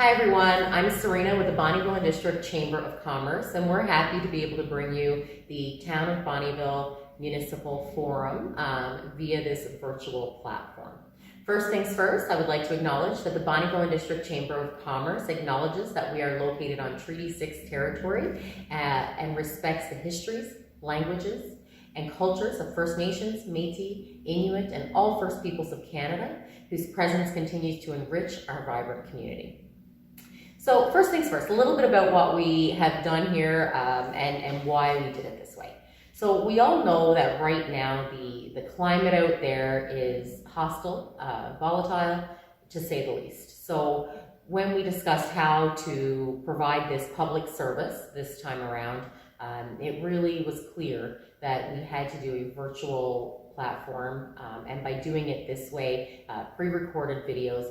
Hi everyone, I'm Serina with the Bonnyville District Chamber of Commerce, and we're happy to be able to bring you the Town of Bonnyville Municipal Forum via this virtual platform. First things first, I would like to acknowledge that the Bonnyville District Chamber of Commerce acknowledges that we are located on Treaty 6 territory and respects the histories, languages, and cultures of First Nations, Métis, Inuit, and all First Peoples of Canada, whose presence continues to enrich our vibrant community. So first things first, a little bit about what we have done here and why we did it this way. So we all know that right now the climate out there is hostile, volatile, to say the least. So when we discussed how to provide this public service this time around, it really was clear that we had to do a virtual platform, and by doing it this way, pre-recorded videos,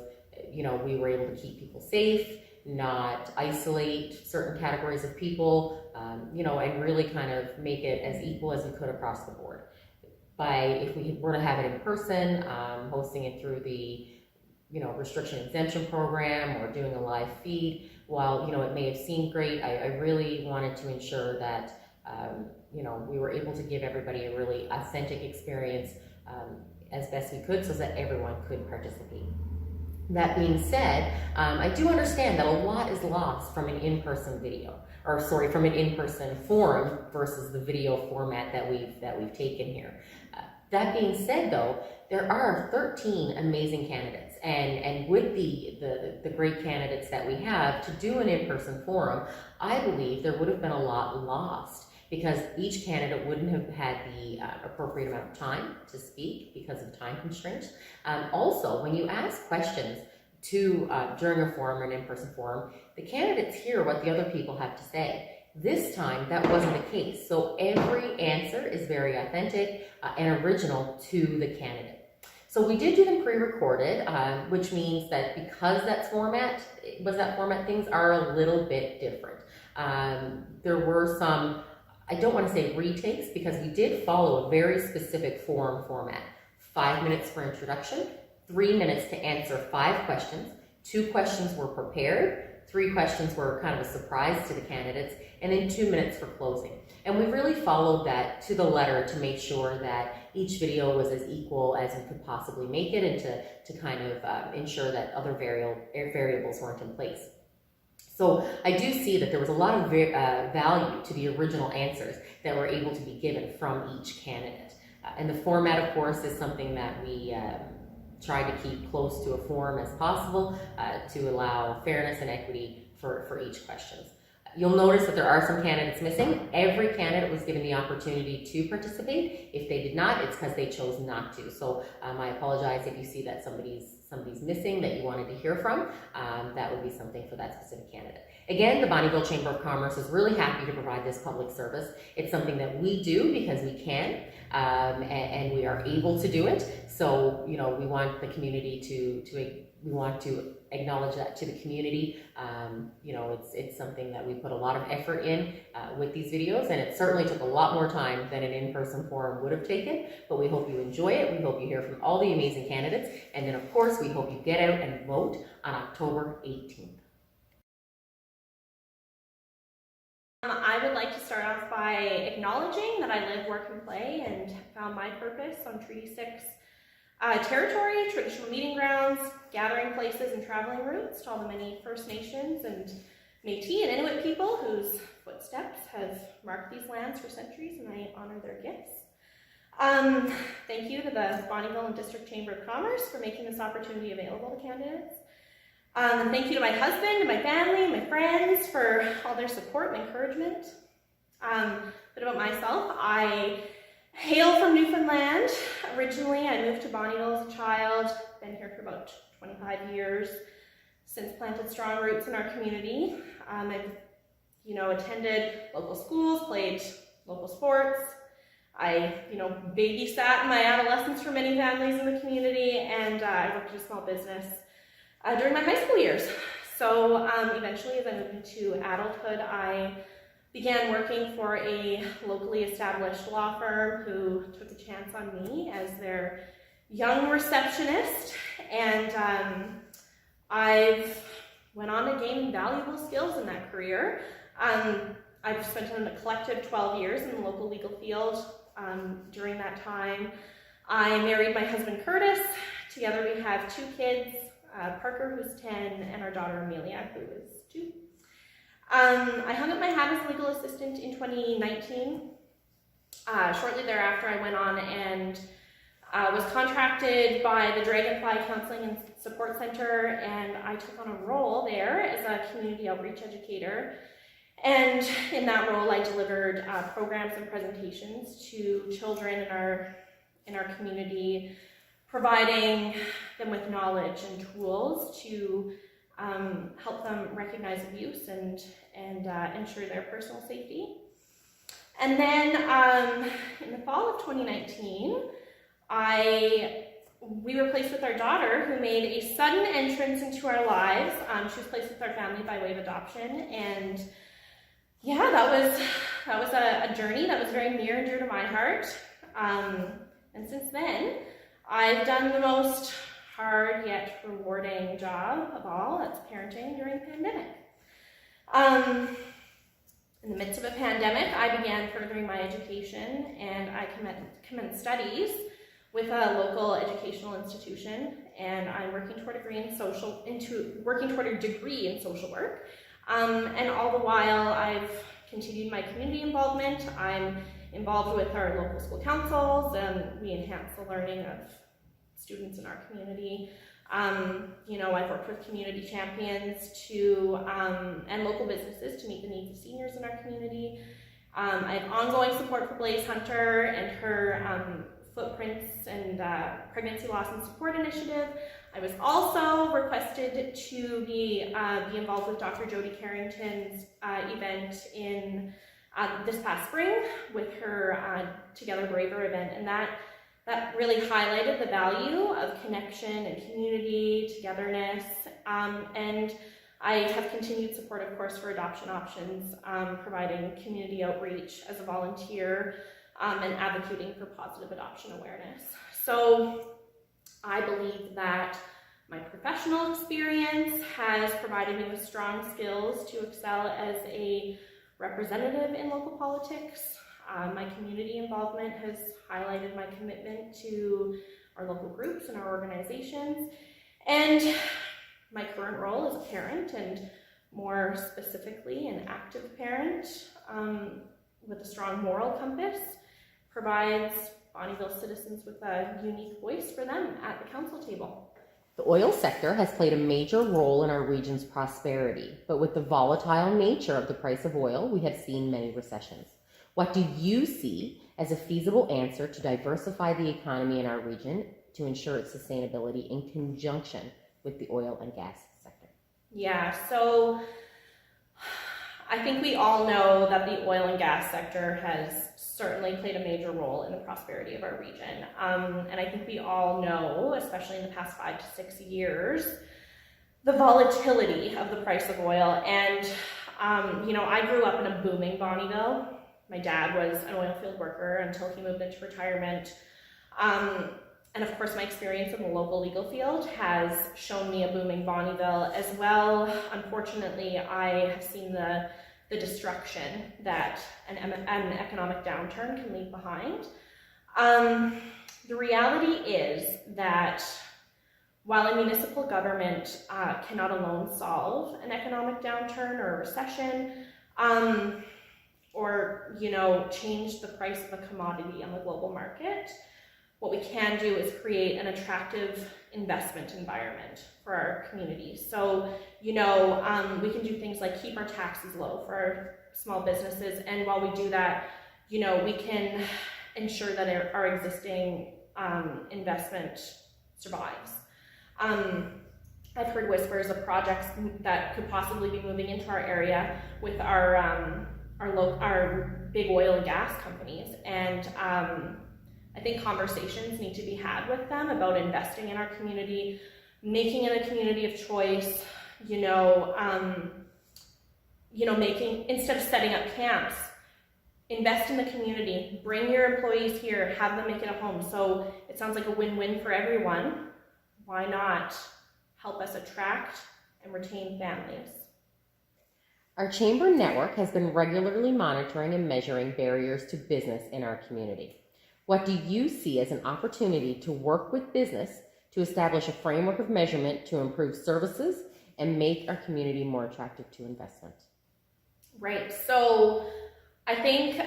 we were able to keep people safe, not isolate certain categories of people, and really kind of make it as equal as we could across the board. If we were to have it in person, hosting it through the restriction exemption program or doing a live feed, while it may have seemed great, I really wanted to ensure that we were able to give everybody a really authentic experience as best we could so that everyone could participate. That being said, I do understand that a lot is lost from an in-person from an in-person forum versus the video format that we've taken here. That being said, though, there are 13 amazing candidates, and with the great candidates that we have, to do an in-person forum, I believe there would have been a lot lost, because each candidate wouldn't have had the appropriate amount of time to speak because of time constraints. Also, when you ask questions during a forum or an in-person forum, the candidates hear what the other people have to say. This time, that wasn't the case. So every answer is very authentic and original to the candidate. So we did do them pre-recorded, which means that because that format, things are a little bit different. There were some, I don't want to say retakes, because we did follow a very specific forum format. 5 minutes for introduction, 3 minutes to answer 5 questions, 2 questions were prepared, 3 questions were kind of a surprise to the candidates, and then 2 minutes for closing. And we really followed that to the letter to make sure that each video was as equal as we could possibly make it, and to kind of ensure that other variables weren't in place. So I do see that there was a lot of value to the original answers that were able to be given from each candidate. And the format, of course, is something that we try to keep close to a forum as possible to allow fairness and equity for each question. You'll notice that there are some candidates missing. Every candidate was given the opportunity to participate. If they did not, it's because they chose not to. So I apologize if you see that somebody's missing that you wanted to hear from. That would be something for that specific candidate. Again, the Bonnyville Chamber of Commerce is really happy to provide this public service. It's something that we do because we can, and we are able to do it. So, we want the community we want to acknowledge that to the community. It's something that we put a lot of effort in with these videos, and it certainly took a lot more time than an in-person forum would have taken, but we hope you enjoy it. We hope you hear from all the amazing candidates, and then of course we hope you get out and vote on October 18th. I would like to start off by acknowledging that I live, work, and play and found my purpose on Treaty 6 territory, traditional meeting grounds, gathering places, and traveling routes to all the many First Nations and Métis and Inuit people whose footsteps have marked these lands for centuries, and I honor their gifts. Thank you to the Bonnyville District Chamber of Commerce for making this opportunity available to candidates. And thank you to my husband, and my family, and my friends for all their support and encouragement. A bit about myself. I hail from Newfoundland. Originally, I moved to Bonnyville as a child. Been here for about 25 years. Since planted strong roots in our community. I've, attended local schools, played local sports. I, babysat in my adolescence for many families in the community, and I worked at a small business during my high school years. So eventually, as I moved into adulthood, I began working for a locally established law firm who took a chance on me as their young receptionist, and I've went on to gain valuable skills in that career. I've spent a collective 12 years in the local legal field. During that time, I married my husband Curtis. Together we have 2 kids, Parker, who's 10, and our daughter Amelia, who is 2. I hung up my hat as a legal assistant in 2019. Shortly thereafter, I went on and was contracted by the Dragonfly Counseling and Support Center, and I took on a role there as a community outreach educator. And in that role, I delivered programs and presentations to children in our community, providing them with knowledge and tools to help them recognize abuse and ensure their personal safety. And then in the fall of 2019, we were placed with our daughter, who made a sudden entrance into our lives. She was placed with our family by way of adoption, and yeah, that was a journey that was very near and dear to my heart. And since then, I've done the most hard yet rewarding job of all. That's parenting during the pandemic. In the midst of a pandemic, I began furthering my education, and I commenced studies with a local educational institution, and I'm working toward a degree in social work. And all the while, I've continued my community involvement. I'm involved with our local school councils, and we enhance the learning of students in our community. I've worked with community champions and local businesses to meet the needs of seniors in our community. I have ongoing support for Blaze Hunter and her Footprints and Pregnancy Loss and Support Initiative. I was also requested to be involved with Dr. Jody Carrington's event in this past spring with her Together Braver event, and that really highlighted the value of connection and community, togetherness, and I have continued support, of course, for Adoption Options, providing community outreach as a volunteer, and advocating for positive adoption awareness. So I believe that my professional experience has provided me with strong skills to excel as a representative in local politics. My community involvement has highlighted my commitment to our local groups and our organizations. And my current role as a parent, and more specifically an active parent with a strong moral compass, provides Bonnyville citizens with a unique voice for them at the council table. The oil sector has played a major role in our region's prosperity, but with the volatile nature of the price of oil, we have seen many recessions. What do you see as a feasible answer to diversify the economy in our region to ensure its sustainability in conjunction with the oil and gas sector? Yeah, so I think we all know that the oil and gas sector has certainly played a major role in the prosperity of our region. And I think we all know, especially in the past 5 to 6 years, the volatility of the price of oil. And, I grew up in a booming Bonnyville. My dad was an oil field worker until he moved into retirement. And of course, my experience in the local legal field has shown me a booming Bonnyville as well. Unfortunately, I have seen the destruction that an economic downturn can leave behind. The reality is that while a municipal government cannot alone solve an economic downturn or a recession, or change the price of a commodity on the global market, what we can do is create an attractive investment environment for our communities. So, we can do things like keep our taxes low for our small businesses, and while we do that, we can ensure that our existing investment survives. I've heard whispers of projects that could possibly be moving into our area with our big oil and gas companies, and I think conversations need to be had with them about investing in our community, making it a community of choice, making, instead of setting up camps, invest in the community, bring your employees here, have them make it a home. So it sounds like a win-win for everyone. Why not help us attract and retain families. Our chamber network has been regularly monitoring and measuring barriers to business in our community. What do you see as an opportunity to work with business to establish a framework of measurement to improve services and make our community more attractive to investment? Right, so I think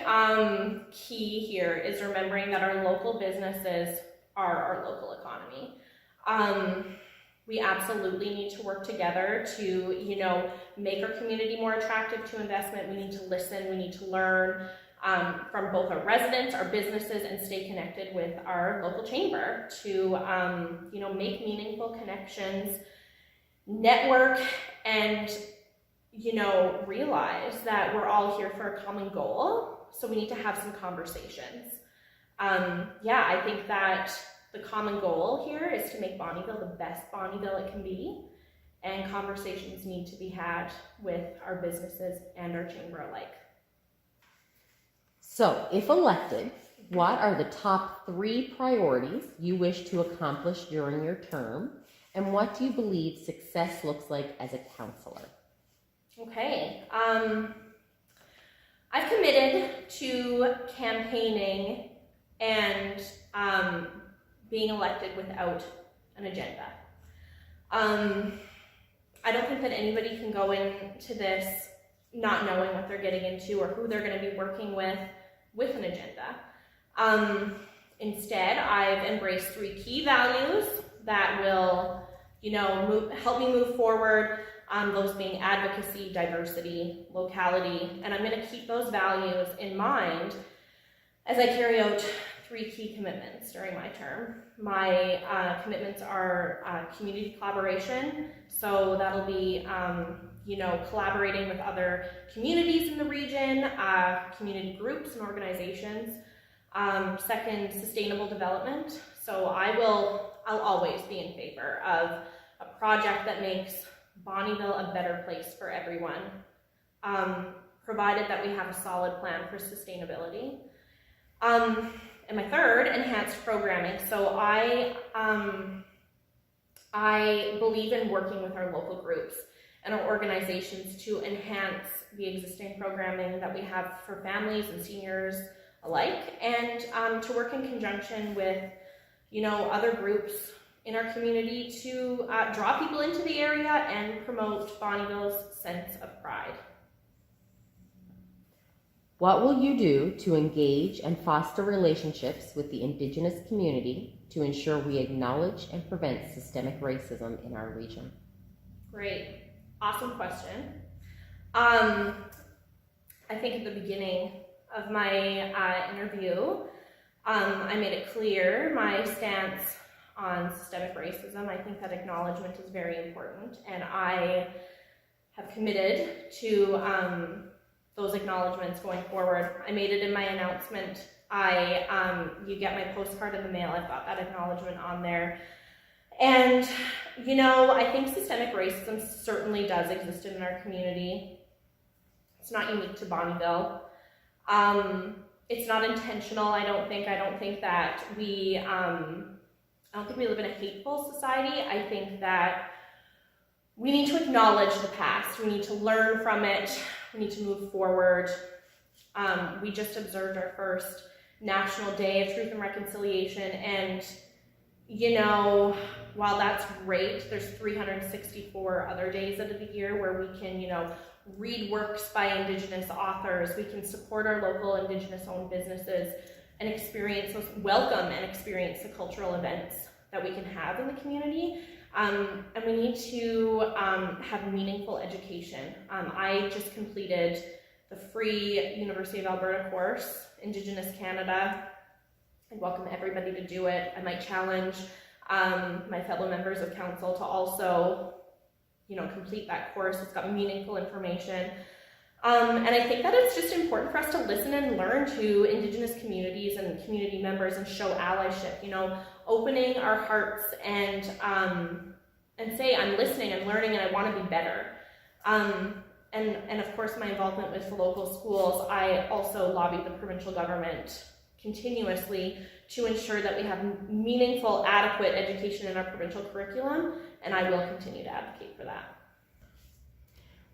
key here is remembering that our local businesses are our local economy. We absolutely need to work together to, make our community more attractive to investment. We need to listen, we need to learn from both our residents, our businesses, and stay connected with our local chamber to, make meaningful connections, network, and, realize that we're all here for a common goal. So we need to have some conversations. I think that the common goal here is to make Bonnyville the best Bonnyville it can be, and conversations need to be had with our businesses and our chamber alike. So, if elected, what are the top 3 priorities you wish to accomplish during your term, and what do you believe success looks like as a councillor? Okay, I've committed to campaigning and being elected without an agenda. I don't think that anybody can go into this not knowing what they're getting into or who they're going to be working with an agenda. Instead, I've embraced 3 key values that will, help me move forward, those being advocacy, diversity, locality, and I'm going to keep those values in mind as I carry out 3 key commitments during my term. My commitments are community collaboration, so that'll be collaborating with other communities in the region, community groups and organizations. Second, sustainable development. So I'll always be in favor of a project that makes Bonnyville a better place for everyone, provided that we have a solid plan for sustainability. And my third, enhanced programming. So I believe in working with our local groups and our organizations to enhance the existing programming that we have for families and seniors alike, and to work in conjunction with, other groups in our community to draw people into the area and promote Bonnyville's sense of pride. What will you do to engage and foster relationships with the Indigenous community to ensure we acknowledge and prevent systemic racism in our region? Great. Awesome question. I think at the beginning of my interview, I made it clear my stance on systemic racism. I think that acknowledgement is very important, and I have committed to those acknowledgements going forward. I made it in my announcement. You get my postcard in the mail. I've got that acknowledgement on there. And, I think systemic racism certainly does exist in our community. It's not unique to Bonnyville. It's not intentional, I don't think that we, I don't think we live in a hateful society. I think that we need to acknowledge the past. We need to learn from it. We need to move forward. We just observed our first National Day of Truth and Reconciliation, and while that's great, there's 364 other days out of the year where we can, read works by Indigenous authors. We can support our local Indigenous-owned businesses and welcome and experience the cultural events that we can have in the community. And we need to have meaningful education. I just completed the free University of Alberta course, Indigenous Canada. I welcome everybody to do it. I might challenge my fellow members of council to also, complete that course. It's got meaningful information. And I think that it's just important for us to listen and learn to Indigenous communities and community members and show allyship, opening our hearts and say, I'm listening, I'm learning, and I want to be better. And of course, my involvement with the local schools, I also lobbied the provincial government continuously to ensure that we have meaningful, adequate education in our provincial curriculum, and I will continue to advocate for that.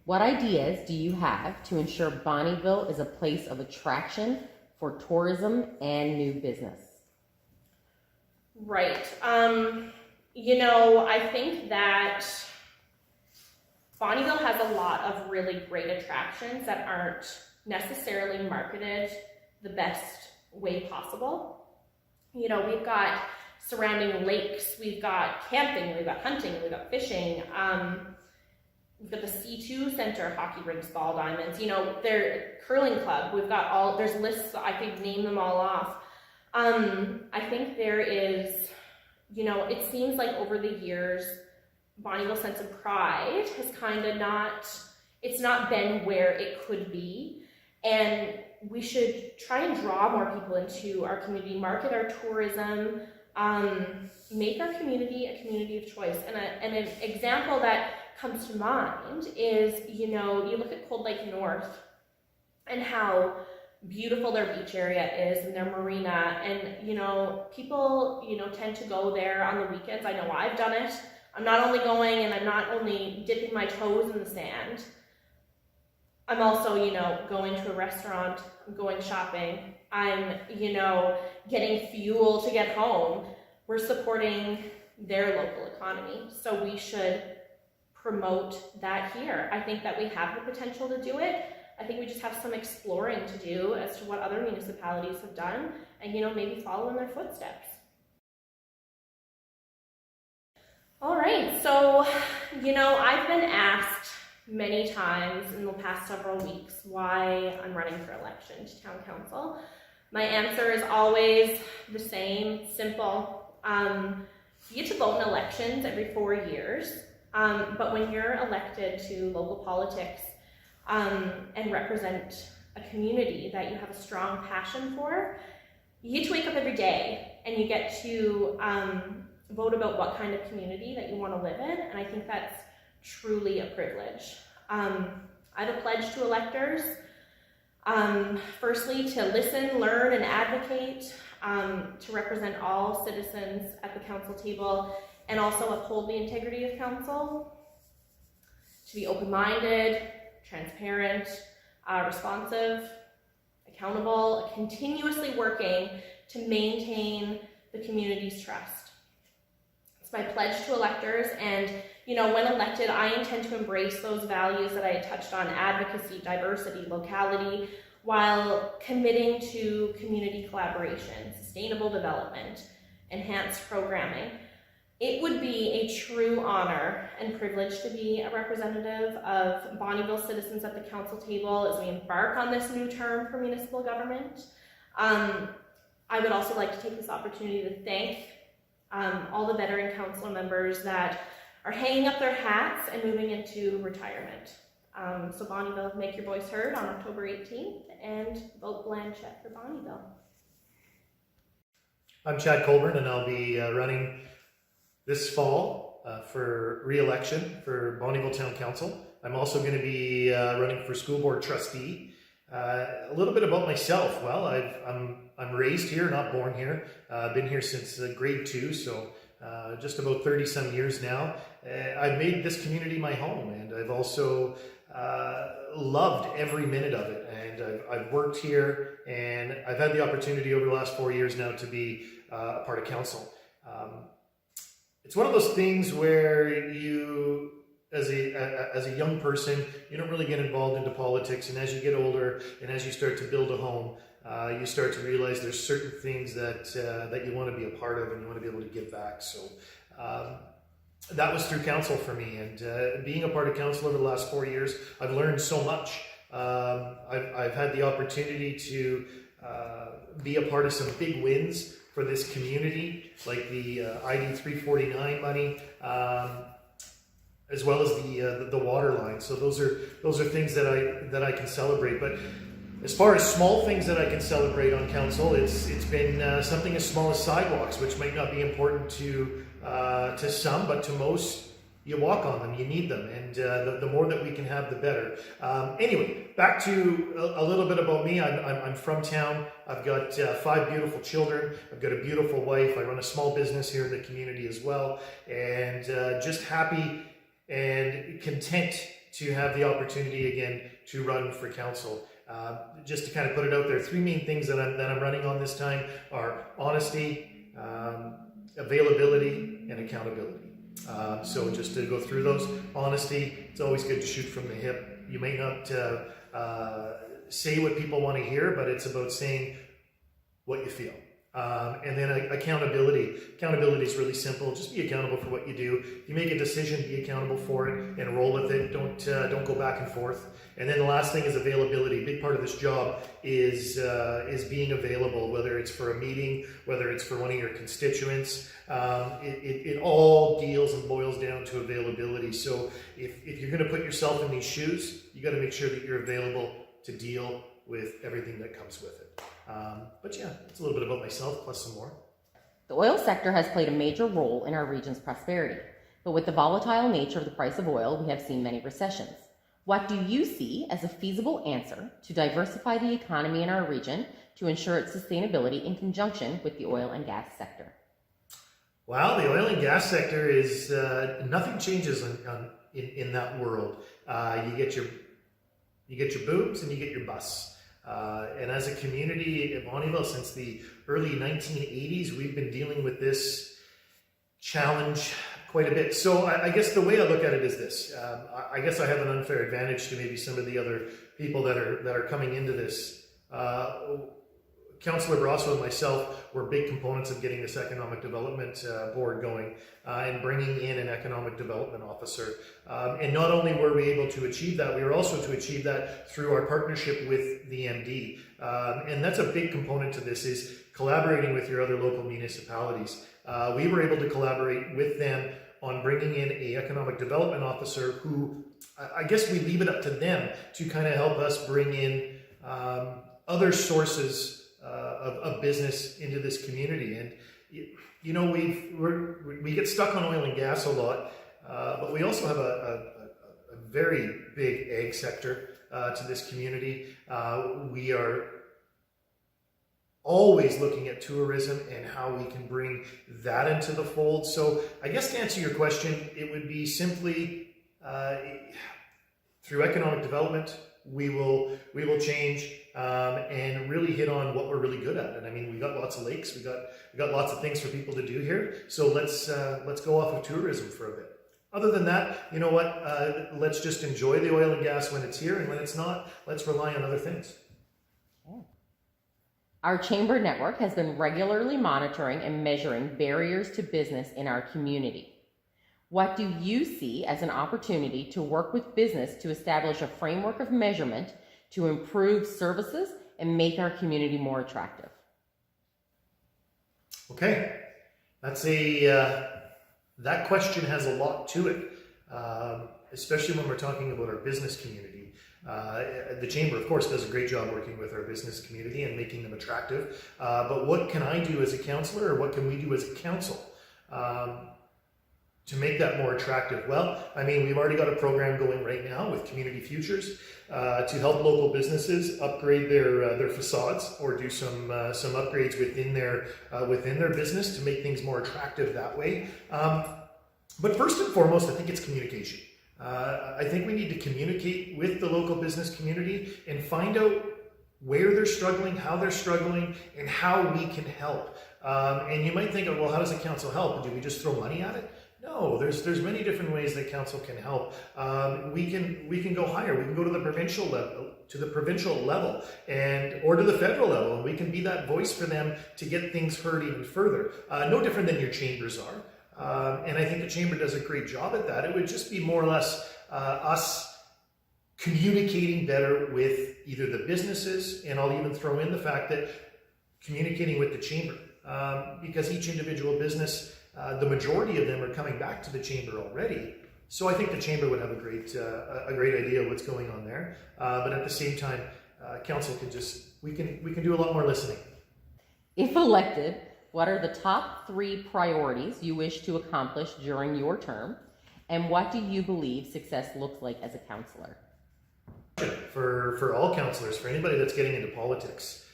What ideas do you have to ensure Bonnyville is a place of attraction for tourism and new business? Right. I think that Bonnyville has a lot of really great attractions that aren't necessarily marketed the best way possible. We've got surrounding lakes, we've got camping, we've got hunting, we've got fishing, we've got the C2 Center, hockey rinks, ball diamonds, their curling club, we've got there's lists, I could name them all off. I think there is, it seems like over the years, Bonnyville's sense of pride has kind of it's not been where it could be. And we should try and draw more people into our community, market our tourism, make our community a community of choice. And an example that comes to mind is, you look at Cold Lake North and how beautiful their beach area is and their marina. And, people, tend to go there on the weekends. I know I've done it. I'm not only going and I'm not only dipping my toes in the sand, I'm also, going to a restaurant, I'm going shopping, I'm, getting fuel to get home. We're supporting their local economy. So we should promote that here. I think that we have the potential to do it. I think we just have some exploring to do as to what other municipalities have done and, maybe follow in their footsteps. All right, so, I've been asked many times in the past several weeks why I'm running for election to town council. My answer is always the same, simple. You get to vote in elections every 4 years, but when you're elected to local politics and represent a community that you have a strong passion for, you get to wake up every day and you get to vote about what kind of community that you want to live in, and I think that's truly a privilege. I have a pledge to electors, firstly to listen, learn, and advocate, to represent all citizens at the council table, and also uphold the integrity of council, to be open-minded, transparent, responsive, accountable, continuously working to maintain the community's trust. It's my pledge to electors, and when elected, I intend to embrace those values that I had touched on: advocacy, diversity, locality, while committing to community collaboration, sustainable development, enhanced programming. It would be a true honor and privilege to be a representative of Bonnyville citizens at the council table as we embark on this new term for municipal government. I would also like to take this opportunity to thank all the veteran council members that are hanging up their hats and moving into retirement. So Bonnyville, make your voice heard on October 18th and vote Blanchette for Bonnyville. I'm Chad Colbourne, and I'll be running this fall for re-election for Bonnyville Town Council. I'm also going to be running for school board trustee. A little bit about myself. Well, I'm raised here, not born here. I've been here since grade 2, so just about 30 some years now. I've made this community my home, and I've also loved every minute of it. And I've worked here, and I've had the opportunity over the last 4 years now to be a part of council. It's one of those things where you, as a young person, you don't really get involved into politics, and as you get older and as you start to build a home, you start to realize there's certain things that you want to be a part of and you want to be able to give back. So that was through council for me, and being a part of council over the last 4 years, I've learned so much. I've had the opportunity to be a part of some big wins for this community, like the ID 349 money, as well as the water line. So those are things that I can celebrate. But as far as small things that I can celebrate on council, it's been something as small as sidewalks, which might not be important to some, but to most, you walk on them, you need them, and the more that we can have, the better. Anyway, back to a little bit about me. I'm from town. I've got 5 beautiful children. I've got a beautiful wife. I run a small business here in the community as well, and just happy and content to have the opportunity again to run for council. Just to kind of put it out there, three main things that I'm running on this time are honesty, availability, and accountability. So just to go through those, honesty, it's always good to shoot from the hip. You may not say what people want to hear, but it's about saying what you feel. And then accountability. Accountability is really simple. Just be accountable for what you do. If you make a decision, be accountable for it and roll with it. Don't go back and forth. And then the last thing is availability. A big part of this job is being available, whether it's for a meeting, whether it's for one of your constituents. It all deals and boils down to availability. So if you're going to put yourself in these shoes, you got to make sure that you're available to deal with everything that comes with it. But yeah, it's a little bit about myself plus some more. The oil sector has played a major role in our region's prosperity, but with the volatile nature of the price of oil, we have seen many recessions. What do you see as a feasible answer to diversify the economy in our region to ensure its sustainability in conjunction with the oil and gas sector? Well, the oil and gas sector is, nothing changes in that world. You get your boobs and you get your busts. And as a community at Bonnyville since the early 1980s, we've been dealing with this challenge quite a bit. So I guess the way I look at it is this. I guess I have an unfair advantage to maybe some of the other people that are coming into this. Councillor Brasso and myself were big components of getting this economic development board going and bringing in an economic development officer. And not only were we able to achieve that, we were also to achieve that through our partnership with the MD. And that's a big component to this, is collaborating with your other local municipalities. We were able to collaborate with them on bringing in an economic development officer who, I guess we leave it up to them to kind of help us bring in other sources of business into this community. And you know, we get stuck on oil and gas a lot, but we also have a very big ag sector to this community. We are always looking at tourism and how we can bring that into the fold. So I guess to answer your question, it would be simply through economic development, we will change and really hit on what we're really good at. And I mean, we got lots of lakes, we got lots of things for people to do here. So let's go off of tourism for a bit. Other than that, you know what? Let's just enjoy the oil and gas when it's here, and when it's not, let's rely on other things. Our chamber network has been regularly monitoring and measuring barriers to business in our community. What do you see as an opportunity to work with business to establish a framework of measurement to improve services and make our community more attractive? Okay, that question has a lot to it, especially when we're talking about our business community. The Chamber, of course, does a great job working with our business community and making them attractive. But what can I do as a councillor, or what can we do as a council to make that more attractive? Well, I mean, we've already got a program going right now with Community Futures to help local businesses upgrade their facades or do some upgrades within their business to make things more attractive that way. But first and foremost, I think it's communication. I think we need to communicate with the local business community and find out where they're struggling, how they're struggling, and how we can help. And you might think, well, how does a council help? Do we just throw money at it? No, there's many different ways that council can help. We can go higher. We can go to the provincial level, or to the federal level, and we can be that voice for them to get things heard even further. No different than your chambers are. And I think the chamber does a great job at that. It would just be more or less us communicating better with either the businesses, and I'll even throw in the fact that communicating with the chamber, because each individual business, the majority of them are coming back to the chamber already. So I think the chamber would have a great idea of what's going on there. But at the same time, council we can do a lot more listening. If elected, what are the top 3 priorities you wish to accomplish during your term? And what do you believe success looks like as a councillor? For all councillors, for anybody that's getting into politics,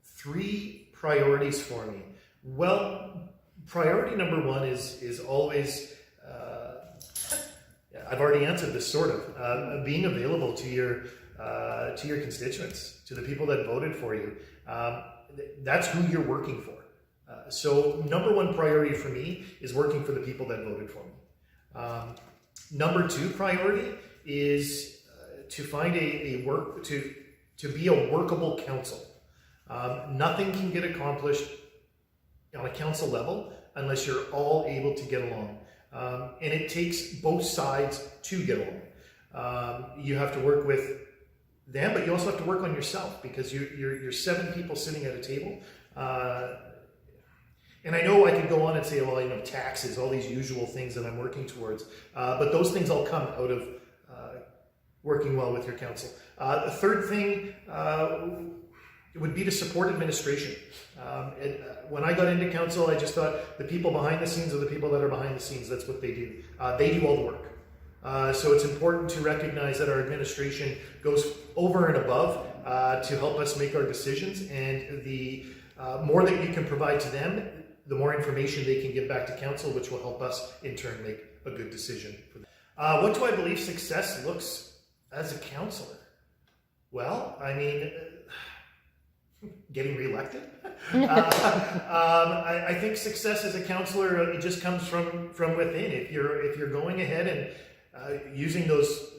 3 priorities for me. Well, priority number 1 is always, I've already answered this sort of. Being available to your constituents, to the people that voted for you. That's who you're working for. So number one priority for me is working for the people that voted for me. Number two priority is to find to be a workable council. Nothing can get accomplished on a council level unless you're all able to get along. And it takes both sides to get along. You have to work with them, but you also have to work on yourself, because you're 7 people sitting at a table. And I know I could go on and say, well, taxes, all these usual things that I'm working towards, but those things all come out of working well with your council. The third thing would be to support administration. When I got into council, I just thought the people behind the scenes are the people that are behind the scenes. That's what they do. They do all the work. So it's important to recognize that our administration goes over and above to help us make our decisions, and the more that you can provide to them, the more information they can give back to council, which will help us in turn make a good decision for them. What do I believe success looks as a councillor? Well, I mean, getting reelected. I think success as a councillor, it just comes from within. If you're going ahead and using those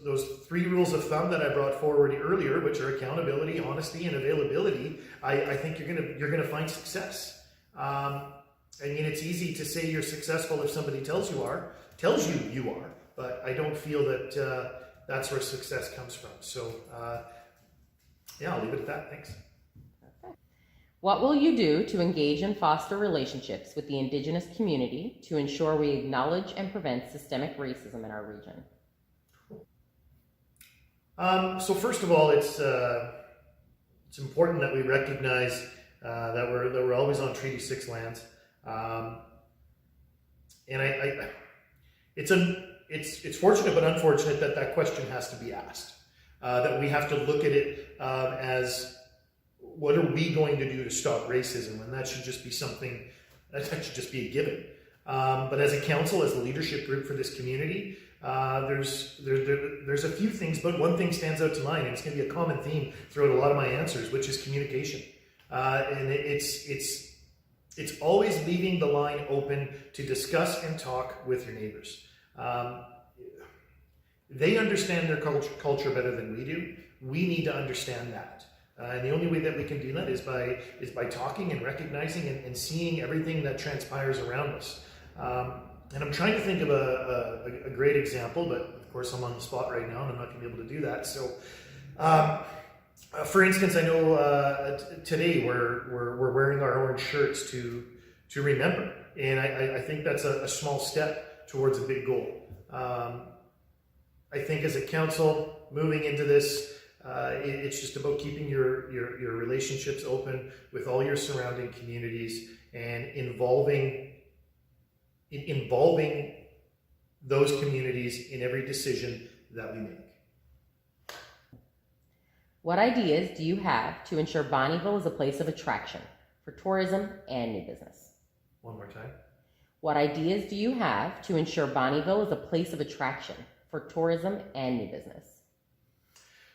3 rules of thumb that I brought forward earlier, which are accountability, honesty, and availability, I think you're gonna find success. I mean, it's easy to say you're successful if somebody tells you you are, but I don't feel that that's where success comes from. So, yeah, I'll leave it at that. Thanks. Okay. What will you do to engage and foster relationships with the Indigenous community to ensure we acknowledge and prevent systemic racism in our region? So first of all, it's important that we recognize that we're always on Treaty 6 lands, and it's fortunate but unfortunate that question has to be asked. That we have to look at it as, what are we going to do to stop racism? And that should just be something that should just be a given. But as a council, as a leadership group for this community, there's a few things, but one thing stands out to mind, and it's going to be a common theme throughout a lot of my answers, which is communication. And it's always leaving the line open to discuss and talk with your neighbors. They understand their culture better than we do. We need to understand that. And the only way that we can do that is by talking and recognizing and seeing everything that transpires around us. And I'm trying to think of a great example, but of course I'm on the spot right now and I'm not going to be able to do that. So, for instance, I know today we're wearing our orange shirts to remember, and I think that's a small step towards a big goal. I think as a council moving into this, it's just about keeping your relationships open with all your surrounding communities and involving those communities in every decision that we make. What ideas do you have to ensure Bonnyville is a place of attraction for tourism and new business? One more time. What ideas do you have to ensure Bonnyville is a place of attraction for tourism and new business?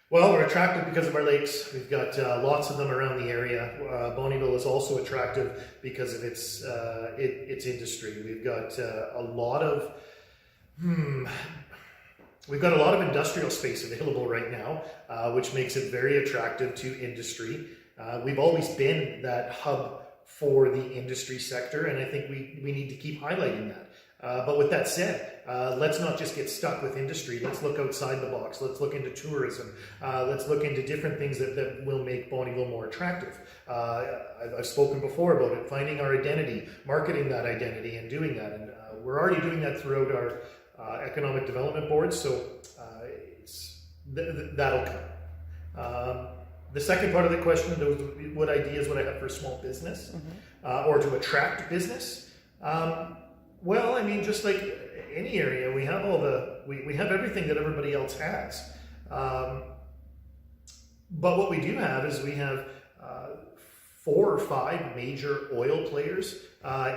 Well, we're attractive because of our lakes. We've got lots of them around the area. Bonnyville is also attractive because of its industry. We've got a lot of industrial space available right now, which makes it very attractive to industry. We've always been that hub for the industry sector, and I think we need to keep highlighting that. But with that said, let's not just get stuck with industry. Let's look outside the box. Let's look into tourism. Let's look into different things that will make Bonnyville more attractive. I've spoken before about it, finding our identity, marketing that identity, and doing that. And we're already doing that throughout our economic development board, so that'll come. The second part of the question, what ideas would I have for small business or to attract business? Well, I mean, just like any area, we have we have everything that everybody else has. But what we do have is we have 4 or 5 major oil players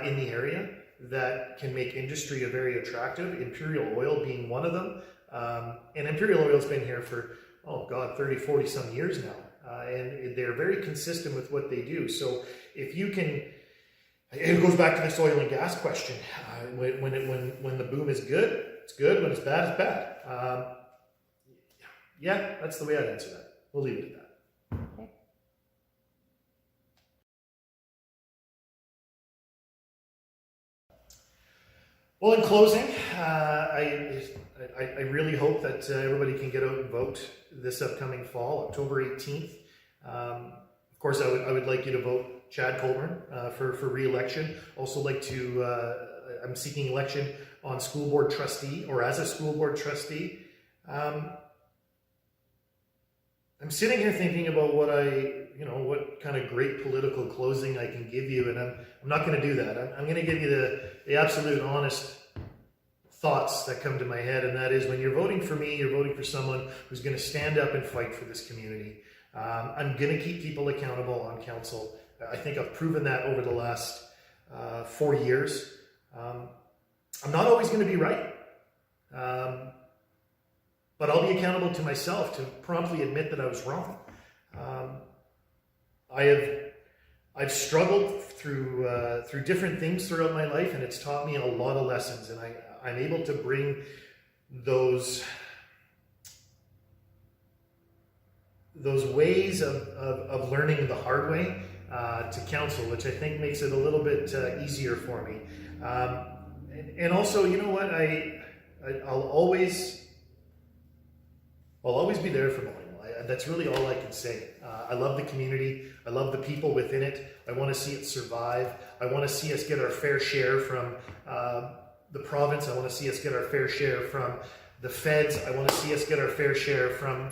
in the area that can make industry very attractive, Imperial Oil being one of them. And Imperial Oil's been here for, 30, 40 some years now. And they're very consistent with what they do. So if you can, it goes back to this oil and gas question. When the boom is good, it's good. When it's bad, it's bad. Yeah, that's the way I'd answer that. We'll leave it at that. Okay. Well, in closing, I really hope that everybody can get out and vote this upcoming fall, October 18th. Of course, I would like you to vote Chad Colbourne for re-election. Also like to, I'm seeking election on school board trustee or as a school board trustee. I'm sitting here thinking about what kind of great political closing I can give you, and I'm not going to do that. I'm going to give you the absolute honest thoughts that come to my head, and that is when you're voting for me, you're voting for someone who's going to stand up and fight for this community. I'm going to keep people accountable on council. I think I've proven that over the last 4 years. I'm not always going to be right. But I'll be accountable to myself to promptly admit that I was wrong. I've struggled through different things throughout my life, and it's taught me a lot of lessons. And I'm able to bring those ways of learning the hard way to council, which I think makes it a little bit easier for me. And also, you know what? I'll always be there for Bonnyville. That's really all I can say. I love the community. I love the people within it. I want to see it survive. I want to see us get our fair share from the province. I want to see us get our fair share from the feds. I want to see us get our fair share from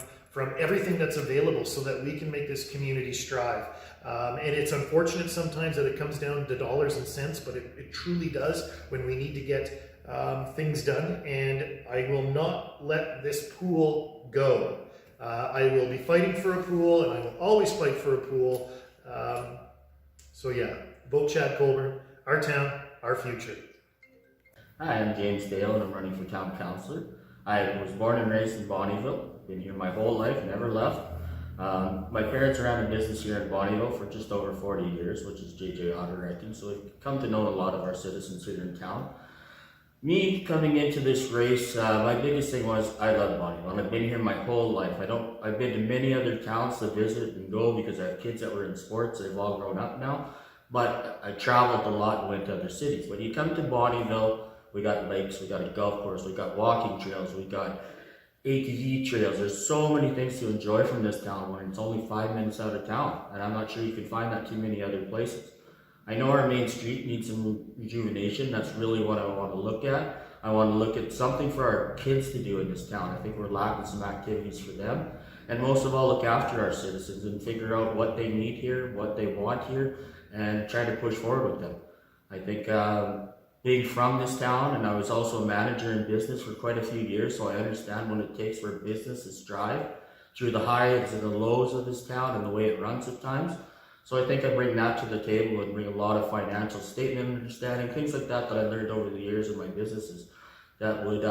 everything that's available so that we can make this community strive. And it's unfortunate sometimes that it comes down to dollars and cents, but it truly does when we need to get things done. And I will not let this pool go. I will be fighting for a pool, and I will always fight for a pool. So yeah, vote Chad Colbourne, our town, our future. Hi, I'm James Dale, and I'm running for town councillor. I was born and raised in Bonnyville, been here my whole life, never left. My parents ran a business here in Bonnyville for just over 40 years, which is JJ Auto Wrecking, so we've come to know a lot of our citizens here in town. Me coming into this race, my biggest thing was I love Bonnyville. I've been here my whole life. I've been to many other towns to visit and go because I have kids that were in sports. They've all grown up now. But I traveled a lot and went to other cities. When you come to Bonnyville, we got lakes, we got a golf course, we got walking trails, we got ATV trails. There's so many things to enjoy from this town when it's only 5 minutes out of town. And I'm not sure you can find that too many other places. I know our main street needs some rejuvenation. That's really what I want to look at. I want to look at something for our kids to do in this town. I think we're lacking some activities for them. And most of all, look after our citizens and figure out what they need here, what they want here, and try to push forward with them. I think being from this town, and I was also a manager in business for quite a few years, so I understand what it takes for a business to strive through the highs and the lows of this town and the way it runs at times. So I think I bring that to the table and bring a lot of financial statement understanding, things like that I learned over the years in my businesses that would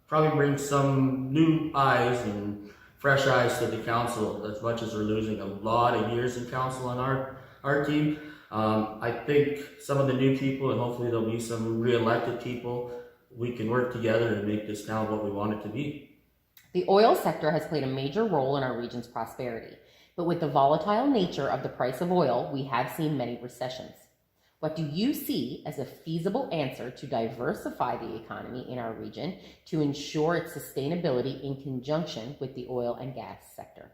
probably bring some new eyes and fresh eyes to the council, as much as we're losing a lot of years in council on our team. I think some of the new people, and hopefully there'll be some re-elected people, we can work together and make this town what we want it to be. The oil sector has played a major role in our region's prosperity. But with the volatile nature of the price of oil, we have seen many recessions. What do you see as a feasible answer to diversify the economy in our region to ensure its sustainability in conjunction with the oil and gas sector?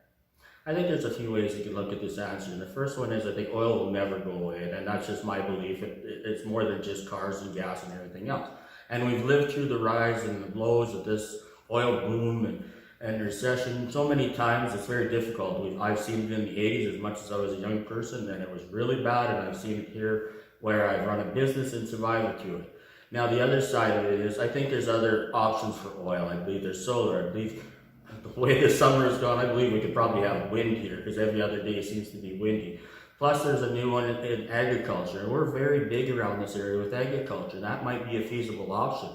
I think there's a few ways you can look at this answer. And the first one is I think oil will never go away, and that's just my belief. It's more than just cars and gas and everything else. And we've lived through the rise and the blows of this oil boom and recession so many times. It's very difficult. I've seen it in the 80s as much as I was a young person, and it was really bad, and I've seen it here where I've run a business and survived through it. Now the other side of it is I think there's other options for oil. I believe there's solar. I believe the way the summer has gone, I believe we could probably have wind here because every other day seems to be windy. Plus there's a new one in agriculture, and we're very big around this area with agriculture. That might be a feasible option.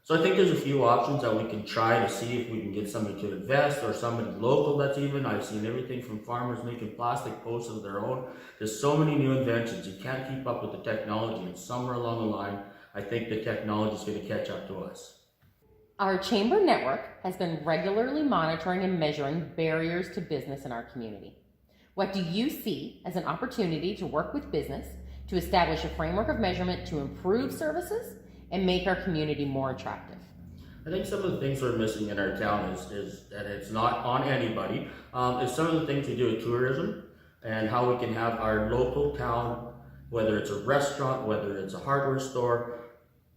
So I think there's a few options that we can try to see if we can get somebody to invest or somebody local that's even. I've seen everything from farmers making plastic posts of their own. There's so many new inventions. You can't keep up with the technology, and somewhere along the line, I think the technology is going to catch up to us. Our chamber network has been regularly monitoring and measuring barriers to business in our community. What do you see as an opportunity to work with business to establish a framework of measurement to improve services and make our community more attractive? I think some of the things we're missing in our town is that it's not on anybody. Is some of the things we do with tourism and how we can have our local town, whether it's a restaurant, whether it's a hardware store,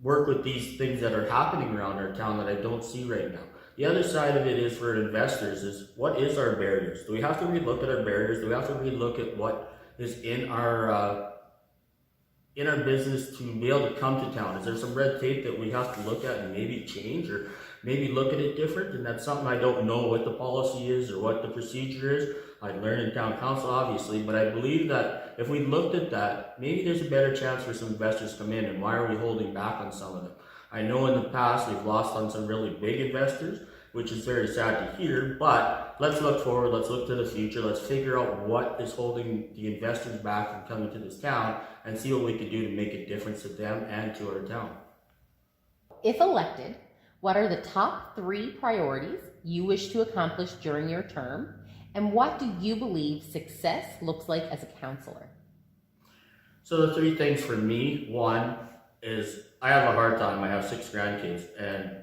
work with these things that are happening around our town that I don't see right now. The other side of it is for investors is what is our barriers? Do we have to relook at our barriers? Do we have to relook at what is in our business to be able to come to town? Is there some red tape that we have to look at and maybe change or maybe look at it different? And that's something I don't know what the policy is or what the procedure is. I learned in town council, obviously, but I believe that if we looked at that, maybe there's a better chance for some investors to come in. And why are we holding back on some of them? I know in the past we've lost on some really big investors, which is very sad to hear, but let's look forward, let's look to the future, let's figure out what is holding the investors back from coming to this town and see what we can do to make a difference to them and to our town. If elected, what are the top 3 priorities you wish to accomplish during your term? And what do you believe success looks like as a councillor? So the 3 things for me, one is I have a hard time. I have 6 grandkids and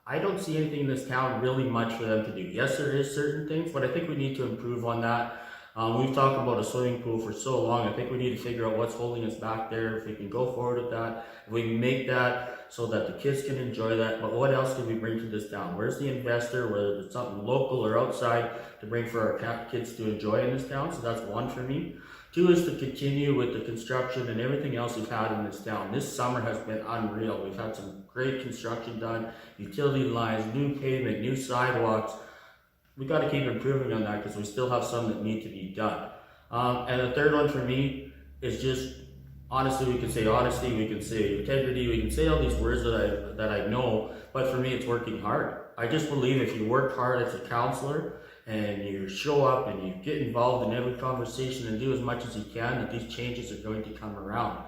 I don't see anything in this town really much for them to do. Yes, there is certain things, but I think we need to improve on that. We've talked about a swimming pool for so long. I think we need to figure out what's holding us back there. If we can go forward with that, if we can make that so that the kids can enjoy that. But what else can we bring to this town? Where's the investor, whether it's something local or outside, to bring for our kids to enjoy in this town? So that's 1 for me. 2 is to continue with the construction and everything else we've had in this town. This summer has been unreal. We've had some great construction done, utility lines, new pavement, new sidewalks. We got to keep improving on that because we still have some that need to be done. And the 3rd one for me is just honestly, we can say honesty, we can say integrity, we can say all these words that I know, but for me it's working hard. I just believe if you work hard as a councillor and you show up and you get involved in every conversation and do as much as you can, that these changes are going to come around.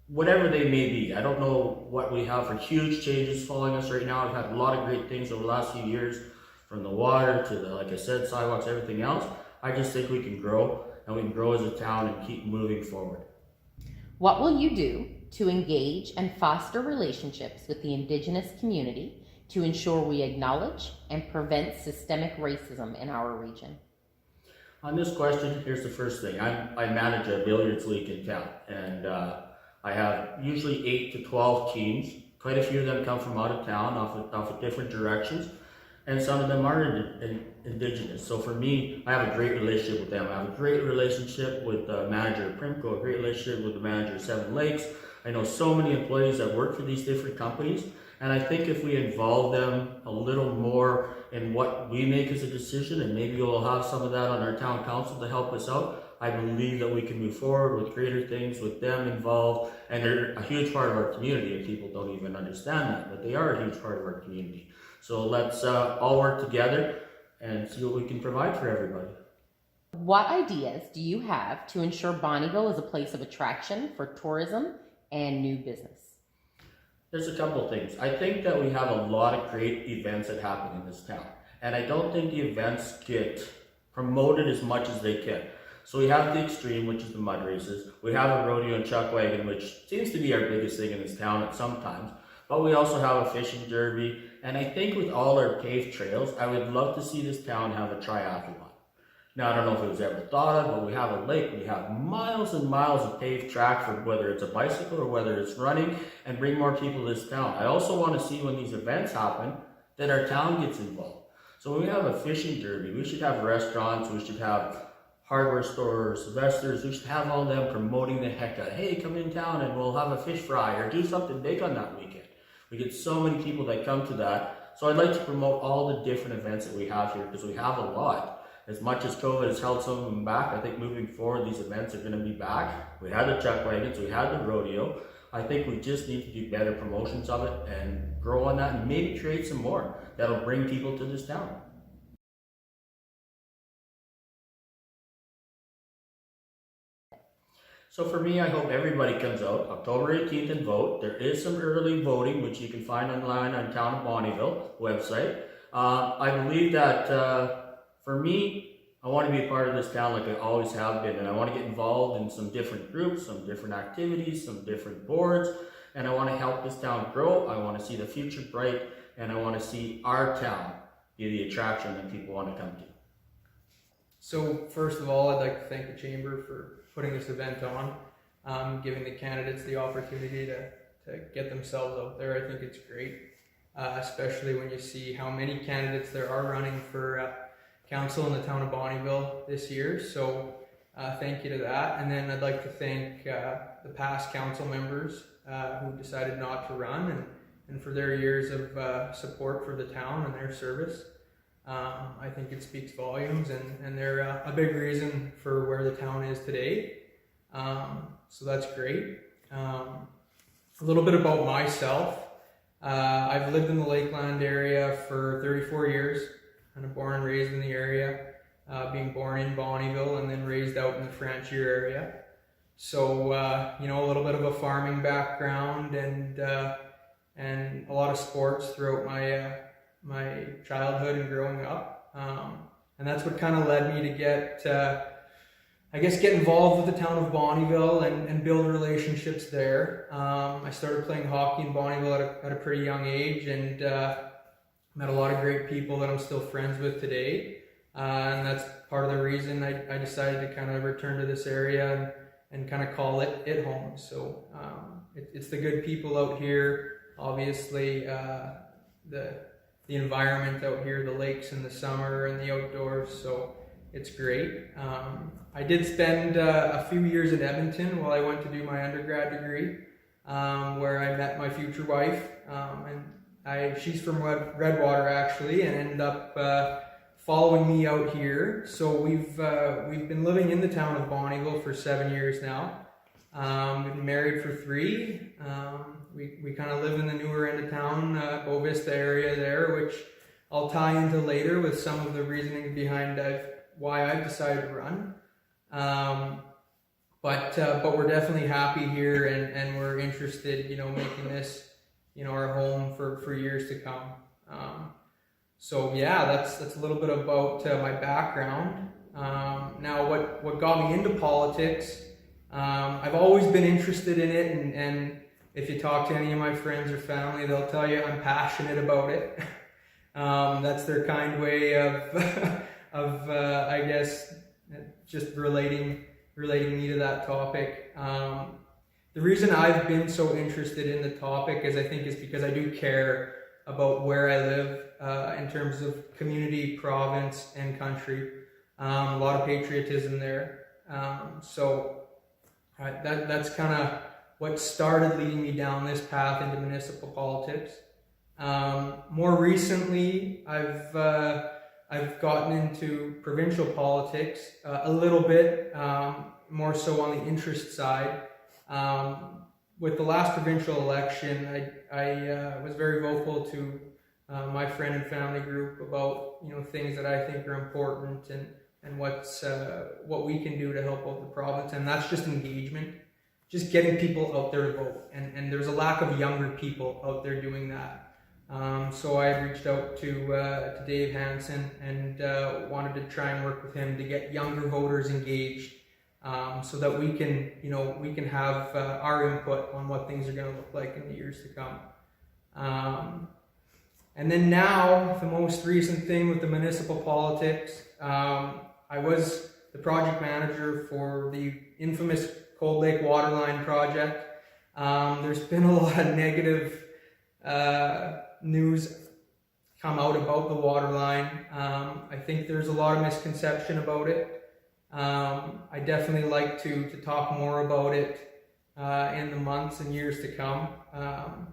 Whatever they may be. I don't know what we have for huge changes following us right now. We've had a lot of great things over the last few years, from the water to the, like I said, sidewalks, everything else. I just think we can grow, and we can grow as a town and keep moving forward. What will you do to engage and foster relationships with the Indigenous community to ensure we acknowledge and prevent systemic racism in our region? On this question, here's the first thing. I manage a billiards league in town, and I have usually 8 to 12 teams. Quite a few of them come from out of town, off of different directions, and some of them are Indigenous. So for me, I have a great relationship with them. I have a great relationship with the manager of Primco, a great relationship with the manager of Seven Lakes. I know so many employees that work for these different companies, and I think if we involve them a little more in what we make as a decision, and maybe we'll have some of that on our town council to help us out, I believe that we can move forward with greater things with them involved, and they're a huge part of our community, and people don't even understand that, but they are a huge part of our community. So let's all work together and see what we can provide for everybody. What ideas do you have to ensure Bonnyville is a place of attraction for tourism and new business? There's a couple of things. I think that we have a lot of great events that happen in this town, and I don't think the events get promoted as much as they can. So we have the Extreme, which is the mud races. We have a rodeo and chuck wagon, which seems to be our biggest thing in this town at some times. But we also have a fishing derby. And I think with all our paved trails, I would love to see this town have a triathlon. Now, I don't know if it was ever thought of, but we have a lake. We have miles and miles of paved track for whether it's a bicycle or whether it's running, and bring more people to this town. I also want to see when these events happen that our town gets involved. So when we have a fishing derby, we should have restaurants, we should have hardware stores, investors, we should have all them promoting the heck out of, hey, come in town and we'll have a fish fry or do something big on that weekend. We get so many people that come to that. So I'd like to promote all the different events that we have here because we have a lot. As much as COVID has held some of them back, I think moving forward, these events are going to be back. We had the chuck wagons, we had the rodeo. I think we just need to do better promotions of it and grow on that and maybe create some more that'll bring people to this town. So for me, I hope everybody comes out October 18th and vote. There is some early voting, which you can find online on Town of Bonnyville website. I believe that for me, I want to be a part of this town like I always have been, and I want to get involved in some different groups, some different activities, some different boards, and I want to help this town grow. I want to see the future bright, and I want to see our town be the attraction that people want to come to. So first of all, I'd like to thank the Chamber for putting this event on, giving the candidates the opportunity to get themselves out there. I think it's great, especially when you see how many candidates there are running for council in the town of Bonnyville this year. So thank you to that. And then I'd like to thank the past council members who decided not to run and for their years of support for the town and their service. I think it speaks volumes, and they're a big reason for where the town is today. So that's great. A little bit about myself. I've lived in the Lakeland area for 34 years. Kind of born and raised in the area, being born in Bonnyville and then raised out in the Franchier area. So, a little bit of a farming background and a lot of sports throughout my childhood and growing up. And that's what kind of led me to get involved with the town of Bonnyville and build relationships there. I started playing hockey in Bonnyville at a pretty young age and met a lot of great people that I'm still friends with today. And that's part of the reason I decided to kind of return to this area and kind of call it home. So it's the good people out here, obviously the environment out here, the lakes in the summer and the outdoors, so it's great. I did spend a few years in Edmonton while I went to do my undergrad degree, where I met my future wife, and she's from Redwater actually, and ended up following me out here. So we've been living in the town of Bonnyville for 7 years now. We've been married for 3. We kind of live in the newer end of town, Bow Vista area there, which I'll tie into later with some of the reasoning behind why I've decided to run. But we're definitely happy here, and we're interested, making this, our home for years to come. So yeah, that's a little bit about my background. Now, what got me into politics? I've always been interested in it, and if you talk to any of my friends or family, they'll tell you I'm passionate about it. That's their kind way of I guess, just relating me to that topic. The reason I've been so interested in the topic is because I do care about where I live in terms of community, province, and country. A lot of patriotism there. So that's kind of what started leading me down this path into municipal politics. More recently, I've gotten into provincial politics a little bit, more so on the interest side. With the last provincial election, I was very vocal to my friend and family group about things that I think are important and what we can do to help out the province, and that's just engagement. Just getting people out there to vote, and there's a lack of younger people out there doing that. So I reached out to Dave Hansen and wanted to try and work with him to get younger voters engaged, so that we can have our input on what things are going to look like in the years to come. And then now, the most recent thing with the municipal politics, I was the project manager for the infamous Cold Lake Waterline project. There's been a lot of negative news come out about the waterline. I think there's a lot of misconception about it. I definitely like to talk more about it in the months and years to come.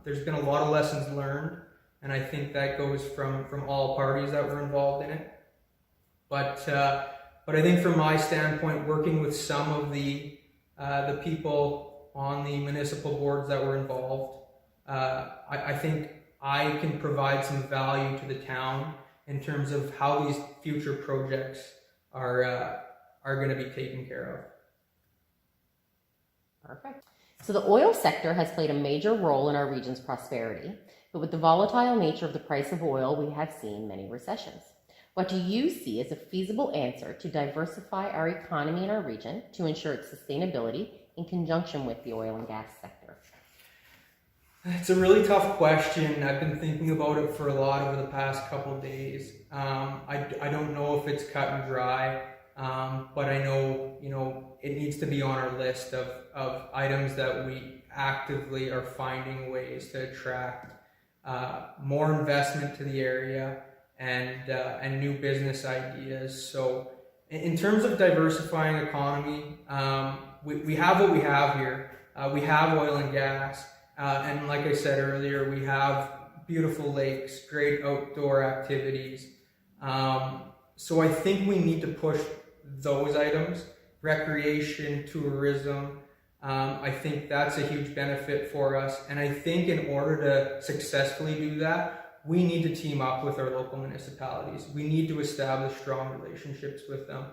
There's been a lot of lessons learned, and I think that goes from all parties that were involved in it. But I think from my standpoint, working with some of the people on the municipal boards that were involved. I think I can provide some value to the town in terms of how these future projects are going to be taken care of. Perfect. So the oil sector has played a major role in our region's prosperity, but with the volatile nature of the price of oil, we have seen many recessions. What do you see as a feasible answer to diversify our economy in our region to ensure its sustainability in conjunction with the oil and gas sector? It's a really tough question. I've been thinking about it for a lot over the past couple of days. I don't know if it's cut and dry, but I know, it needs to be on our list of items that we actively are finding ways to attract more investment to the area and new business ideas. So in terms of diversifying economy, we have what we have here. We have oil and gas. And like I said earlier, we have beautiful lakes, great outdoor activities. So I think we need to push those items, recreation, tourism. I think that's a huge benefit for us. And I think in order to successfully do that, we need to team up with our local municipalities. We need to establish strong relationships with them.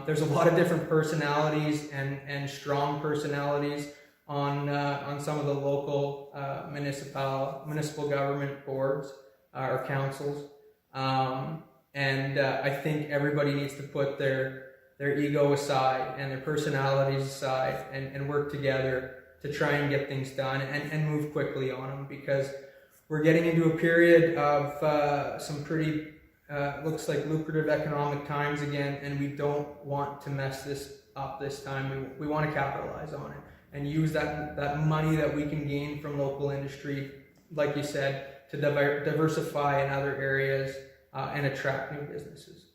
There's a lot of different personalities and strong personalities on some of the local municipal government boards or councils, and I think everybody needs to put their ego aside and their personalities aside and work together to try and get things done and move quickly on them, because we're getting into a period of some pretty looks like lucrative economic times again, and we don't want to mess this up this time. We want to capitalize on it and use that money that we can gain from local industry, like you said, to diversify in other areas and attract new businesses.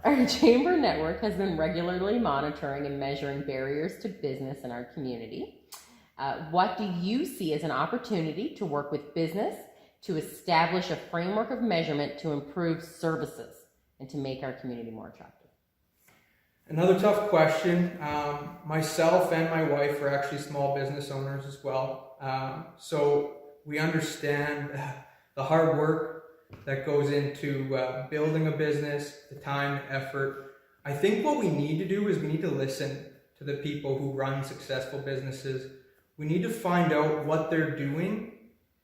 Our chamber network has been regularly monitoring and measuring barriers to business in our community. What do you see as an opportunity to work with business to establish a framework of measurement to improve services and to make our community more attractive? Another tough question. Myself and my wife are actually small business owners as well. So we understand the hard work that goes into building a business, the time, the effort. I think what we need to do is we need to listen to the people who run successful businesses. We need to find out what they're doing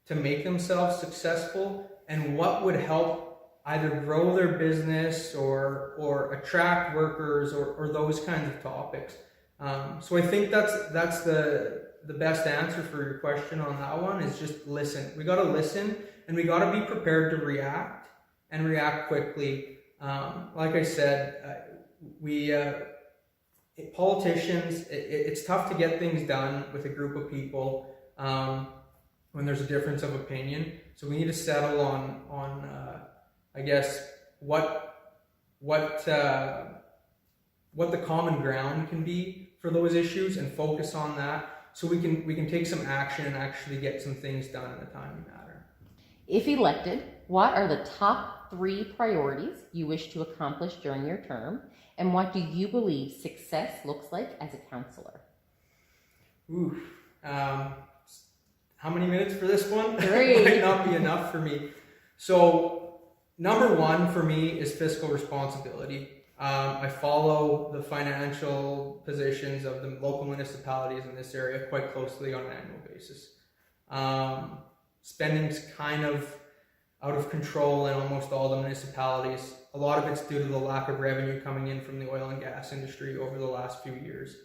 to make themselves successful and what would help either grow their business or attract workers or those kinds of topics. So I think that's the best answer for your question on that one, is just listen. We got to listen, and we got to be prepared to react and react quickly. Like I said, politicians, it's tough to get things done with a group of people when there's a difference of opinion. So we need to settle on I guess what the common ground can be for those issues and focus on that, so we can take some action and actually get some things done in a timely manner. If elected, what are the top 3 priorities you wish to accomplish during your term, and what do you believe success looks like as a councillor? How many minutes for this one? 3. Might not be enough for me. So number 1 for me is fiscal responsibility. I follow the financial positions of the local municipalities in this area quite closely on an annual basis. Spending's kind of out of control in almost all the municipalities. A lot of it's due to the lack of revenue coming in from the oil and gas industry over the last few years.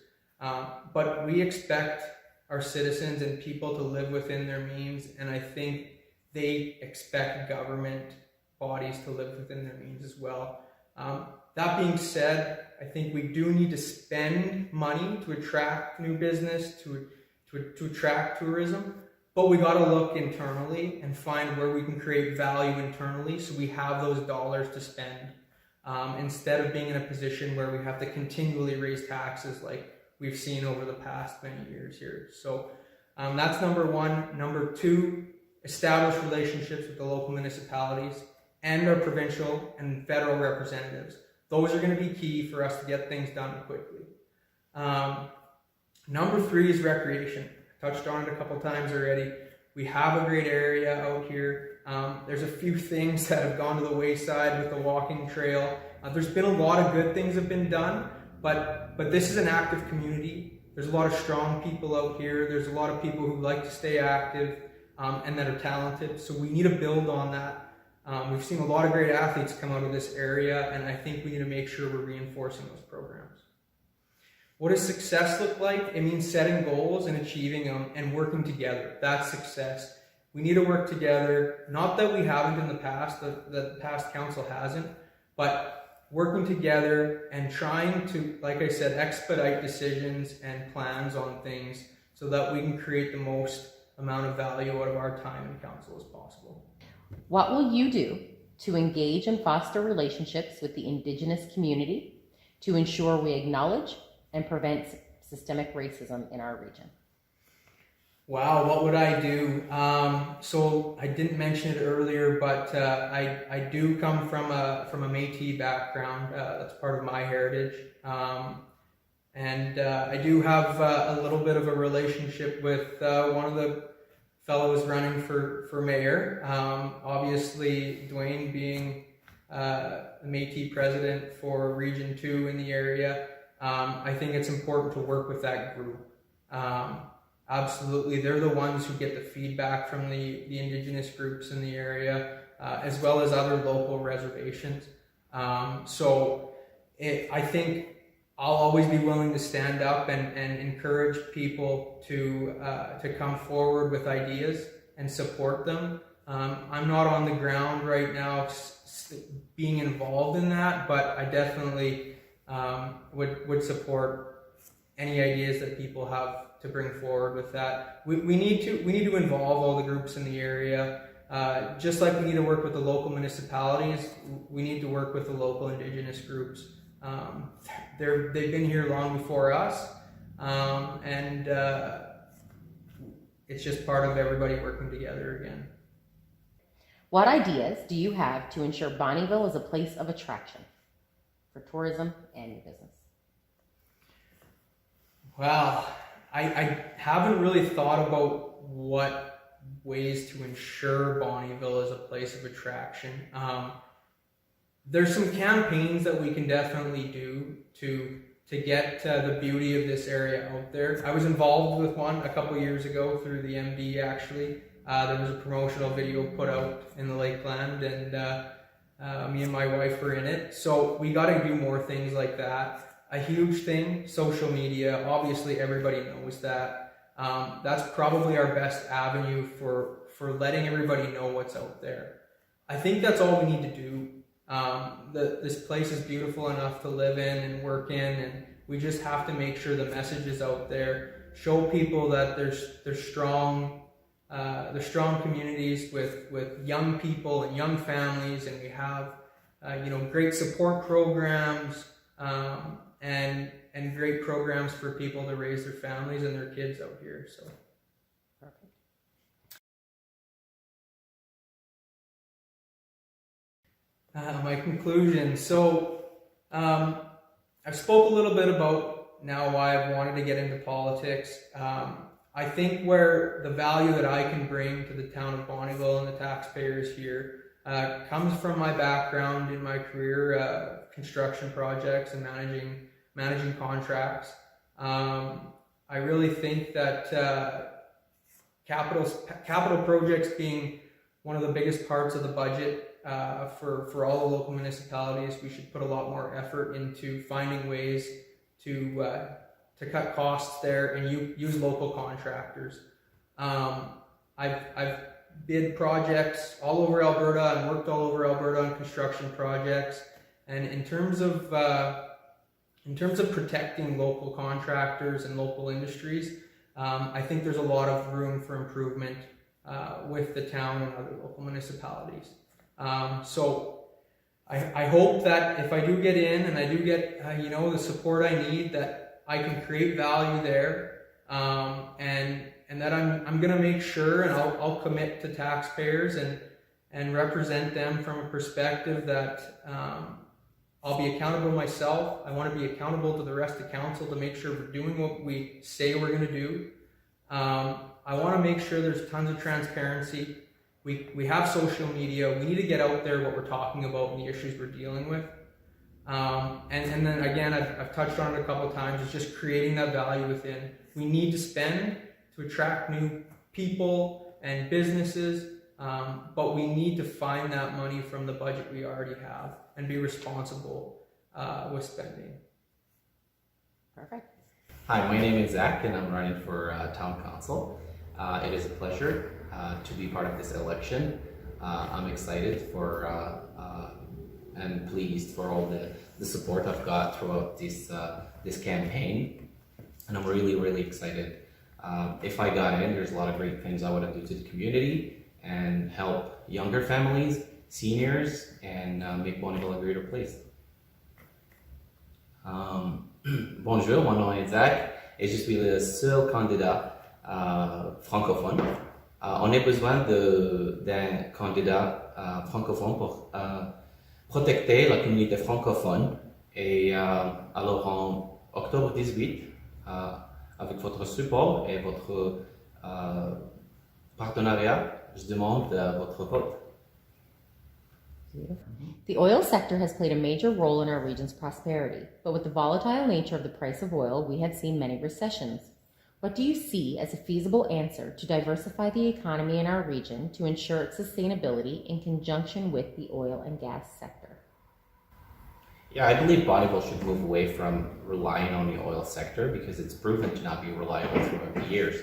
But we expect our citizens and people to live within their means, and I think they expect government bodies to live within their means as well. That being said, I think we do need to spend money to attract new business, to attract tourism, but we got to look internally and find where we can create value internally so we have those dollars to spend, instead of being in a position where we have to continually raise taxes like we've seen over the past many years here. So that's number 1. Number 2, establish relationships with the local municipalities and our provincial and federal representatives. Those are going to be key for us to get things done quickly. Number 3 is recreation. I touched on it a couple times already. We have a great area out here. There's a few things that have gone to the wayside with the walking trail. There's been a lot of good things have been done, but this is an active community. There's a lot of strong people out here. There's a lot of people who like to stay active and that are talented. So we need to build on that. We've seen a lot of great athletes come out of this area, and I think we need to make sure we're reinforcing those programs. What does success look like? It means setting goals and achieving them and working together. That's success. We need to work together. Not that we haven't in the past, the past council hasn't, but working together and trying to, like I said, expedite decisions and plans on things so that we can create the most amount of value out of our time in council as possible. What will you do to engage and foster relationships with the Indigenous community to ensure we acknowledge and prevent systemic racism in our region? Wow, what would I do? So I didn't mention it earlier, but I do come from a Métis background. That's part of my heritage, and I do have a little bit of a relationship with one of the fellows running for mayor. Obviously, Dwayne being the Métis president for Region 2 in the area. I think it's important to work with that group. Absolutely, they're the ones who get the feedback from the Indigenous groups in the area, as well as other local reservations. I think I'll always be willing to stand up and encourage people to come forward with ideas and support them. I'm not on the ground right now being involved in that, but I definitely would support any ideas that people have to bring forward with that. We need to involve all the groups in the area. Just like we need to work with the local municipalities, we need to work with the local Indigenous groups. They've been here long before us, and it's just part of everybody working together again. What ideas do you have to ensure Bonnyville is a place of attraction for tourism and your business? Well, I haven't really thought about what ways to ensure Bonnyville is a place of attraction. There's some campaigns that we can definitely do to get the beauty of this area out there. I was involved with one a couple years ago through the MD actually. There was a promotional video put out in the Lakeland, and me and my wife were in it. So we got to do more things like that. A huge thing, social media. Obviously, everybody knows that. That's probably our best avenue for letting everybody know what's out there. I think that's all we need to do. This place is beautiful enough to live in and work in, and we just have to make sure the message is out there. Show people that there's strong communities with young people and young families, and we have great support programs and great programs for people to raise their families and their kids out here. So. Perfect. My conclusion. So I've spoke a little bit about now why I've wanted to get into politics. I think where the value that I can bring to the town of Bonnyville and the taxpayers here comes from my background in my career, construction projects and managing contracts. I really think that capital projects being one of the biggest parts of the budget for all the local municipalities, we should put a lot more effort into finding ways to cut costs there and use local contractors. I've bid projects all over Alberta and worked all over Alberta on construction projects. And in terms of protecting local contractors and local industries, I think there's a lot of room for improvement with the town and other local municipalities. So I hope that if I do get in and I do get the support I need, that I can create value there, and that I'm going to make sure, and I'll commit to taxpayers and represent them from a perspective that I'll be accountable myself. I want to be accountable to the rest of council to make sure we're doing what we say we're going to do. I want to make sure there's tons of transparency. We have social media. We need to get out there what we're talking about and the issues we're dealing with. And then again, I've touched on it a couple of times. It's just creating that value within. We need to spend to attract new people and businesses, but we need to find that money from the budget we already have and be responsible with spending. Perfect. Hi, my name is Zak, and I'm running for Town Council. It is a pleasure to be part of this election. I'm excited for and pleased for all the support I've got throughout this campaign, and I'm really excited. If I got in, there's a lot of great things I want to do to the community and help younger families, seniors, and make Bonnyville a greater place. Bonjour, mon nom est Zak et je suis le seul candidat francophone. On a besoin d'un candidat francophone pour protéger la communauté francophone. Et alors en octobre 18, avec votre support et votre partenariat, je demande votre vote. The oil sector has played a major role in our region's prosperity, but with the volatile nature of the price of oil, we have seen many recessions. What do you see as a feasible answer to diversify the economy in our region to ensure its sustainability in conjunction with the oil and gas sector? Yeah, I believe Bonnyville should move away from relying on the oil sector because it's proven to not be reliable throughout the years.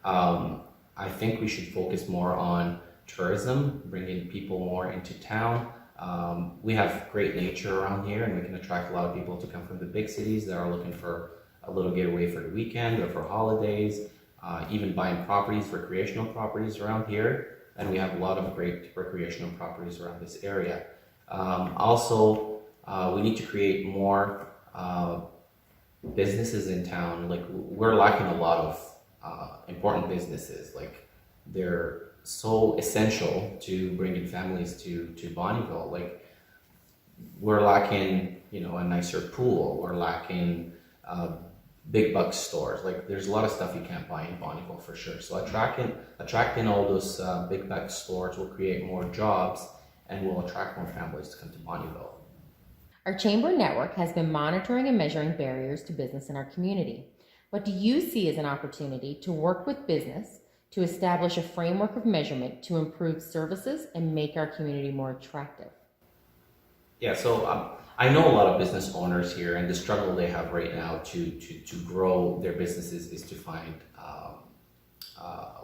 I think we should focus more on tourism, bringing people more into town. We have great nature around here, and we can attract a lot of people to come from the big cities that are looking for a little getaway for the weekend or for holidays, even buying properties, recreational properties around here. And we have a lot of great recreational properties around this area. Also, we need to create more businesses in town. Like, we're lacking a lot of important businesses. Like, they're so essential to bringing families to Bonnyville. Like, we're lacking, a nicer pool. We're lacking big bucks stores. Like, there's a lot of stuff you can't buy in Bonnyville for sure. So attracting all those big bucks stores will create more jobs and will attract more families to come to Bonnyville. Our chamber network has been monitoring and measuring barriers to business in our community. What do you see as an opportunity to work with business to establish a framework of measurement to improve services and make our community more attractive? Yeah, so I know a lot of business owners here, and the struggle they have right now to grow their businesses is to find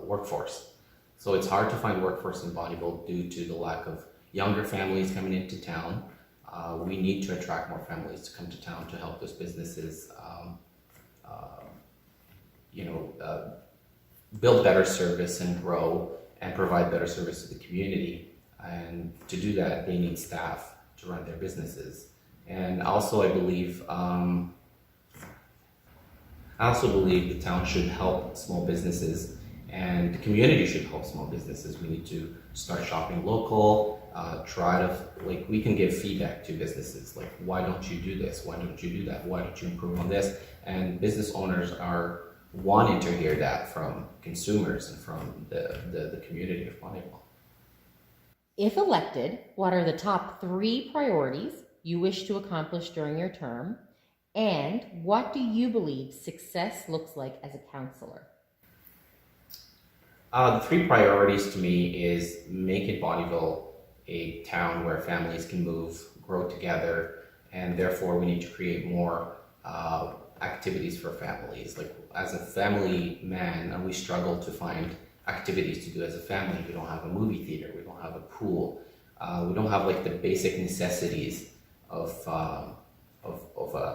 workforce. So it's hard to find workforce in Bonnyville due to the lack of younger families coming into town. We need to attract more families to come to town to help those businesses build better service and grow and provide better service to the community. And to do that, they need staff to run their businesses. And also, I believe the town should help small businesses, and the community should help small businesses. We need to start shopping local, we can give feedback to businesses, like, why don't you do this? Why don't you do that? Why don't you improve on this? And business owners are wanting to hear that from consumers and from the community of Bonnyville. If elected, what are the top 3 priorities you wish to accomplish during your term? And what do you believe success looks like as a councillor? The 3 priorities to me is making Bonnyville a town where families can move, grow together, and therefore we need to create more activities for families. Like, as a family man, we struggle to find activities to do as a family. We don't have a movie theater, we don't have a pool, we don't have like the basic necessities of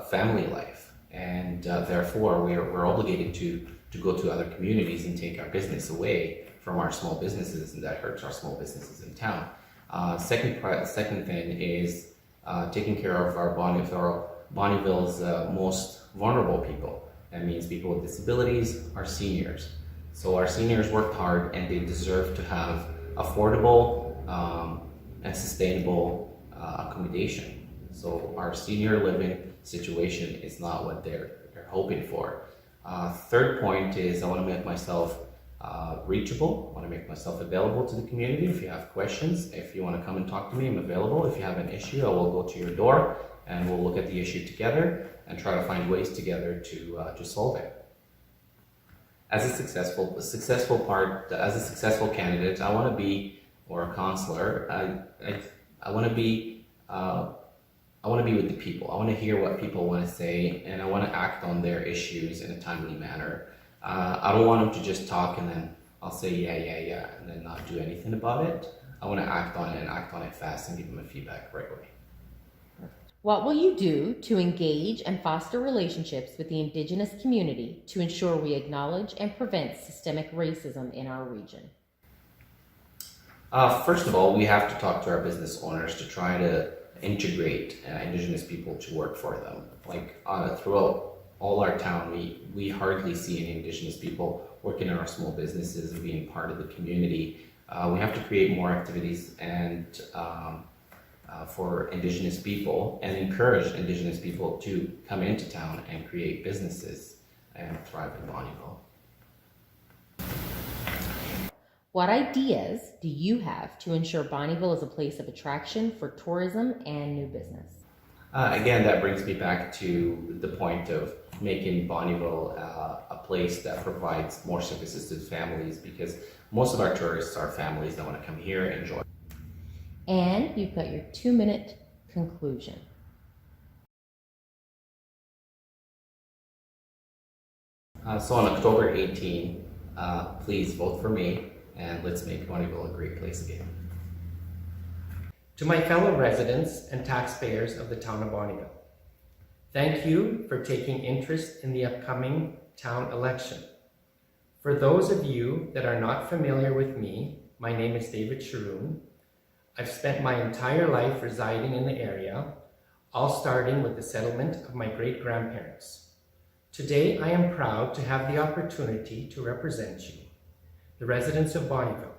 family life, and therefore we're obligated to go to other communities and take our business away from our small businesses, and that hurts our small businesses in town. Second thing is taking care of our Bonnyville's most vulnerable people. That means people with disabilities, our seniors. So our seniors worked hard, and they deserve to have affordable and sustainable accommodation. So our senior living situation is not what they're hoping for. Third point is I want to make myself reachable. I want to make myself available to the community. If you have questions, if you want to come and talk to me, I'm available. If you have an issue, I will go to your door and we'll look at the issue together and try to find ways together to solve it. As a successful candidate, I want to be, or a councillor, I want to be with the people. I want to hear what people want to say, and I want to act on their issues in a timely manner. I don't want them to just talk and then I'll say yeah, and then not do anything about it. I want to act on it and act on it fast and give them a feedback right away. What will you do to engage and foster relationships with the Indigenous community to ensure we acknowledge and prevent systemic racism in our region? First of all, we have to talk to our business owners to try to integrate Indigenous people to work for them. Like throughout all our town, we hardly see any Indigenous people working in our small businesses and being part of the community. We have to create more activities and for Indigenous people and encourage Indigenous people to come into town and create businesses and thrive in Bonnyville. What ideas do you have to ensure Bonnyville is a place of attraction for tourism and new business? Again, that brings me back to the point of making Bonnyville a place that provides more services to families, because most of our tourists are families that want to come here and enjoy. And you've got your 2-minute conclusion. So on October 18, please vote for me and let's make Bonnyville a great place again. To my fellow residents and taxpayers of the town of Bonnyville, thank you for taking interest in the upcoming town election. For those of you that are not familiar with me, my name is David Sharun. I've spent my entire life residing in the area, all starting with the settlement of my great-grandparents. Today, I am proud to have the opportunity to represent you, the residents of Bonnyville,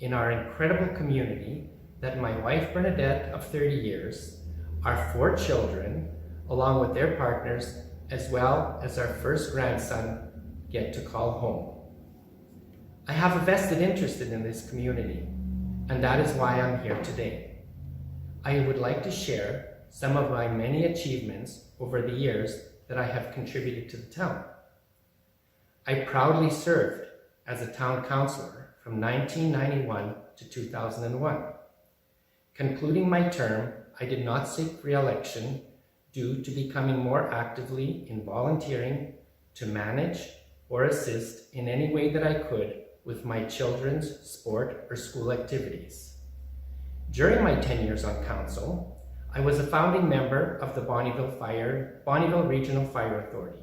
in our incredible community that my wife Bernadette of 30 years, our 4 children, along with their partners, as well as our first grandson, get to call home. I have a vested interest in this community, and that is why I'm here today. I would like to share some of my many achievements over the years that I have contributed to the town. I proudly served as a town councillor from 1991 to 2001. Concluding my term, I did not seek re-election due to becoming more actively in volunteering to manage or assist in any way that I could with my children's sport or school activities. During my 10 years on council, I was a founding member of the Bonnyville Regional Fire Authority.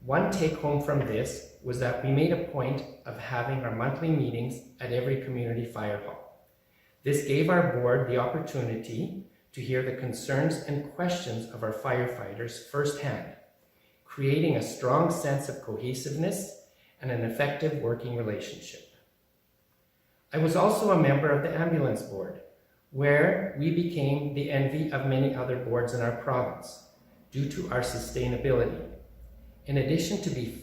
One take home from this was that we made a point of having our monthly meetings at every community fire hall. This gave our board the opportunity to hear the concerns and questions of our firefighters firsthand, creating a strong sense of cohesiveness and an effective working relationship. I was also a member of the ambulance board, where we became the envy of many other boards in our province due to our sustainability. In addition to being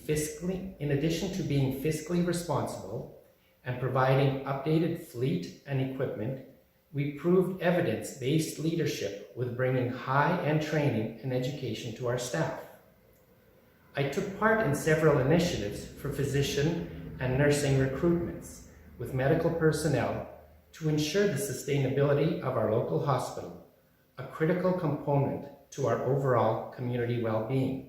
fiscally responsible and providing updated fleet and equipment, we proved evidence-based leadership with bringing high-end training and education to our staff. I took part in several initiatives for physician and nursing recruitments with medical personnel to ensure the sustainability of our local hospital, a critical component to our overall community well-being.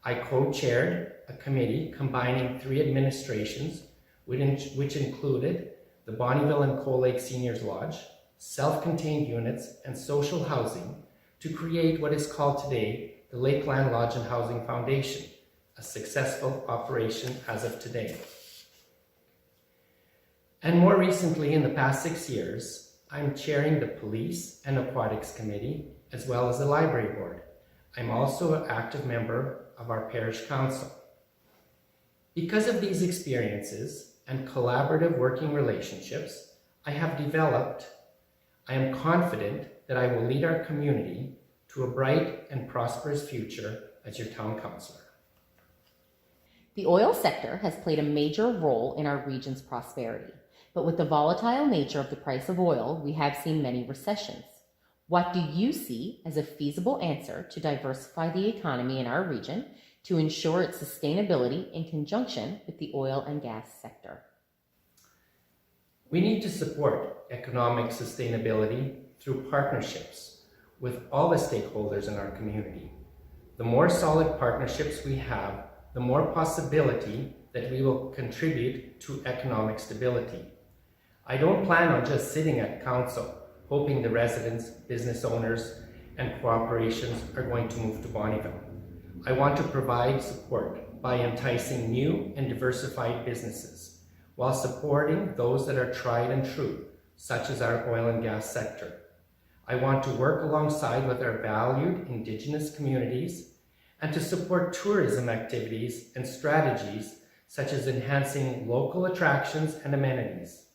I co-chaired a committee combining 3 administrations, which included the Bonnyville and Coal Lake Seniors Lodge, self-contained units, and social housing to create what is called today the Lakeland Lodge and Housing Foundation, a successful operation as of today. And more recently, in the past 6 years, I'm chairing the Police and Aquatics Committee, as well as the Library Board. I'm also an active member of our Parish Council. Because of these experiences and collaborative working relationships I have developed, I am confident that I will lead our community to a bright and prosperous future as your town councillor. The oil sector has played a major role in our region's prosperity, but with the volatile nature of the price of oil, we have seen many recessions. What do you see as a feasible answer to diversify the economy in our region to ensure its sustainability in conjunction with the oil and gas sector? We need to support economic sustainability through partnerships with all the stakeholders in our community. The more solid partnerships we have, the more possibility that we will contribute to economic stability. I don't plan on just sitting at council hoping the residents, business owners, and corporations are going to move to Bonnyville. I want to provide support by enticing new and diversified businesses while supporting those that are tried and true, such as our oil and gas sector. I want to work alongside with our valued Indigenous communities and to support tourism activities and strategies such as enhancing local attractions and amenities.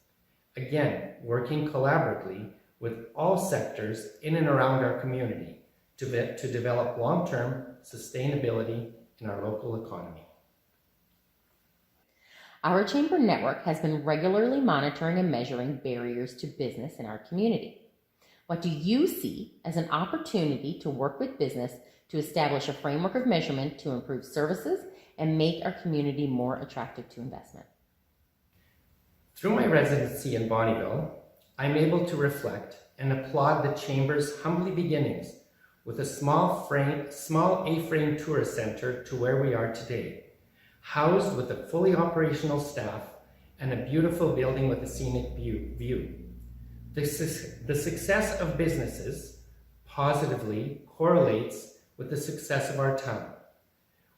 Again, working collaboratively with all sectors in and around our community to develop long-term sustainability in our local economy. Our chamber network has been regularly monitoring and measuring barriers to business in our community. What do you see as an opportunity to work with business to establish a framework of measurement to improve services and make our community more attractive to investment? Through my residency in Bonnyville, I'm able to reflect and applaud the Chamber's humbly beginnings with a small A-frame tourist center to where we are today, housed with a fully operational staff and a beautiful building with a scenic view. The success of businesses positively correlates with the success of our town.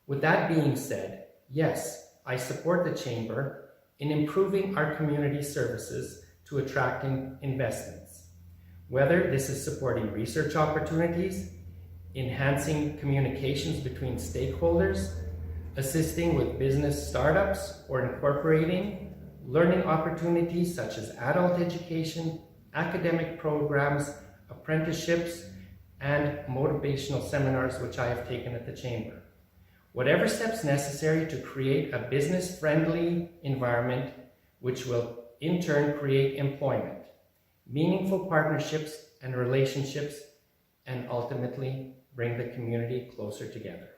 With that being said, yes, I support the Chamber in improving our community services to attracting investments, whether this is supporting research opportunities, enhancing communications between stakeholders, assisting with business startups, or incorporating learning opportunities such as adult education, academic programs, apprenticeships, and motivational seminars, which I have taken at the Chamber. Whatever steps necessary to create a business-friendly environment, which will in turn create employment, meaningful partnerships and relationships, and ultimately bring the community closer together.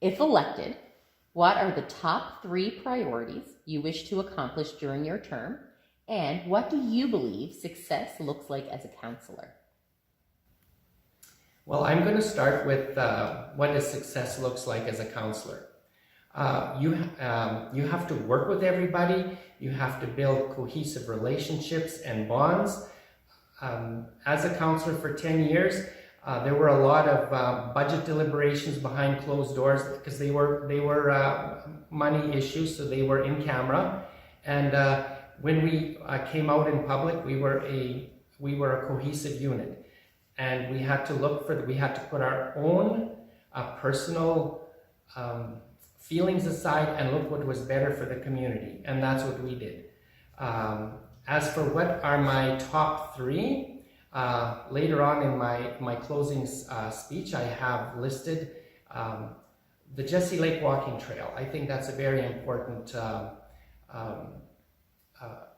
If elected, what are the top 3 priorities you wish to accomplish during your term, and what do you believe success looks like as a councillor? Well, I'm going to start with what a success looks like as a councillor. You have to work with everybody. You have to build cohesive relationships and bonds. As a councillor for 10 years, there were a lot of budget deliberations behind closed doors because they were money issues, so they were in camera. And when we came out in public, we were a cohesive unit, and we had to put our own personal feelings aside and look what was better for the community, and that's what we did. As for what are my top 3, later on in my closing speech, I have listed the Jesse Lake Walking Trail. I think that's a very important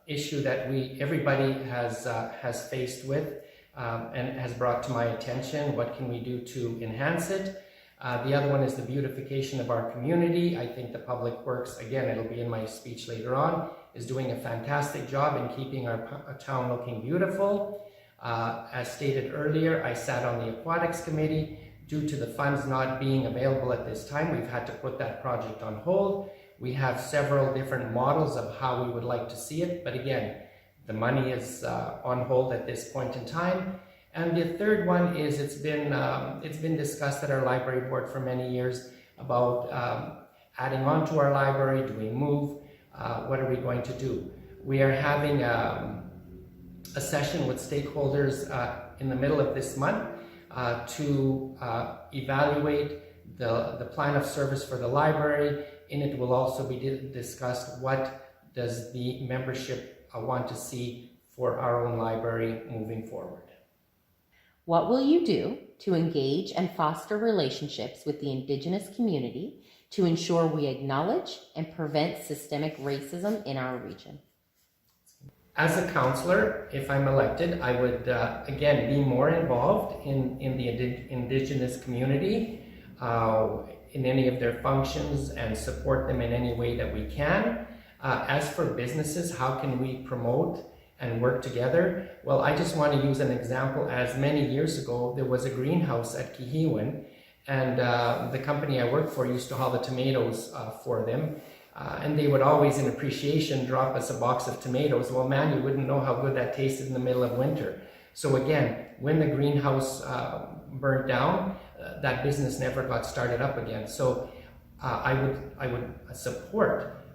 issue that everybody has faced with and has brought to my attention. What can we do to enhance it? The other one is the beautification of our community. I think the Public Works, again, it'll be in my speech later on, is doing a fantastic job in keeping our town looking beautiful. As stated earlier, I sat on the Aquatics Committee. Due to the funds not being available at this time, we've had to put that project on hold. We have several different models of how we would like to see it, but again, the money is on hold at this point in time. And the third one is it's been discussed at our library board for many years about adding on to our library. Do we move? What are we going to do? We are having a session with stakeholders in the middle of this month to evaluate the plan of service for the library. In it will also be discussed what does the membership want to see for our own library moving forward. What will you do to engage and foster relationships with the Indigenous community to ensure we acknowledge and prevent systemic racism in our region? As a councillor, if I'm elected, I would again be more involved in the Indigenous community in any of their functions and support them in any way that we can. As for businesses, how can we promote and work together? Well, I just want to use an example. As many years ago, there was a greenhouse at Kihiwan, and the company I worked for used to haul the tomatoes for them. And they would always, in appreciation, drop us a box of tomatoes. Well, man, you wouldn't know how good that tasted in the middle of winter. So again, when the greenhouse burnt down, that business never got started up again. So I would support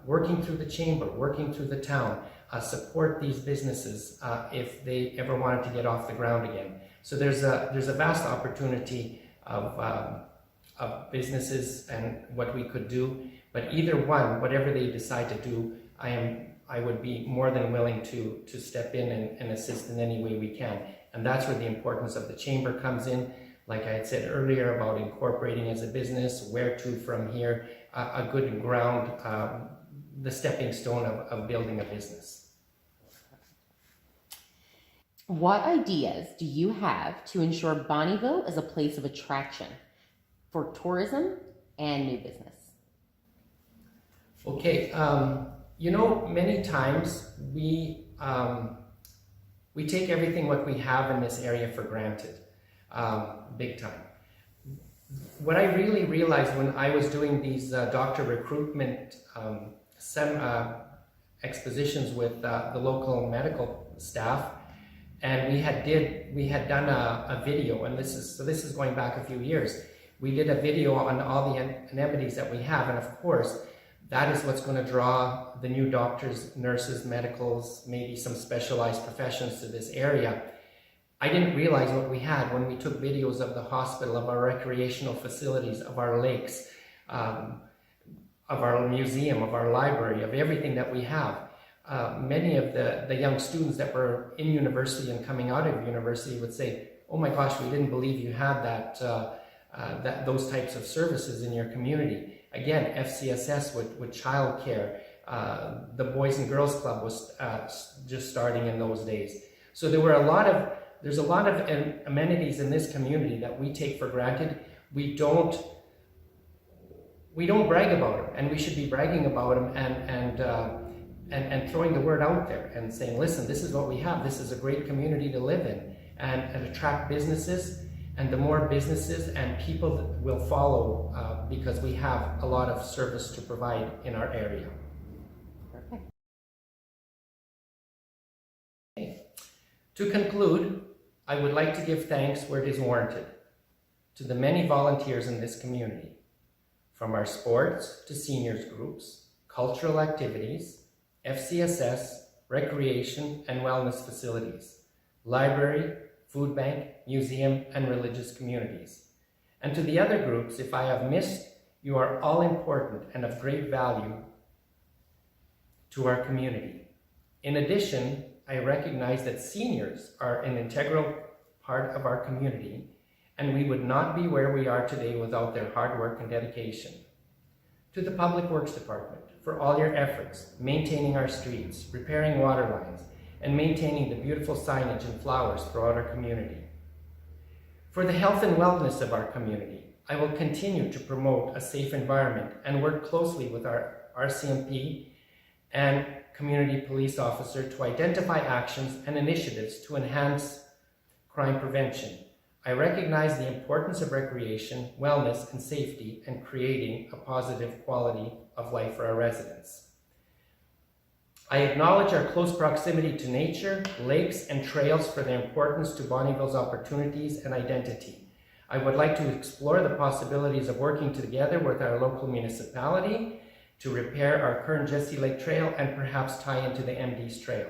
working through the chamber, working through the town, support these businesses if they ever wanted to get off the ground again. So there's a vast opportunity of businesses and what we could do. But either one, whatever they decide to do, I would be more than willing to step in and assist in any way we can. And that's where the importance of the chamber comes in. Like I had said earlier about incorporating as a business, where to from here, a good ground, the stepping stone of building a business. What ideas do you have to ensure Bonnyville is a place of attraction for tourism and new business? Okay, many times we take everything what we have in this area for granted, big time. What I really realized when I was doing these doctor recruitment expositions with the local medical staff, and we had done a video, and this is going back a few years. We did a video on all the anemones that we have, and of course, that is what's going to draw the new doctors, nurses, medicals, maybe some specialized professions to this area. I didn't realize what we had when we took videos of the hospital, of our recreational facilities, of our lakes, of our museum, of our library, of everything that we have. Many of the young students that were in university and coming out of university would say, "Oh my gosh, we didn't believe you had those types of services in your community." Again, FCSS with childcare, the Boys and Girls Club was just starting in those days. So there's a lot of amenities in this community that we take for granted. We don't brag about them, and we should be bragging about them and throwing the word out there and saying, "Listen, this is what we have. This is a great community to live in," and attract businesses. And the more businesses and people that will follow because we have a lot of service to provide in our area. Perfect. Okay. To conclude, I would like to give thanks where it is warranted to the many volunteers in this community, from our sports to seniors groups, cultural activities, FCSS, recreation and wellness facilities, library, food bank, museum, and religious communities. And to the other groups, if I have missed, you are all important and of great value to our community. In addition, I recognize that seniors are an integral part of our community, and we would not be where we are today without their hard work and dedication. To the Public Works Department, for all your efforts, maintaining our streets, repairing water lines, and maintaining the beautiful signage and flowers throughout our community. For the health and wellness of our community, I will continue to promote a safe environment and work closely with our RCMP and community police officer to identify actions and initiatives to enhance crime prevention. I recognize the importance of recreation, wellness, and safety in creating a positive quality of life for our residents. I acknowledge our close proximity to nature, lakes, and trails for their importance to Bonnyville's opportunities and identity. I would like to explore the possibilities of working together with our local municipality to repair our current Jesse Lake Trail and perhaps tie into the MD's Trail.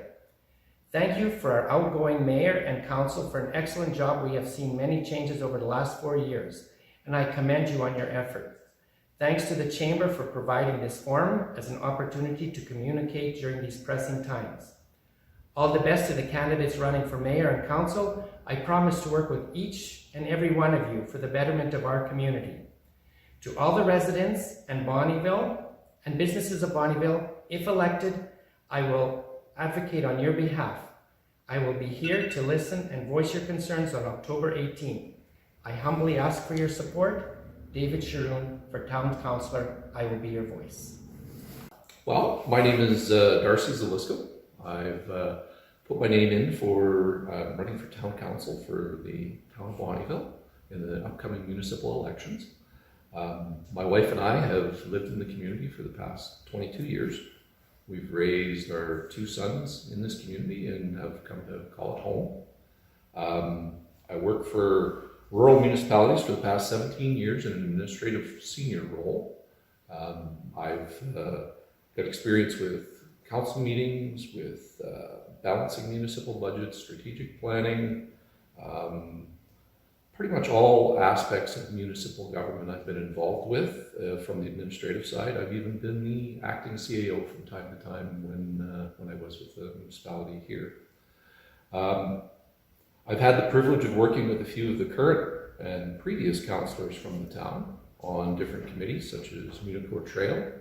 Thank you for our outgoing mayor and council for an excellent job. We have seen many changes over the last 4 years, and I commend you on your effort. Thanks to the Chamber for providing this forum as an opportunity to communicate during these pressing times. All the best to the candidates running for mayor and council. I promise to work with each and every one of you for the betterment of our community. To all the residents and Bonnyville and businesses of Bonnyville, if elected, I will advocate on your behalf. I will be here to listen and voice your concerns on October 18th. I humbly ask for your support. David Sharun, for Town Councillor, I will be your voice. Well, my name is Darcy Zelisko. I've put my name in for running for Town Council for the Town of Bonnyville in the upcoming municipal elections. My wife and I have lived in the community for the past 22 years. We've raised our 2 sons in this community and have come to call it home. I work for rural municipalities for the past 17 years in an administrative senior role. I've got experience with council meetings, with balancing municipal budgets, strategic planning, pretty much all aspects of municipal government I've been involved with from the administrative side. I've even been the acting CAO from time to time when I was with the municipality here. I've had the privilege of working with a few of the current and previous councillors from the town on different committees such as Munico Trail,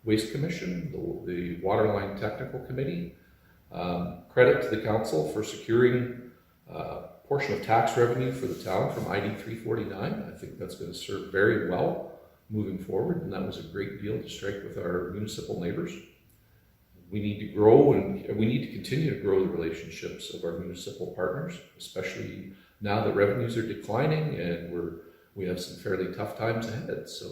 Waste Commission, the Waterline Technical Committee. Credit to the council for securing a portion of tax revenue for the town from ID 349. I think that's going to serve very well moving forward, and that was a great deal to strike with our municipal neighbors. We need to grow, and we need to continue to grow the relationships of our municipal partners, especially now that revenues are declining and we have some fairly tough times ahead. So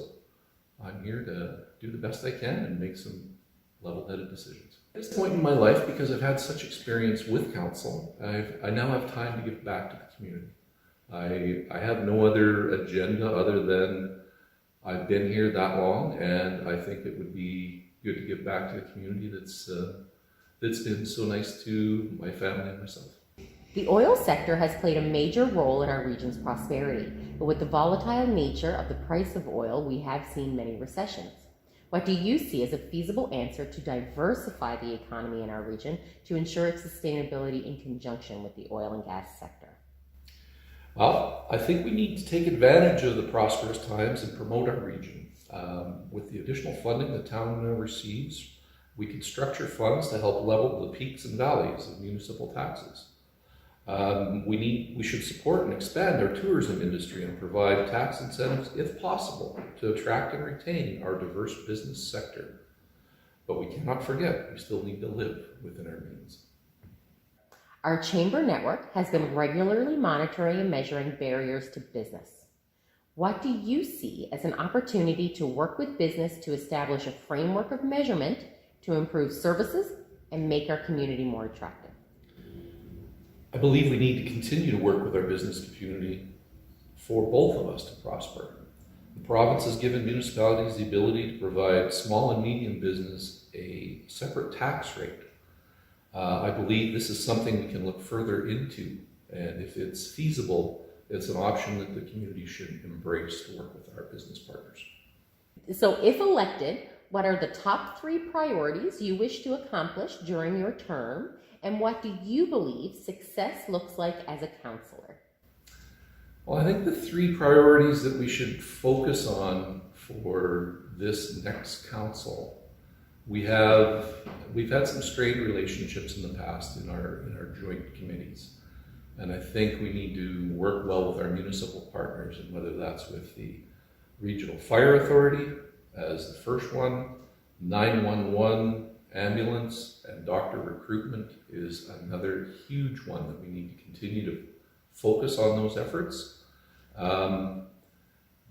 I'm here to do the best I can and make some level-headed decisions. At this point in my life, because I've had such experience with council, I now have time to give back to the community. I have no other agenda other than I've been here that long, and I think it would be good to give back to the community that's been so nice to my family and myself. The oil sector has played a major role in our region's prosperity, but with the volatile nature of the price of oil, we have seen many recessions. What do you see as a feasible answer to diversify the economy in our region to ensure its sustainability in conjunction with the oil and gas sector? Well, I think we need to take advantage of the prosperous times and promote our region. With the additional funding the town now receives, we can structure funds to help level the peaks and valleys of municipal taxes. We should support and expand our tourism industry and provide tax incentives, if possible, to attract and retain our diverse business sector. But we cannot forget, we still need to live within our means. Our chamber network has been regularly monitoring and measuring barriers to business. What do you see as an opportunity to work with business to establish a framework of measurement to improve services and make our community more attractive? I believe we need to continue to work with our business community for both of us to prosper. The province has given municipalities the ability to provide small and medium business a separate tax rate. I believe this is something we can look further into, and if it's feasible, it's an option that the community should embrace to work with our business partners. So if elected, what are the top 3 priorities you wish to accomplish during your term, and what do you believe success looks like as a councillor? Well, I think the 3 priorities that we should focus on for this next council, we've had some strained relationships in the past in our joint committees. And I think we need to work well with our municipal partners, and whether that's with the Regional Fire Authority as the first one, 911, ambulance, and doctor recruitment is another huge one that we need to continue to focus on those efforts.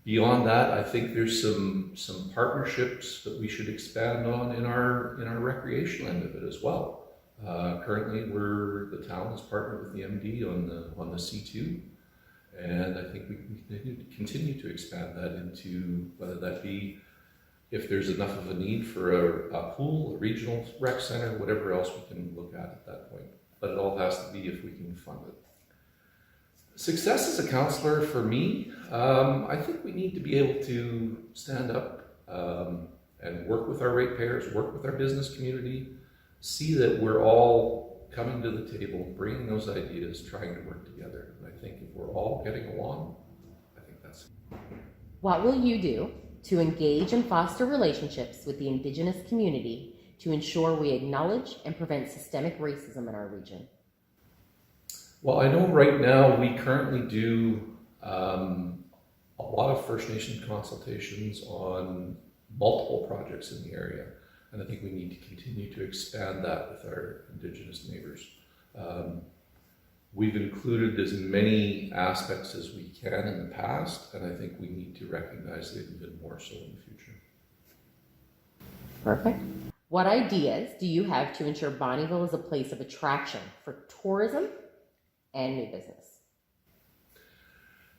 Beyond that, I think there's some partnerships that we should expand on in our recreation end of it as well. Currently, the town is partnered with the MD on the C2, and I think we can continue to expand that into whether that be if there's enough of a need for a pool, a regional rec center, whatever else we can look at that point. But it all has to be if we can fund it. Success as a councillor for me, I think we need to be able to stand up and work with our ratepayers, work with our business community, see that we're all coming to the table, bringing those ideas, trying to work together. And I think if we're all getting along, I think that's. What will you do to engage and foster relationships with the Indigenous community to ensure we acknowledge and prevent systemic racism in our region? Well, I know right now we currently do a lot of First Nation consultations on multiple projects in the area, and I think we need to continue to expand that with our Indigenous neighbors. We've included as many aspects as we can in the past, and I think we need to recognize it even more so in the future. Perfect. What ideas do you have to ensure Bonnyville is a place of attraction for tourism and new business?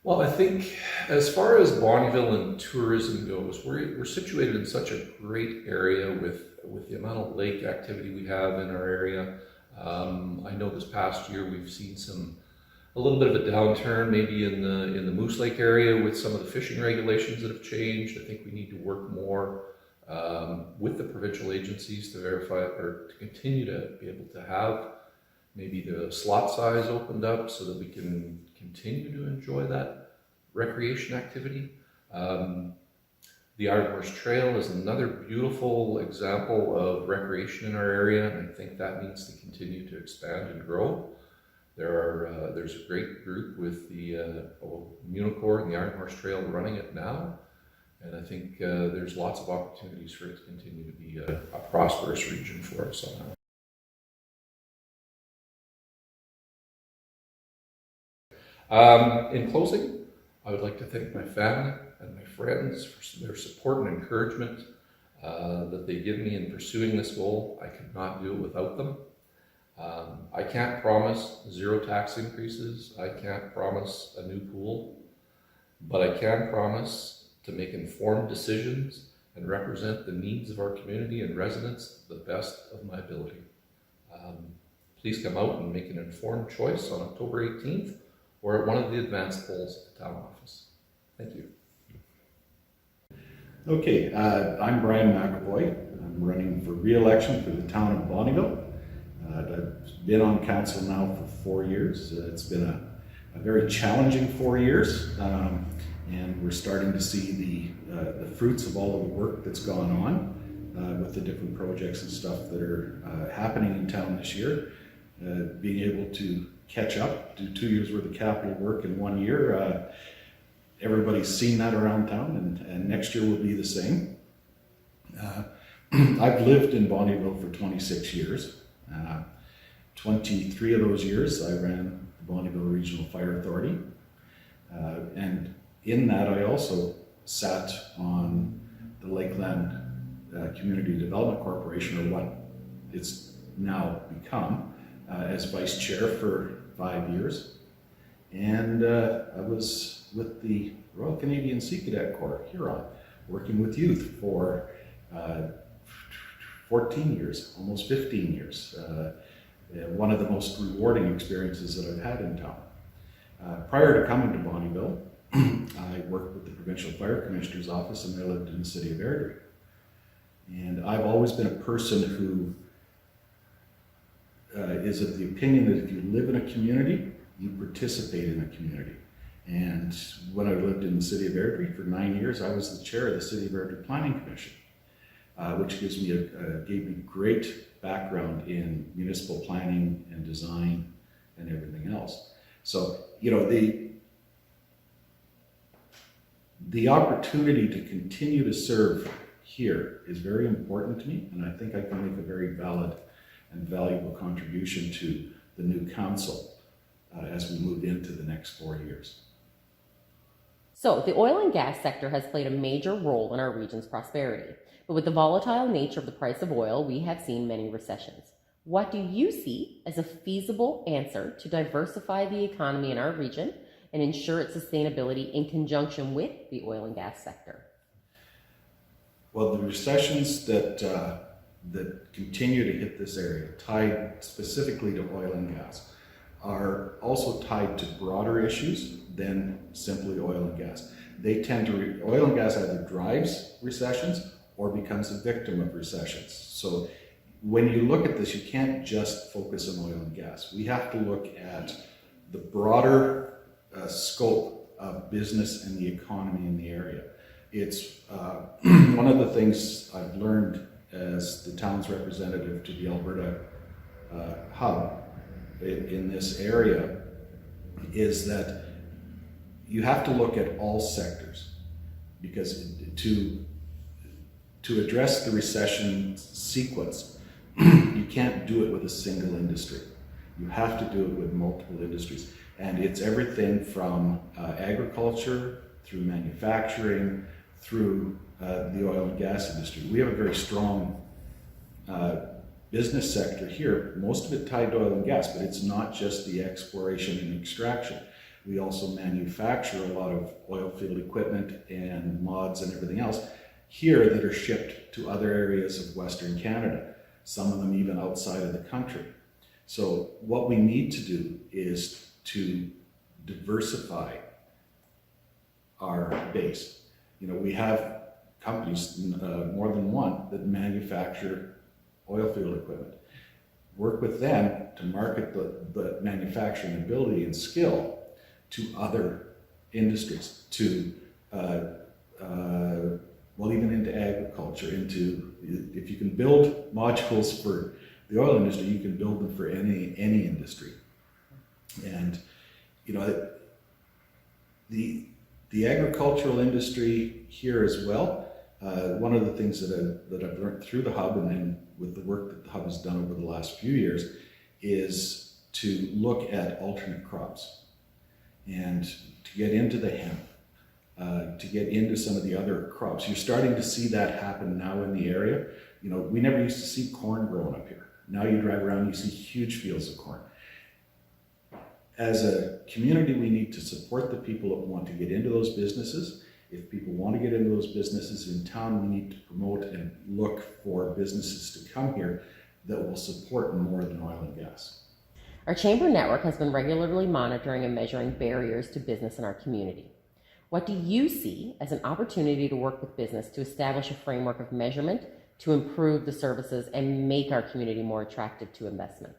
Well, I think as far as Bonnyville and tourism goes, we're situated in such a great area with the amount of lake activity we have in our area. I know this past year we've seen a little bit of a downturn maybe in the Moose Lake area with some of the fishing regulations that have changed. I think we need to work more with the provincial agencies to verify or to continue to be able to have maybe the slot size opened up so that we can continue to enjoy that recreation activity. The Iron Horse Trail is another beautiful example of recreation in our area, and I think that needs to continue to expand and grow. There's a great group with the Unicor and the Iron Horse Trail running it now, and I think there's lots of opportunities for it to continue to be a prosperous region for us somehow. In closing, I would like to thank my family and my friends for their support and encouragement that they give me in pursuing this goal. I could not do it without them. I can't promise 0 tax increases. I can't promise a new pool, but I can promise to make informed decisions and represent the needs of our community and residents to the best of my ability. Please come out and make an informed choice on October 18th or at one of the advanced polls at the town office. Thank you. Okay, I'm Brian McEvoy. I'm running for re-election for the town of Bonnyville. I've been on council now for 4 years. It's been a very challenging 4 years, and we're starting to see the fruits of all of the work that's gone on with the different projects and stuff that are happening in town this year. Being able to catch up, do 2 years worth of capital work in 1 year. Everybody's seen that around town, and next year will be the same. I've lived in Bonnyville for 26 years. 23 of those years I ran the Bonnyville Regional Fire Authority. And in that I also sat on the Lakeland Community Development Corporation, or what it's now become, as vice chair for 5 years. And I was with the Royal Canadian Sea Cadet Corps, Huron, working with youth for 14 years, almost 15 years. One of the most rewarding experiences that I've had in town. Prior to coming to Bonnyville, I worked with the Provincial Fire Commissioner's Office, and I lived in the city of Airdrie. And I've always been a person who is of the opinion that if you live in a community, you participate in a community. And when I lived in the city of Airdrie for 9 years, I was the chair of the City of Airdrie Planning Commission, which gave me great background in municipal planning and design and everything else. So, you know, the opportunity to continue to serve here is very important to me, and I think I can make a very valid and valuable contribution to the new council as we move into the next 4 years. So, the oil and gas sector has played a major role in our region's prosperity. But with the volatile nature of the price of oil, we have seen many recessions. What do you see as a feasible answer to diversify the economy in our region and ensure its sustainability in conjunction with the oil and gas sector? Well, the recessions that continue to hit this area, tied specifically to oil and gas, are also tied to broader issues than simply oil and gas. They tend to, oil and gas either drives recessions or becomes a victim of recessions. So when you look at this, you can't just focus on oil and gas. We have to look at the broader scope of business and the economy in the area. It's one of the things I've learned as the town's representative to the Alberta hub in this area is that you have to look at all sectors, because to address the recession sequence, you can't do it with a single industry. You have to do it with multiple industries. And it's everything from agriculture, through manufacturing, through the oil and gas industry. We have a very strong business sector here, most of it tied to oil and gas, but it's not just the exploration and extraction. We also manufacture a lot of oil field equipment and mods and everything else here that are shipped to other areas of Western Canada, some of them even outside of the country. So what we need to do is to diversify our base. You know, we have companies, more than one, that manufacture oil field equipment. Work with them to market the manufacturing ability and skill to other industries, to well, even into agriculture, into, if you can build modules for the oil industry, you can build them for any industry. And you know, the agricultural industry here as well. One of the things that I've learned through the hub, and then with the work that the hub has done over the last few years, is to look at alternate crops and to get into the hemp, to get into some of the other crops. You're starting to see that happen now in the area. You know, we never used to see corn growing up here. Now you drive around, you see huge fields of corn. As a community, we need to support the people that want to get into those businesses. If people want to get into those businesses in town, we need to promote and look for businesses to come here that will support more than oil and gas. Our chamber network has been regularly monitoring and measuring barriers to business in our community. What do you see as an opportunity to work with business to establish a framework of measurement to improve the services and make our community more attractive to investment?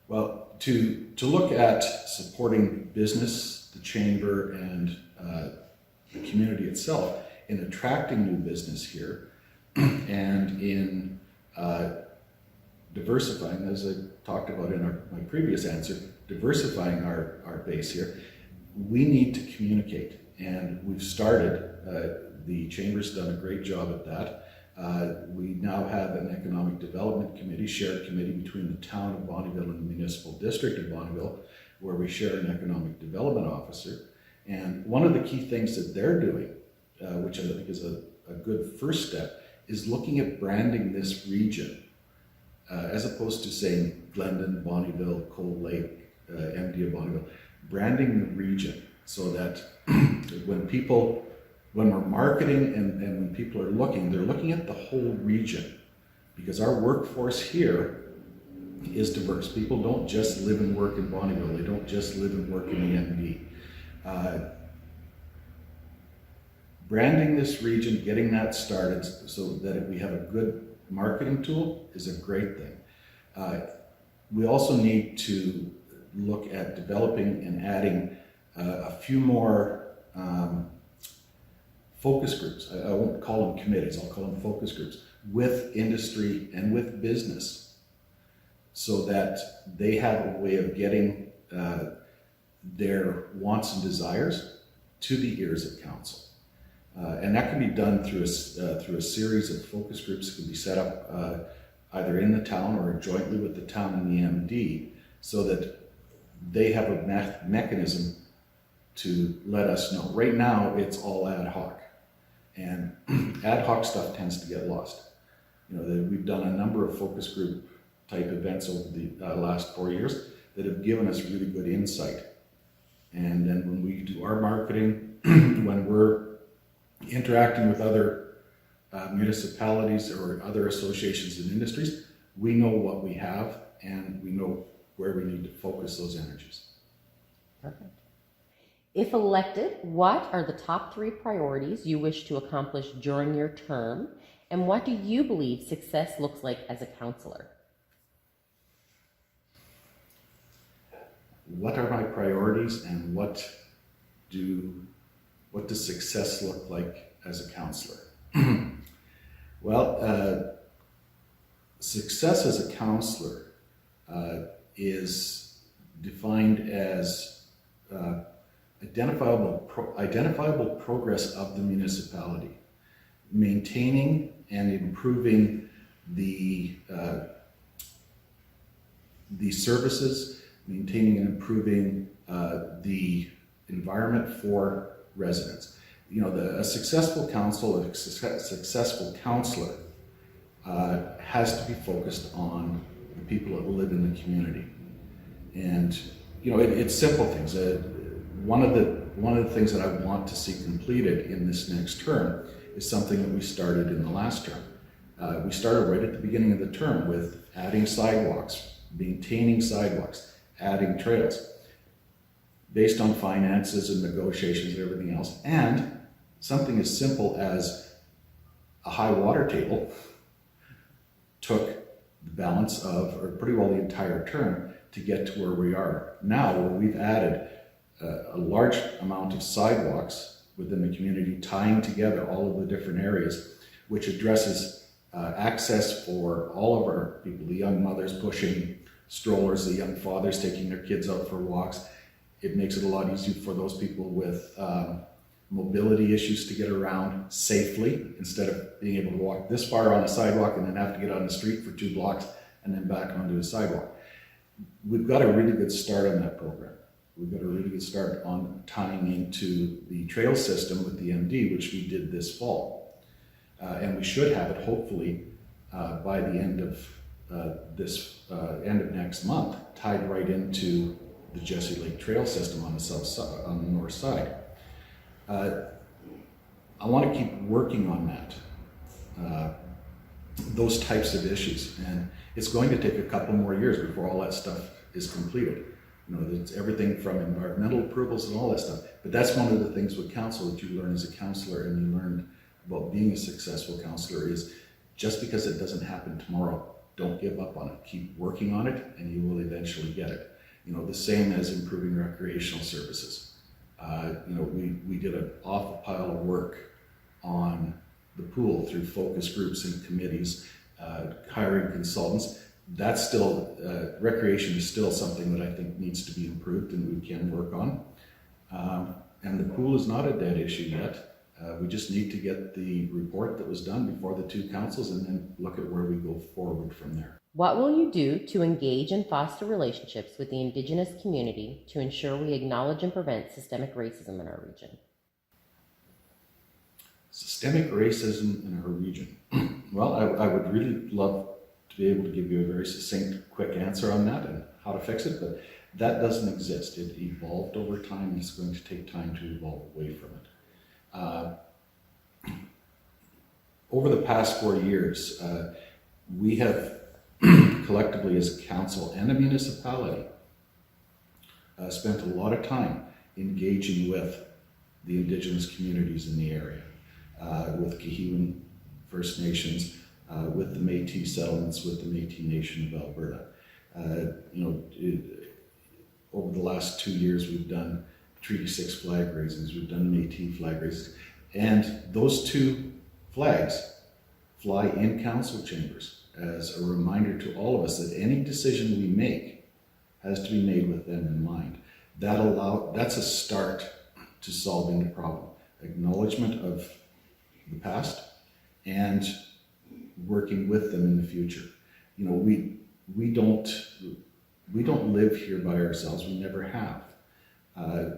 Well, to look at supporting business, the chamber, and the community itself in attracting new business here and in diversifying, as I talked about in my previous answer, diversifying our base here, we need to communicate. And we've started, the chamber's done a great job at that. We now have an economic development committee, shared committee between the town of Bonnyville and the municipal district of Bonnyville, where we share an economic development officer. And one of the key things that they're doing, which I think is a good first step, is looking at branding this region, as opposed to saying Glendon, Bonnyville, Cold Lake, MD of Bonnyville, branding the region so that when we're marketing and when people are looking, they're looking at the whole region, because our workforce here is diverse. People don't just live and work in Bonnyville. They don't just live and work in the MD. Branding this region, getting that started so that if we have a good marketing tool is a great thing. We also need to look at developing and adding a few more focus groups. I won't call them committees, I'll call them focus groups with industry and with business, so that they have a way of getting their wants and desires to the ears of council. And that can be done through a series of focus groups that can be set up either in the town or jointly with the town and the MD, so that they have a mechanism to let us know. Right now, it's all ad hoc, and ad hoc stuff tends to get lost. You know, we've done a number of focus group type events over the last 4 years that have given us really good insight. And then when we do our marketing, when we're interacting with other municipalities or other associations and industries, we know what we have and we know where we need to focus those energies. Perfect. If elected, what are the top 3 priorities you wish to accomplish during your term, And what do you believe success looks like as a councillor? What are my priorities, and what does success look like as a councillor? Well, success as a councillor is defined as identifiable progress of the municipality, maintaining and improving the services, maintaining and improving the environment for residents. You know, a successful council, a successful councillor has to be focused on the people that live in the community. And, you know, it's simple things. One of the things that I want to see completed in this next term is something that we started in the last term. We started right at the beginning of the term with adding sidewalks, maintaining sidewalks, adding trails, based on finances and negotiations and everything else. And something as simple as a high water table took the balance of, or pretty well the entire term, to get to where we are now, where we've added a large amount of sidewalks within the community, tying together all of the different areas, which addresses access for all of our people, the young mothers pushing strollers, the young fathers taking their kids out for walks. It makes it a lot easier for those people with mobility issues to get around safely, instead of being able to walk this far on a sidewalk and then have to get on the street for 2 blocks and then back onto a sidewalk. We've got a really good start on that program. We've got a really good start on tying into the trail system with the MD, which we did this fall. And we should have it hopefully by the end of end of next month, tied right into the Jesse Lake Trail system on the south side, on the north side. I want to keep working on that, those types of issues, and it's going to take a couple more years before all that stuff is completed. You know, it's everything from environmental approvals and all that stuff. But that's one of the things with council that you learn as a councillor, and you learn about being a successful councillor, is just because it doesn't happen tomorrow, don't give up on it. Keep working on it, and you will eventually get it. You know, the same as improving recreational services. You know, we did an awful pile of work on the pool through focus groups and committees, hiring consultants. That's still, recreation is still something that I think needs to be improved and we can work on. And the pool is not a dead issue yet. We just need to get the report that was done before the 2 councils and then look at where we go forward from there. What will you do to engage and foster relationships with the Indigenous community to ensure we acknowledge and prevent systemic racism in our region? Systemic racism in our region. Well, I would really love to be able to give you a very succinct, quick answer on that and how to fix it, but that doesn't exist. It evolved over time, and it's going to take time to evolve away from it. Over the past 4 years, we have collectively as a council and a municipality spent a lot of time engaging with the Indigenous communities in the area, with Kahiwan First Nations, with the Métis settlements, with the Métis Nation of Alberta. You know, over the last 2 years, we've done Treaty 6 flag raisings, we've done Métis flag raisings, and those 2 flags fly in council chambers as a reminder to all of us that any decision we make has to be made with them in mind. That's a start to solving the problem. Acknowledgement of the past and working with them in the future. You know, we don't live here by ourselves. We never have.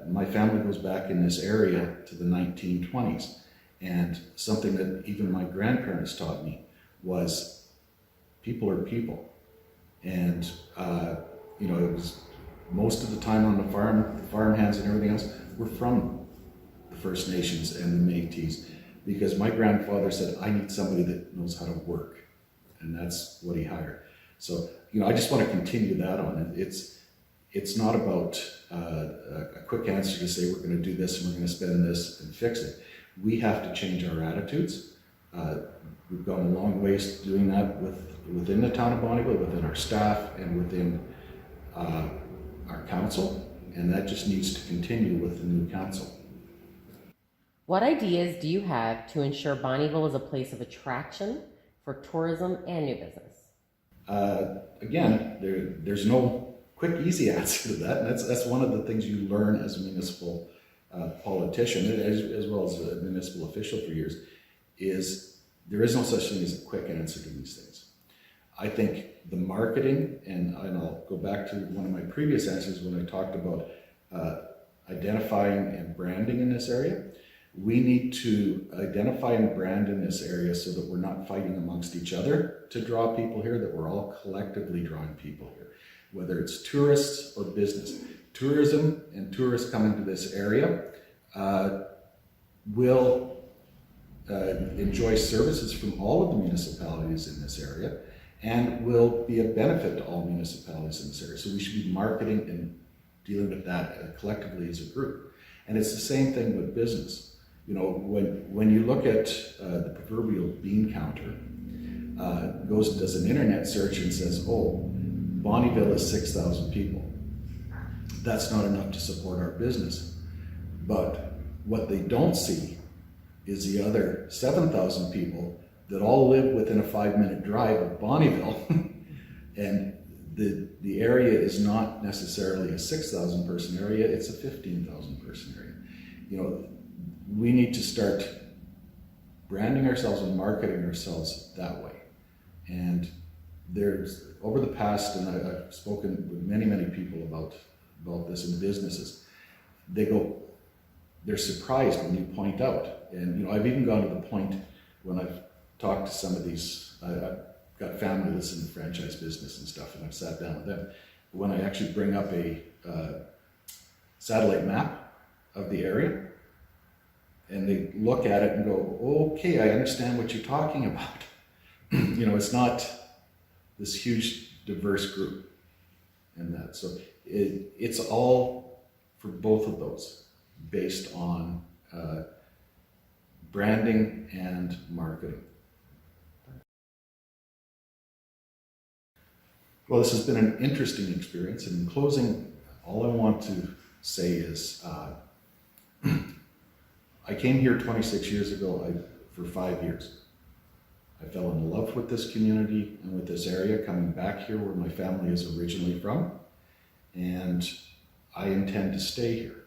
My family goes back in this area to the 1920s, and something that even my grandparents taught me was people are people. And you know, it was most of the time on the farm hands and everything else were from the First Nations and the Métis, because my grandfather said, I need somebody that knows how to work, and that's what he hired. So, you know, I just want to continue that on. It's not about a quick answer to say we're going to do this and we're going to spend this and fix it. We have to change our attitudes. We've gone a long ways doing that within the town of Bonnyville, within our staff, and within our council, and that just needs to continue with the new council. What ideas do you have to ensure Bonnyville is a place of attraction for tourism and new business? Again, there's no quick, easy answer to that, and that's one of the things you learn as a municipal politician, as well as a municipal official for years, is there is no such thing as a quick answer to these things. I think the marketing, and I'll go back to one of my previous answers when I talked about identifying and branding in this area. We need to identify and brand in this area so that we're not fighting amongst each other to draw people here, that we're all collectively drawing people here, whether it's tourists or business. Tourism and tourists coming to this area will enjoy services from all of the municipalities in this area and will be a benefit to all municipalities in this area. So we should be marketing and dealing with that collectively as a group. And it's the same thing with business. You know, when you look at the proverbial bean counter, does an internet search and says, oh, Bonnyville is 6,000 people. That's not enough to support our business. But what they don't see is the other 7,000 people that all live within a 5-minute drive of Bonnyville. And the area is not necessarily a 6,000 person area, it's a 15,000 person area. You know, we need to start branding ourselves and marketing ourselves that way. And there's, over the past, and I've spoken with many people about this in businesses, they're surprised when you point out. And, you know, I've even gone to the point when I've talked to some of these, I've got family that's in the franchise business and stuff, and I've sat down with them. When I actually bring up a satellite map of the area, and they look at it and go, okay, I understand what you're talking about. You know, it's not this huge, diverse group and that. So it's all for both of those based on branding and marketing. Well, this has been an interesting experience. And in closing, all I want to say is I came here 26 years ago for 5 years. I fell in love with this community and with this area, coming back here where my family is originally from, and I intend to stay here.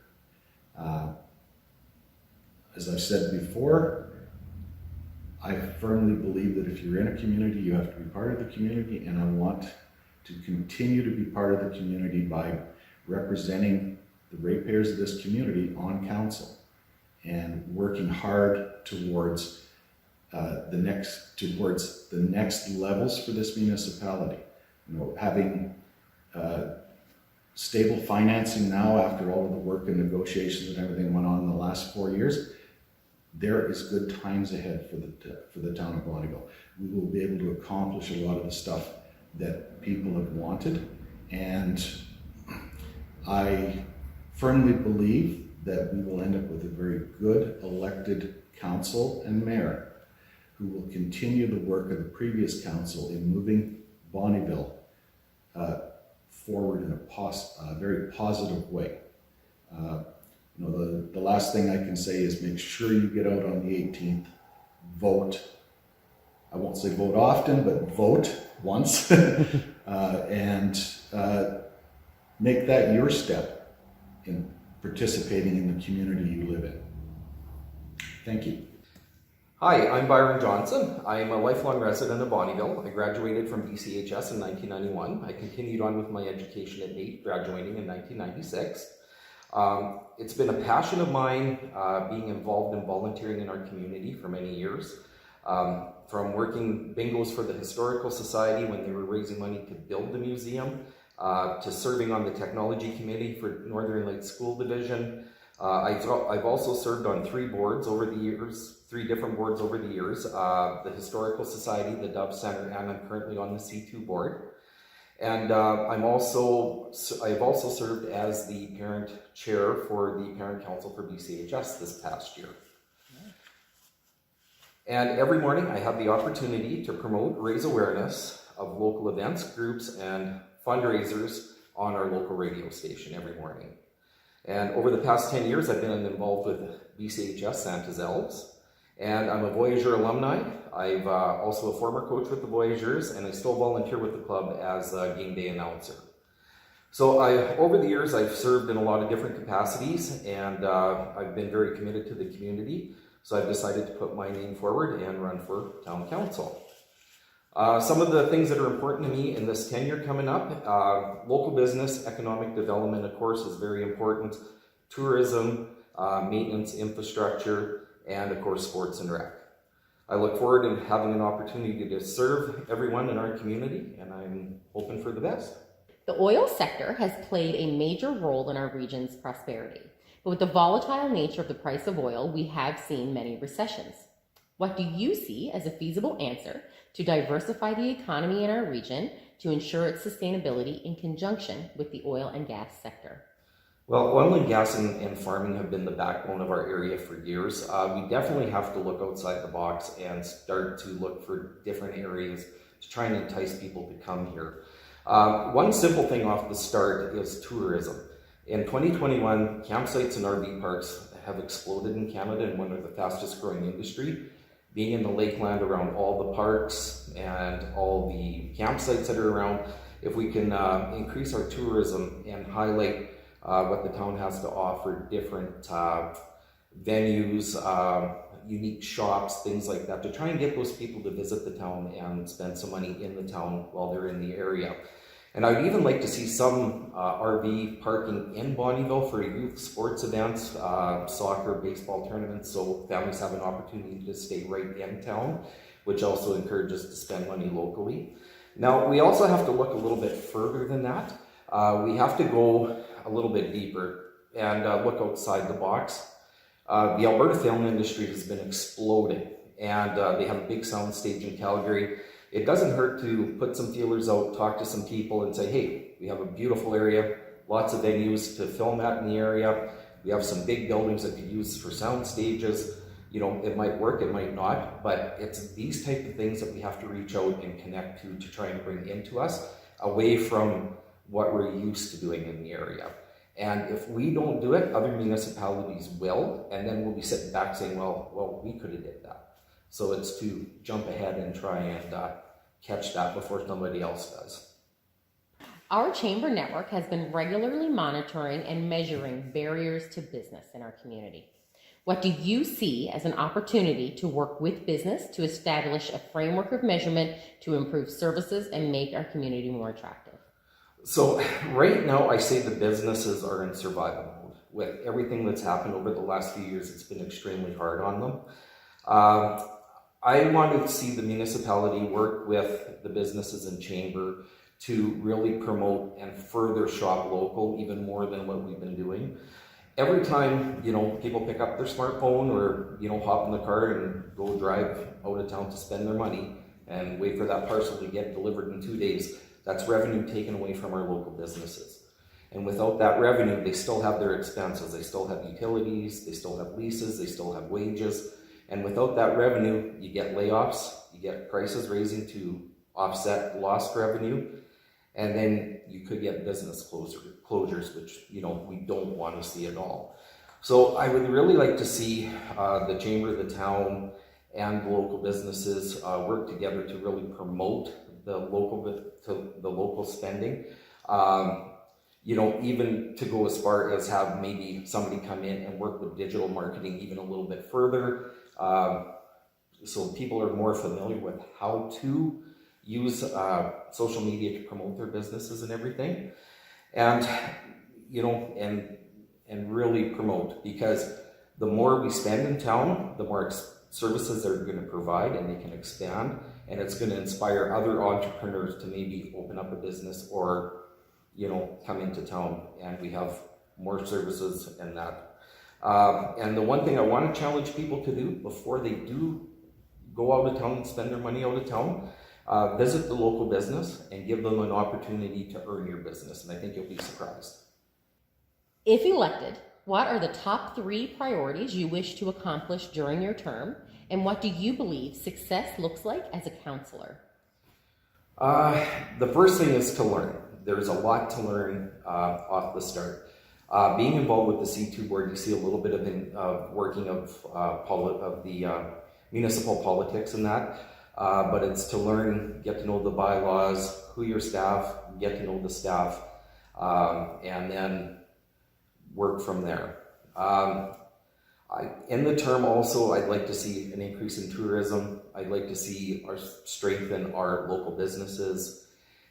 As I've said before, I firmly believe that if you're in a community, you have to be part of the community, and I want to continue to be part of the community by representing the ratepayers of this community on council and working hard towards the next levels for this municipality. You know, having stable financing now after all of the work and negotiations and everything went on in the last 4 years, there is good times ahead for the town of Bonnyville. We will be able to accomplish a lot of the stuff that people have wanted, and I firmly believe that we will end up with a very good elected council and mayor who will continue the work of the previous council in moving Bonnyville forward in a very positive way. You know, the last thing I can say is make sure you get out on the 18th, vote. I won't say vote often, but vote once, and make that your step in participating in the community you live in. Thank you. Hi, I'm Byron Johnson. I am a lifelong resident of Bonnyville. I graduated from BCHS in 1991. I continued on with my education at NAIT, graduating in 1996. It's been a passion of mine being involved in volunteering in our community for many years. From working bingos for the Historical Society when they were raising money to build the museum, to serving on the technology committee for Northern Lights School Division. I've also served on 3 boards over the years, 3 different boards over the years, the Historical Society, the Dove Center, and I'm currently on the C2 board. And I've also served as the parent chair for the parent council for BCHS this past year. And every morning I have the opportunity to promote, raise awareness of local events, groups, and fundraisers on our local radio station every morning. And over the past 10 years, I've been involved with BCHS Santa's Elves, and I'm a Voyageur alumni. I'm also a former coach with the Voyageurs, and I still volunteer with the club as a game day announcer. So over the years, I've served in a lot of different capacities, and I've been very committed to the community. So I've decided to put my name forward and run for town council. Some of the things that are important to me in this tenure coming up, local business, economic development, of course, is very important. Tourism, maintenance, infrastructure, and of course, sports and rec. I look forward to having an opportunity to serve everyone in our community, and I'm hoping for the best. The oil sector has played a major role in our region's prosperity. But with the volatile nature of the price of oil, we have seen many recessions. What do you see as a feasible answer to diversify the economy in our region to ensure its sustainability in conjunction with the oil and gas sector? Well, oil and gas and farming have been the backbone of our area for years. We definitely have to look outside the box and start to look for different areas to try and entice people to come here. One simple thing off the start is tourism. In 2021, campsites and RV parks have exploded in Canada and one of the fastest growing industry. Being in the lakeland around all the parks and all the campsites that are around, if we can increase our tourism and highlight what the town has to offer, different venues, unique shops, things like that, to try and get those people to visit the town and spend some money in the town while they're in the area. And I'd even like to see some RV parking in Bonnyville for youth sports events, soccer, baseball tournaments, so families have an opportunity to stay right in town, which also encourages to spend money locally. Now, we also have to look a little bit further than that. We have to go a little bit deeper and look outside the box. The Alberta film industry has been exploding, and they have a big sound stage in Calgary. It doesn't hurt to put some feelers out, talk to some people and say, hey, we have a beautiful area, lots of venues to film at in the area. We have some big buildings that could use for sound stages. You know, it might work, it might not, but it's these type of things that we have to reach out and connect to try and bring into us, away from what we're used to doing in the area. And if we don't do it, other municipalities will, and then we'll be sitting back saying, well, we could have did that. So it's to jump ahead and try and catch that before somebody else does. Our chamber network has been regularly monitoring and measuring barriers to business in our community. What do you see as an opportunity to work with business to establish a framework of measurement to improve services and make our community more attractive? So right now, I say the businesses are in survival mode. With everything that's happened over the last few years, it's been extremely hard on them. I want to see the municipality work with the businesses in chamber to really promote and further shop local even more than what we've been doing. Every time, you know, people pick up their smartphone or, you know, hop in the car and go drive out of town to spend their money and wait for that parcel to get delivered in 2 days, that's revenue taken away from our local businesses. And without that revenue, they still have their expenses. They still have utilities, they still have leases, they still have wages. And without that revenue, you get layoffs, you get prices raising to offset lost revenue, and then you could get business closures, which, you know, we don't want to see at all. So I would really like to see the chamber, the town, and the local businesses work together to really promote the local spending. You know, even to go as far as have maybe somebody come in and work with digital marketing even a little bit further, so people are more familiar with how to use social media to promote their businesses and everything, and you know, and really promote, because the more we spend in town, the more services they're going to provide, and they can expand, and it's going to inspire other entrepreneurs to maybe open up a business or, you know, come into town, and we have more services and that. And the one thing I want to challenge people to do before they do go out of town and spend their money out of town, visit the local business and give them an opportunity to earn your business, and I think you'll be surprised. If elected, what are the top 3 priorities you wish to accomplish during your term, And what do you believe success looks like as a councillor? The first thing is to learn. There's a lot to learn off the start. Being involved with the C2 board, you see a little bit of working of the municipal politics and that, but it's to learn, get to know the bylaws, who your staff, get to know the staff, and then work from there. In the term also, I'd like to see an increase in tourism. I'd like to see our strengthen our local businesses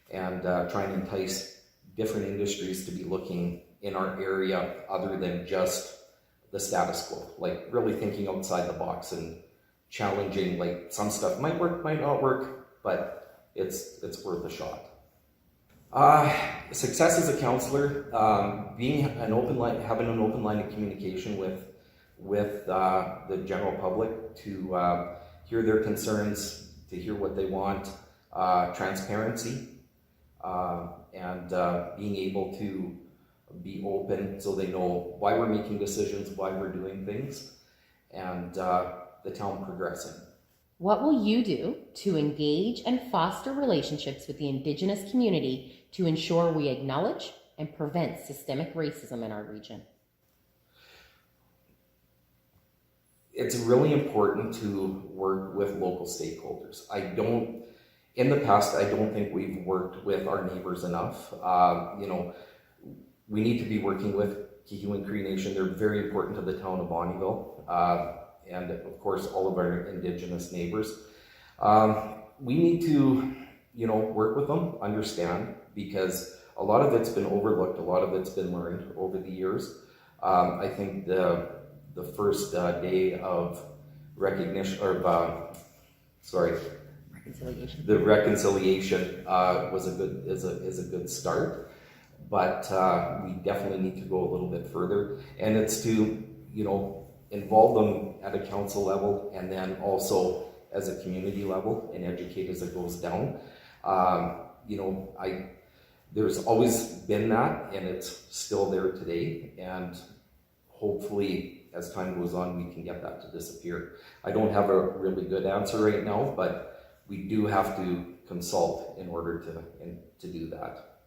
and try and entice different industries to be looking in our area other than just the status quo, like really thinking outside the box and challenging, like some stuff might work, might not work, but it's worth a shot. Success as a councillor, being an open line, having an open line of communication with the general public to hear their concerns, to hear what they want, transparency, and being able to be open so they know why we're making decisions, why we're doing things, and the town progressing. What will you do to engage and foster relationships with the Indigenous community to ensure we acknowledge and prevent systemic racism in our region? It's really important to work with local stakeholders. In the past, I don't think we've worked with our neighbors enough. We need to be working with Kihiwin Cree Nation. They're very important to the town of Bonnyville, and of course, all of our Indigenous neighbors. We need to, work with them, understand, because a lot of it's been overlooked, a lot of it's been learned over the years. I think the first day of recognition, or Reconciliation. the reconciliation is a good start. But we definitely need to go a little bit further, and it's to involve them at a council level, and then also as a community level, and educate as it goes down. There's always been that, and it's still there today, and hopefully as time goes on we can get that to disappear. I don't have a really good answer right now, but we do have to consult in order to do that.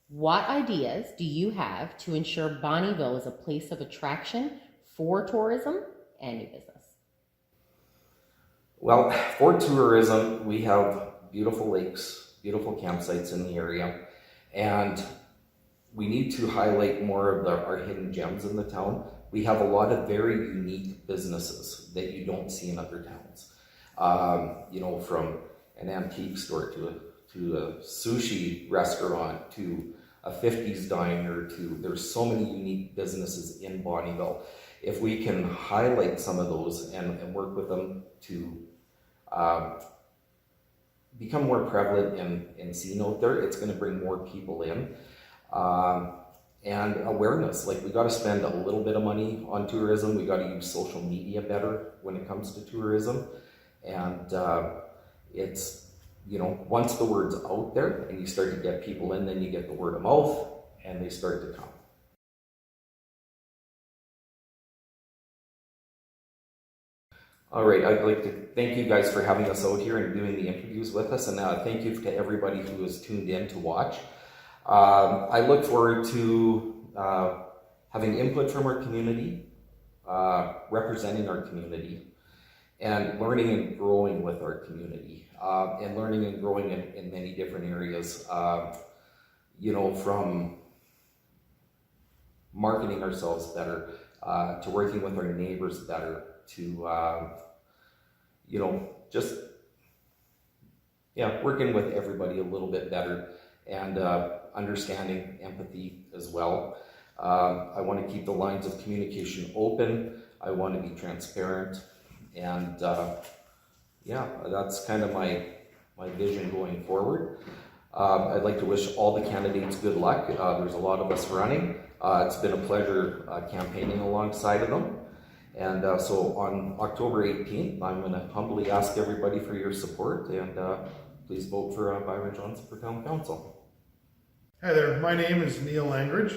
What ideas do you have to ensure Bonnyville is a place of attraction for tourism and new business? Well, for tourism, we have beautiful lakes, beautiful campsites in the area, and we need to highlight more of our hidden gems in the town. We have a lot of very unique businesses that you don't see in other towns. From an antique store to a sushi restaurant to a 50s diner there's so many unique businesses in Bonnyville. If we can highlight some of those and work with them to become more prevalent and seen out there, it's going to bring more people in. And awareness, like we got to spend a little bit of money on tourism. We got to use social media better when it comes to tourism. And it's, once the word's out there and you start to get people in, then you get the word of mouth and they start to come. All right, I'd like to thank you guys for having us out here and doing the interviews with us, and thank you to everybody who has tuned in to watch. I look forward to having input from our community, representing our community, and learning and growing with our community, and learning and growing in many different areas, from marketing ourselves better, to working with our neighbors better, to working with everybody a little bit better, and understanding empathy as well. I want to keep the lines of communication open. I want to be transparent, and that's kind of my vision going forward. I'd like to wish all the candidates good luck. There's a lot of us running. It's been a pleasure campaigning alongside of them. And so on October 18th, I'm going to humbly ask everybody for your support, and please vote for Byron Johnson for Town Council. Hi there, my name is Neil Langridge.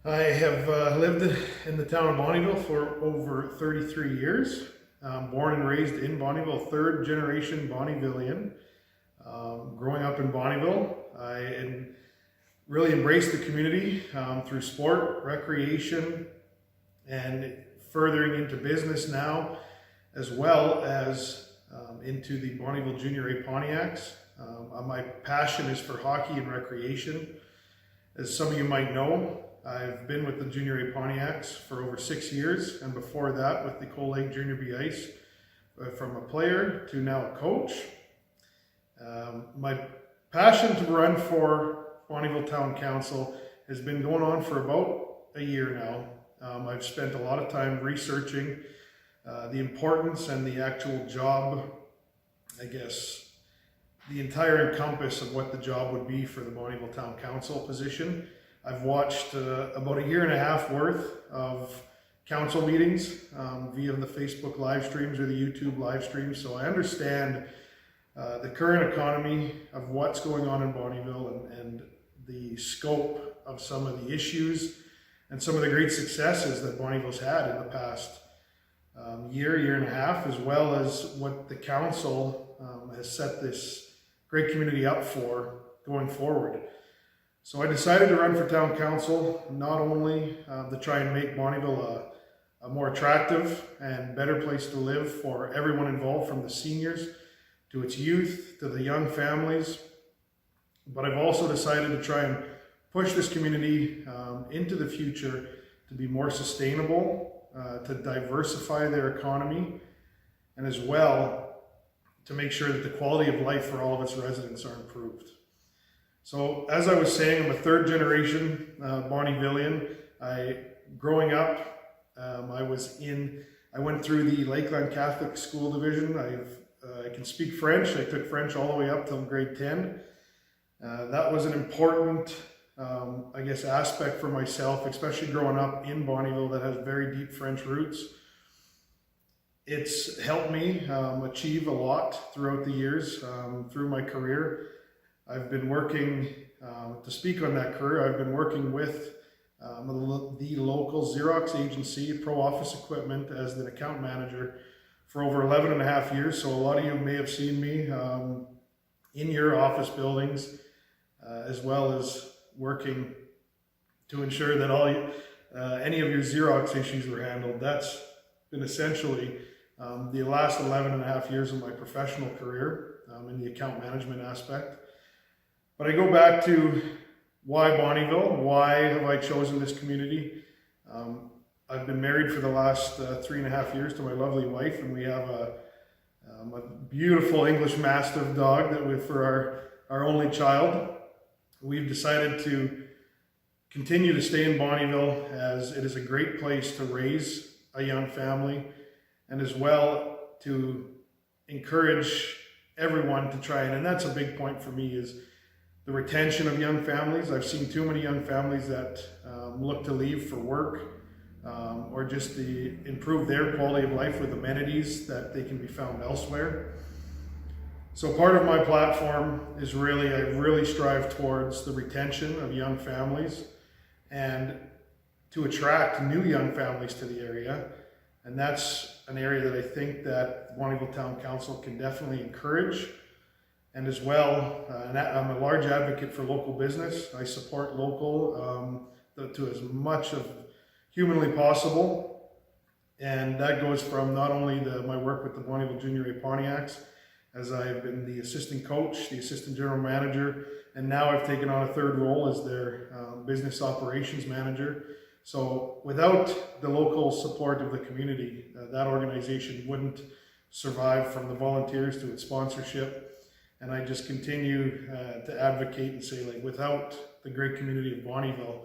I have lived in the town of Bonnyville for over 33 years. born and raised in Bonnyville, third generation Bonnyvillian. Growing up in Bonnyville, I really embraced the community through sport, recreation, and furthering into business now, as well as into the Bonnyville Junior A Pontiacs. My passion is for hockey and recreation. As some of you might know, I've been with the Junior A Pontiacs for over 6 years, and before that with the Coal Lake Junior B Ice, from a player to now a coach. My passion to run for Bonnyville Town Council has been going on for about a year now. I've spent a lot of time researching the importance and the actual job, I guess, the entire encompass of what the job would be for the Bonnyville Town Council position. I've watched about a year and a half worth of council meetings via the Facebook live streams or the YouTube live streams, so I understand the current economy of what's going on in Bonnyville and the scope of some of the issues and some of the great successes that Bonnyville's had in the past year and a half, as well as what the council has set this great community up for going forward. So I decided to run for town council, not only to try and make Bonnyville a more attractive and better place to live for everyone involved, from the seniors to its youth to the young families, but I've also decided to try and push this community into the future to be more sustainable, to diversify their economy, and as well to make sure that the quality of life for all of its residents are improved. So as I was saying, I'm a third generation Bonnyvillian. Growing up, I went through the Lakeland Catholic School Division. I can speak French. I took French all the way up till grade 10. That was an important, I guess, aspect for myself, especially growing up in Bonnyville that has very deep French roots. It's helped me achieve a lot throughout the years, through my career. I've been working, to speak on that career, I've been working with the local Xerox agency, Pro Office Equipment, as the account manager for over 11 and a half years. So a lot of you may have seen me in your office buildings, as well as working to ensure that any of your Xerox issues were handled. That's been essentially the last 11 and a half years of my professional career in the account management aspect. But I go back to why Bonnyville? Why have I chosen this community? I've been married for the last 3.5 years to my lovely wife, and we have a beautiful English Mastiff dog that for our only child. We've decided to continue to stay in Bonnyville, as it is a great place to raise a young family, and as well to encourage everyone to try, and that's a big point for me, is the retention of young families. I've seen too many young families that look to leave for work or just to improve their quality of life with amenities that they can be found elsewhere. So part of my platform is I really strive towards the retention of young families and to attract new young families to the area. And that's an area that I think that Bonnyville Town Council can definitely encourage. And as well, I'm a large advocate for local business. I support local to as much of humanly possible. And that goes from not only my work with the Bonnyville Junior A Pontiacs, as I've been the assistant coach, the assistant general manager, and now I've taken on a third role as their business operations manager. So without the local support of the community, that organization wouldn't survive, from the volunteers to its sponsorship. And I just continue to advocate and say, like, without the great community of Bonnyville,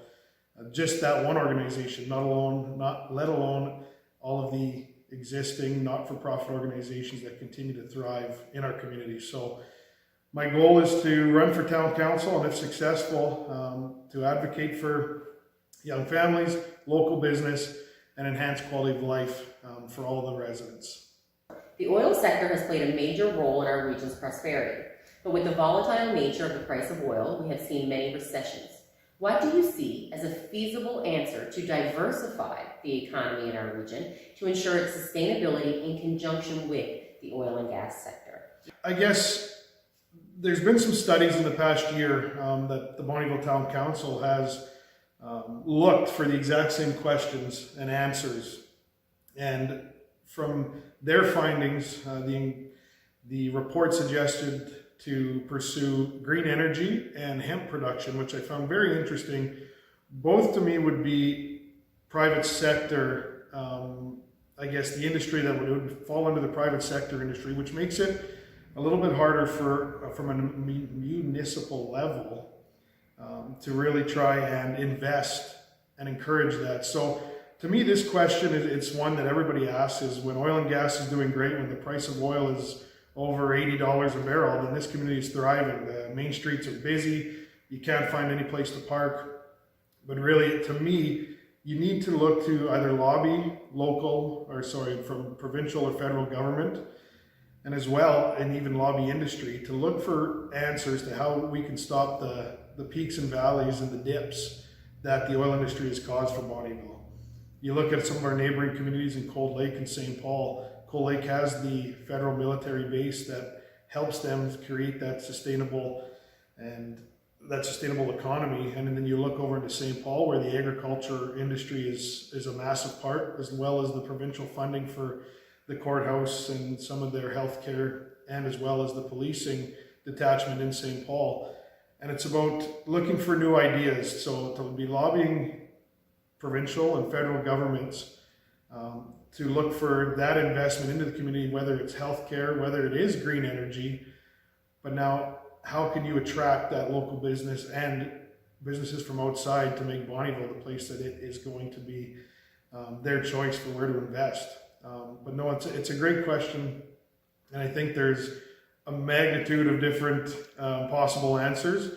just that one organization, let alone all of the existing not-for-profit organizations that continue to thrive in our community. So my goal is to run for town council, and if successful, to advocate for young families, local business, and enhance quality of life for all the residents. The oil sector has played a major role in our region's prosperity, but with the volatile nature of the price of oil, we have seen many recessions. What do you see as a feasible answer to diversify the economy in our region to ensure its sustainability in conjunction with the oil and gas sector? I guess there's been some studies in the past year that the Bonnyville Town Council has looked for the exact same questions and answers. And from their findings, the report suggested to pursue green energy and hemp production, which I found very interesting. Both to me would be private sector, I guess the industry that would fall under the private sector industry, which makes it a little bit harder from a municipal level to really try and invest and encourage that. So to me, this question, it's one that everybody asks, is when oil and gas is doing great, when the price of oil is over $80 a barrel, then this community is thriving. The main streets are busy. You can't find any place to park. But really, to me, you need to look to either lobby from provincial or federal government, and as well, and even lobby industry, to look for answers to how we can stop the peaks and valleys and the dips that the oil industry has caused for Bonnyville. You look at some of our neighboring communities in Cold Lake and St. Paul. Cold Lake has the federal military base that helps them create that sustainable economy. And then you look over into St. Paul, where the agriculture industry is a massive part, as well as the provincial funding for the courthouse and some of their healthcare, and as well as the policing detachment in St. Paul. And it's about looking for new ideas. So to be lobbying provincial and federal governments to look for that investment into the community, whether it's healthcare, whether it is green energy. But now, how can you attract that local business and businesses from outside to make Bonnyville the place that it is going to be their choice for where to invest? But no, it's a great question, and I think there's a magnitude of different possible answers.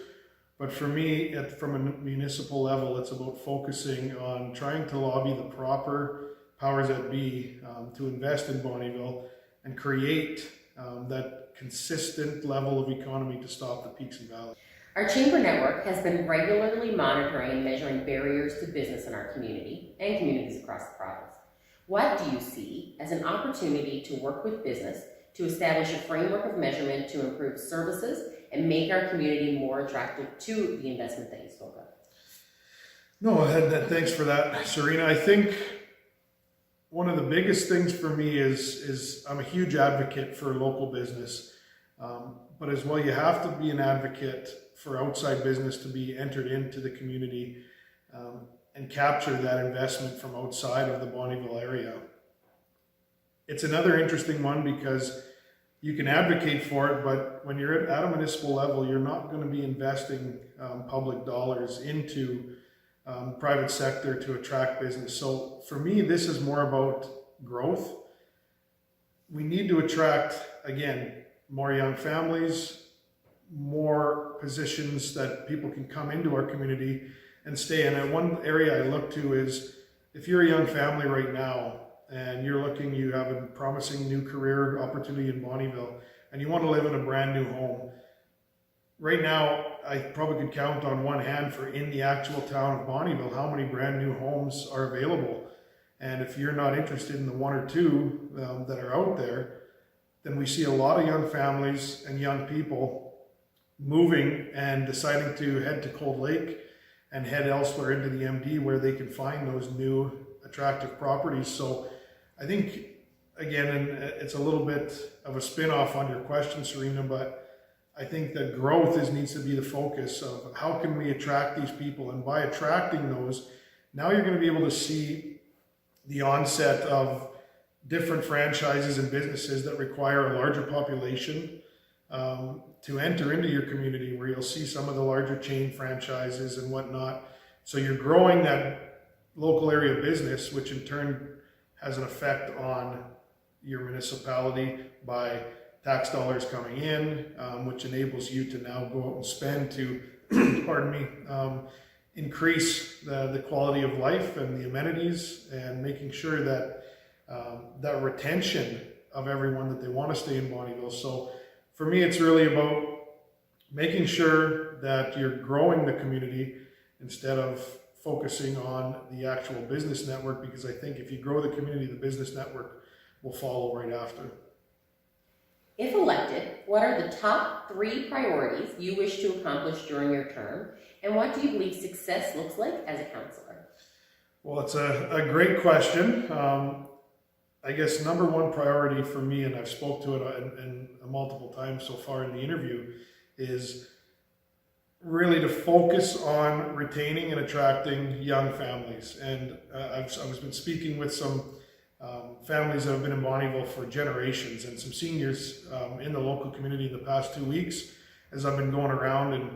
But for me, from a municipal level, it's about focusing on trying to lobby the proper powers that be to invest in Bonnyville and create that consistent level of economy to stop the peaks and valleys. Our chamber network has been regularly monitoring and measuring barriers to business in our community and communities across the province. What do you see as an opportunity to work with business to establish a framework of measurement to improve services and make our community more attractive to the investment that you spoke of? No, thanks for that, Serina. I think one of the biggest things for me is I'm a huge advocate for local business, but as well, you have to be an advocate for outside business to be entered into the community and capture that investment from outside of the Bonnyville area. It's another interesting one because you can advocate for it, but when you're at a municipal level, you're not going to be investing public dollars into private sector to attract business. So for me, this is more about growth. We need to attract, again, more young families, more positions that people can come into our community and stay. And one area I look to is, if you're a young family right now and you have a promising new career opportunity in Bonnyville and you want to live in a brand new home, right now, I probably could count on one hand in the actual town of Bonnyville how many brand new homes are available. And if you're not interested in the one or two that are out there, then we see a lot of young families and young people moving and deciding to head to Cold Lake and head elsewhere into the MD where they can find those new attractive properties. So I think, again, and it's a little bit of a spin-off on your question, Serina, but I think that growth needs to be the focus of how can we attract these people. And by attracting those, now you're going to be able to see the onset of different franchises and businesses that require a larger population to enter into your community, where you'll see some of the larger chain franchises and whatnot. So you're growing that local area business, which in turn has an effect on your municipality by tax dollars coming in, which enables you to now go out and spend to, increase the quality of life and the amenities, and making sure that that retention of everyone that they want to stay in Bonnyville. So for me, it's really about making sure that you're growing the community instead of focusing on the actual business network, because I think if you grow the community, the business network will follow right after. If elected, what are the top 3 priorities you wish to accomplish during your term, and what do you believe success looks like as a councillor? Well, it's a great question. I guess number 1 priority for me, and I've spoke to it in multiple times so far in the interview, is really to focus on retaining and attracting young families. And I've been speaking with some families that have been in Bonnyville for generations, and some seniors in the local community in the past 2 weeks, as I've been going around and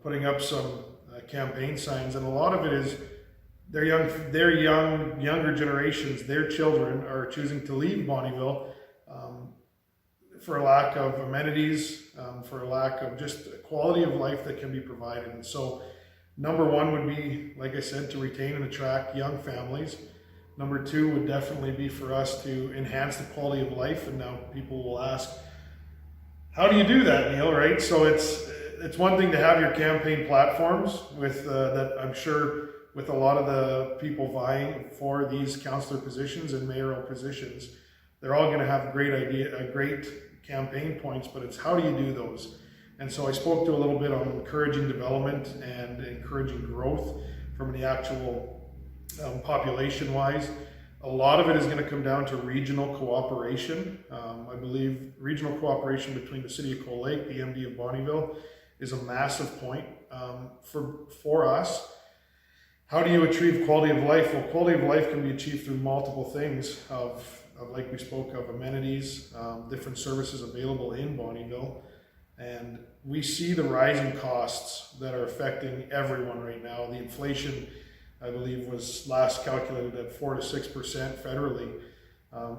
putting up some campaign signs. And a lot of it is younger generations, their children are choosing to leave Bonnyville for a lack of amenities, for a lack of just quality of life that can be provided. And so number 1 would be, like I said, to retain and attract young families. Number 2 would definitely be for us to enhance the quality of life. And now people will ask, how do you do that, Neil, right? So it's one thing to have your campaign platforms with that I'm sure with a lot of the people vying for these councillor positions and mayoral positions, they're all going to have great campaign points, but it's how do you do those? And so I spoke to a little bit on encouraging development and encouraging growth from the actual population-wise. A lot of it is going to come down to regional cooperation. I believe regional cooperation between the City of Cold Lake, the MD of Bonnyville, is a massive point for us. How do you achieve quality of life? Well, quality of life can be achieved through multiple things of like we spoke of, amenities, different services available in Bonnyville. And we see the rising costs that are affecting everyone right now. The inflation, I believe, was last calculated at 4 to 6% federally.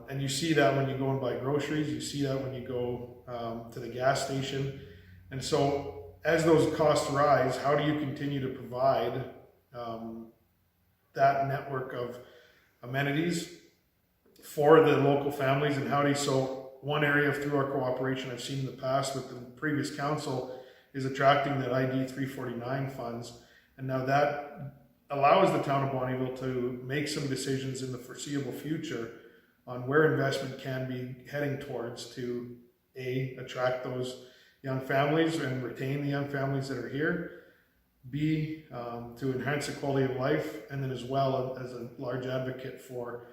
And you see that when you go and buy groceries, you see that when you go to the gas station. And so as those costs rise, how do you continue to provide that network of amenities for the local families? And how do you, so one area through our cooperation I've seen in the past with the previous council is attracting that ID 349 funds. And now that allows the town of Bonnyville to make some decisions in the foreseeable future on where investment can be heading towards to attract those young families and retain the young families that are here, B, to enhance the quality of life, and then as well as a large advocate for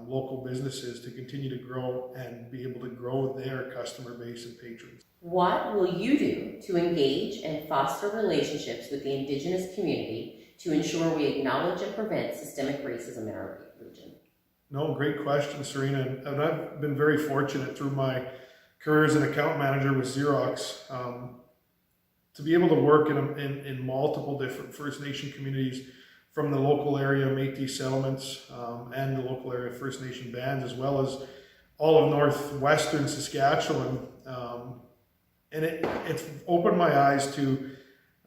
local businesses to continue to grow and be able to grow their customer base and patrons. What will you do to engage and foster relationships with the Indigenous community to ensure we acknowledge and prevent systemic racism in our region? No, great question, Serina. And I've been very fortunate through my career as an account manager with Xerox to be able to work in multiple different First Nation communities from the local area Métis settlements and the local area First Nation bands, as well as all of northwestern Saskatchewan. And it's opened my eyes to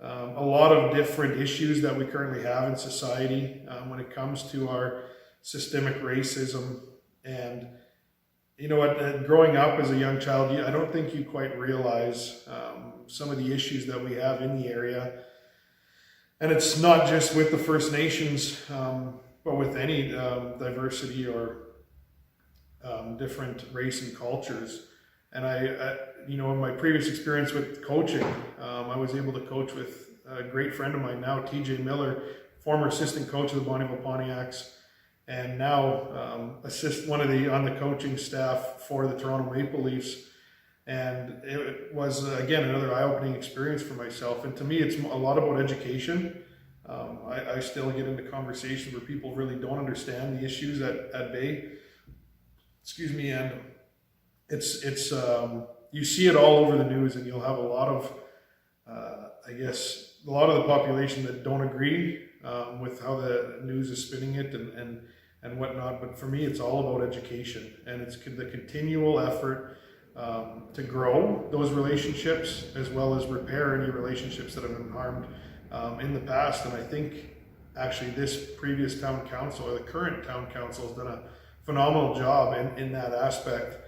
a lot of different issues that we currently have in society when it comes to our systemic racism. And you know what, growing up as a young child, I don't think you quite realize some of the issues that we have in the area. And it's not just with the First Nations, but with any diversity or different race and cultures. And I in my previous experience with coaching, I was able to coach with a great friend of mine now, TJ Miller, former assistant coach of the Bonnyville Pontiacs, and now on the coaching staff for the Toronto Maple Leafs. And it was, again, another eye-opening experience for myself. And to me, it's a lot about education. I still get into conversations where people really don't understand the issues at bay. Excuse me. And it's you see it all over the news, and you'll have a lot of, a lot of the population that don't agree with how the news is spinning it and whatnot. But for me, it's all about education, and it's the continual effort to grow those relationships as well as repair any relationships that have been harmed in the past. And I think actually this previous town council, or the current town council, has done a phenomenal job in that aspect,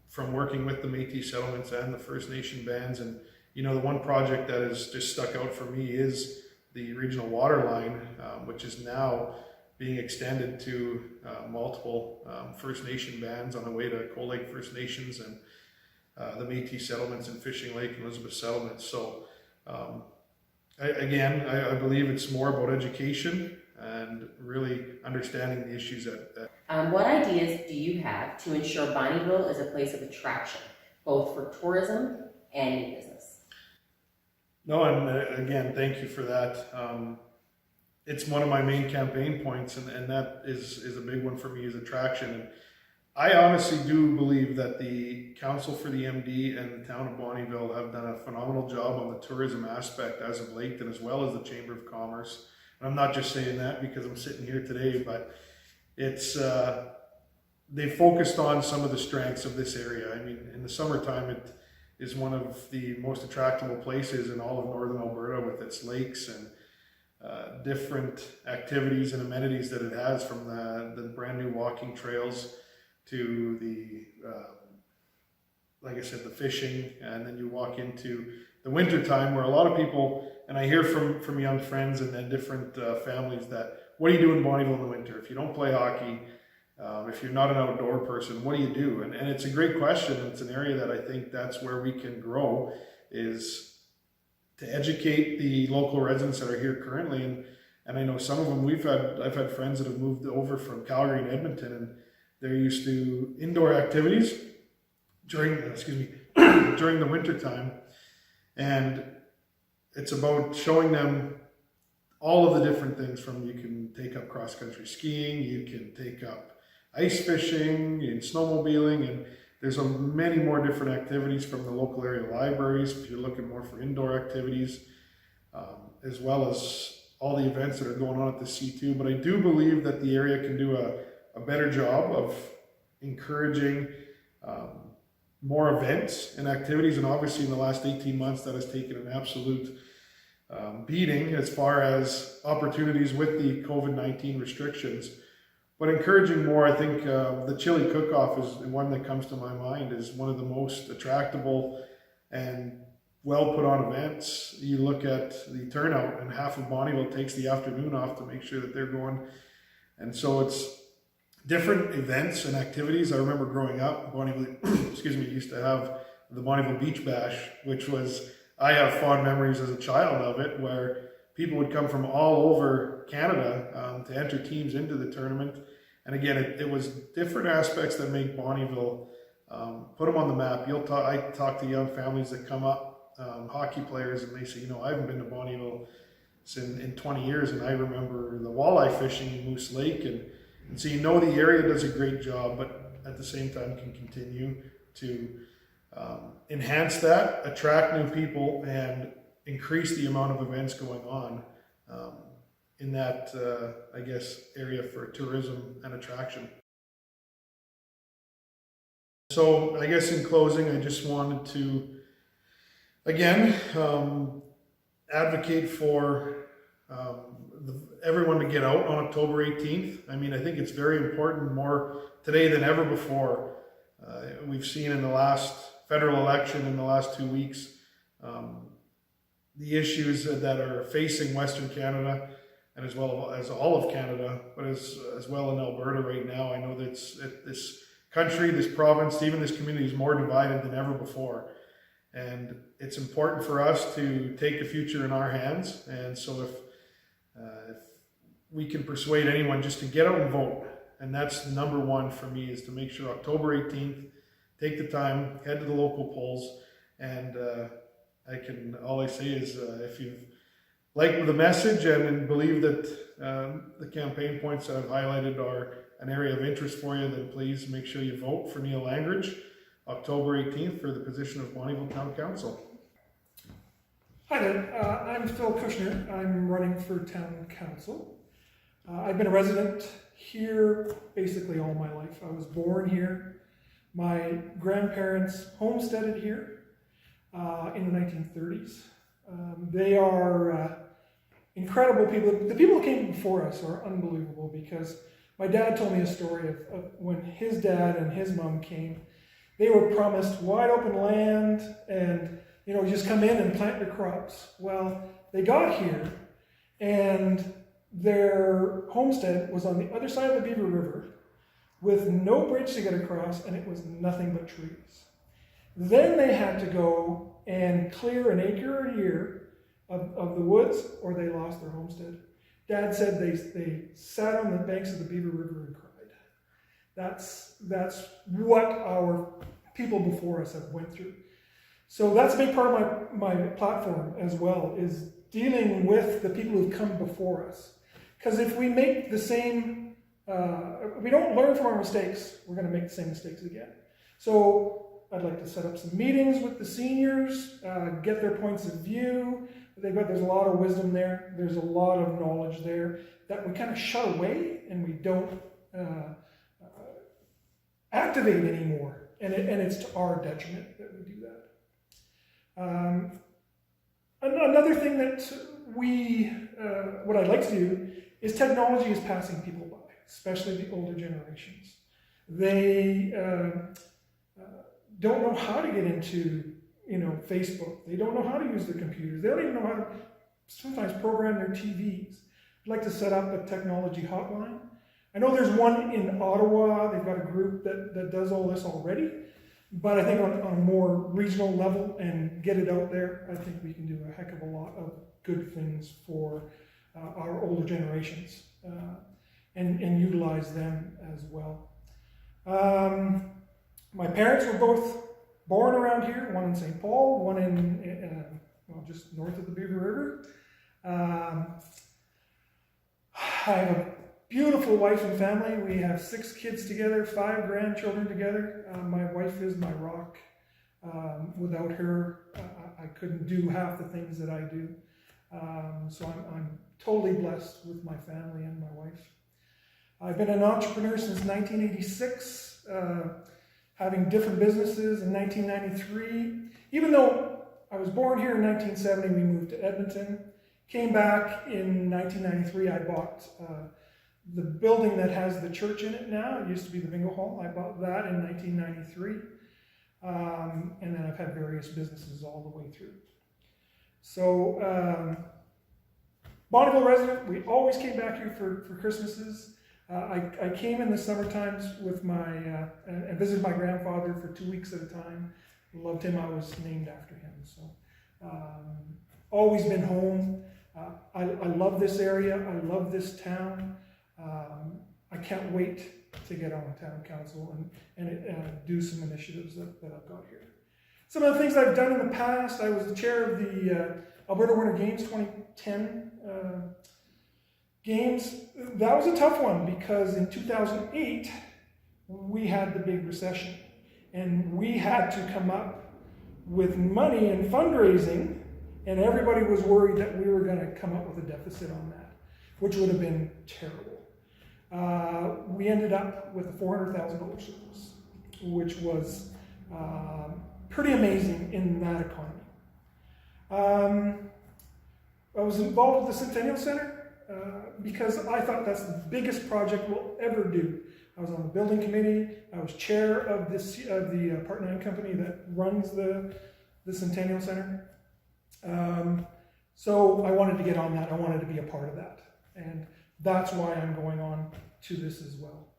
from working with the Métis settlements and the First Nation bands. And the one project that has just stuck out for me is the regional water line, which is now being extended to multiple First Nation bands on the way to Cold Lake First Nations and the Métis settlements in Fishing Lake and Elizabeth settlements. So I believe it's more about education and really understanding the issues that What ideas do you have to ensure Bonnyville is a place of attraction, both for tourism and new business? No, and again, thank you for that. It's one of my main campaign points, and that is a big one for me, is attraction. And I honestly do believe that the Council for the MD and the town of Bonnyville have done a phenomenal job on the tourism aspect as of late, and as well as the Chamber of Commerce. And I'm not just saying that because I'm sitting here today, but it's they focused on some of the strengths of this area. I mean, in the summertime, it is one of the most attractable places in all of northern Alberta, with its lakes and different activities and amenities that it has, from the brand new walking trails to the, like I said, the fishing. And then you walk into the winter time, where a lot of people, and I hear from young friends and then different families, that what do you do in Bonnyville in the winter? If you don't play hockey, if you're not an outdoor person, what do you do? And it's a great question. And it's an area that I think that's where we can grow, is to educate the local residents that are here currently. And I know some of them, I've had friends that have moved over from Calgary and Edmonton, and they're used to indoor activities during the winter time. And it's about showing them all of the different things, from you can take up cross-country skiing, you can take up ice fishing and snowmobiling, and there's many more different activities from the local area libraries if you're looking more for indoor activities, as well as all the events that are going on at the C2. But I do believe that the area can do a better job of encouraging more events and activities. And obviously in the last 18 months, that has taken an absolute beating as far as opportunities with the COVID-19 restrictions. But encouraging more, I think the chili cook-off is one that comes to my mind, is one of the most attractable and well put on events. You look at the turnout, and half of Bonnyville takes the afternoon off to make sure that they're going. And so it's different events and activities. I remember growing up, Bonnyville, used to have the Bonnyville Beach Bash, which was, I have fond memories as a child of it, where people would come from all over Canada to enter teams into the tournament. And again, it was different aspects that make Bonnyville, put them on the map. I talk to young families that come up, hockey players, and they say, I haven't been to Bonnyville in 20 years, and I remember the walleye fishing in Moose Lake. And so the area does a great job, but at the same time can continue to enhance that, attract new people, and increase the amount of events going on in that, area for tourism and attraction. So I guess in closing, I just wanted to, again, advocate for everyone to get out on October 18th. I mean, I think it's very important, more today than ever before. We've seen in the last federal election in the last 2 weeks, the issues that are facing Western Canada, and as well as all of Canada, but as well in Alberta right now. I know that this country, this province, even this community is more divided than ever before. And it's important for us to take the future in our hands. And so if we can persuade anyone just to get out and vote, and that's number one for me, is to make sure October 18th, take the time, head to the local polls, and all I say is if you like the message and believe that the campaign points that I've highlighted are an area of interest for you, then please make sure you vote for Neil Langridge October 18th for the position of Bonnyville Town Council. Hi there, I'm Phil Kushnir. I'm running for Town Council. I've been a resident here basically all my life. I was born here. My grandparents homesteaded here in the 1930s. They are incredible people. The people who came before us are unbelievable, because my dad told me a story of when his dad and his mom came. They were promised wide open land and, just come in and plant your crops. Well, they got here And their homestead was on the other side of the Beaver River with no bridge to get across, and it was nothing but trees. Then they had to go and clear an acre a year of the woods, or they lost their homestead. Dad said they sat on the banks of the Beaver River and cried. That's what our people before us have went through. So that's a big part of my platform as well, is dealing with the people who've come before us. Because if we make the same, if we don't learn from our mistakes, we're going to make the same mistakes again. So I'd like to set up some meetings with the seniors, get their points of view. There's a lot of wisdom there. There's a lot of knowledge there that we kind of shut away and we don't activate anymore. And it's to our detriment that we do that. Another thing that what I'd like to do is technology is passing people by, especially the older generations. They don't know how to get into, Facebook. They don't know how to use their computers. They don't even know how to sometimes program their TVs. I'd like to set up a technology hotline. I know there's one in Ottawa. They've got a group that does all this already. But I think on a more regional level and get it out there, I think we can do a heck of a lot of good things for our older generations and utilize them as well. My parents were both born around here, one in St. Paul, one in just north of the Beaver River. I have a beautiful wife and family. We have 6 kids together, 5 grandchildren together. My wife is my rock. Without her, I couldn't do half the things that I do. So I'm totally blessed with my family and my wife. I've been an entrepreneur since 1986, having different businesses in 1993. Even though I was born here in 1970, we moved to Edmonton. Came back in 1993, I bought the building that has the church in it now. It used to be the bingo hall. I bought that in 1993. And then I've had various businesses all the way through. So, Bonnyville resident, we always came back here for Christmases. I came in the summer times with and visited my grandfather for 2 weeks at a time. Loved him. I was named after him. So, always been home. I love this area. I love this town. I can't wait to get on town council and do some initiatives that I've got here. Some of the things I've done in the past, I was the chair of the Alberta Winter Games 2010 Games. That was a tough one because in 2008, we had the big recession and we had to come up with money and fundraising, and everybody was worried that we were going to come up with a deficit on that, which would have been terrible. We ended up with a $400,000 surplus, which was pretty amazing in that economy. I was involved with the Centennial Center because I thought that's the biggest project we'll ever do. I was on the building committee. I was chair of the Part 9 company that runs the Centennial Center. So I wanted to get on that. I wanted to be a part of that. And that's why I'm going on to this as well.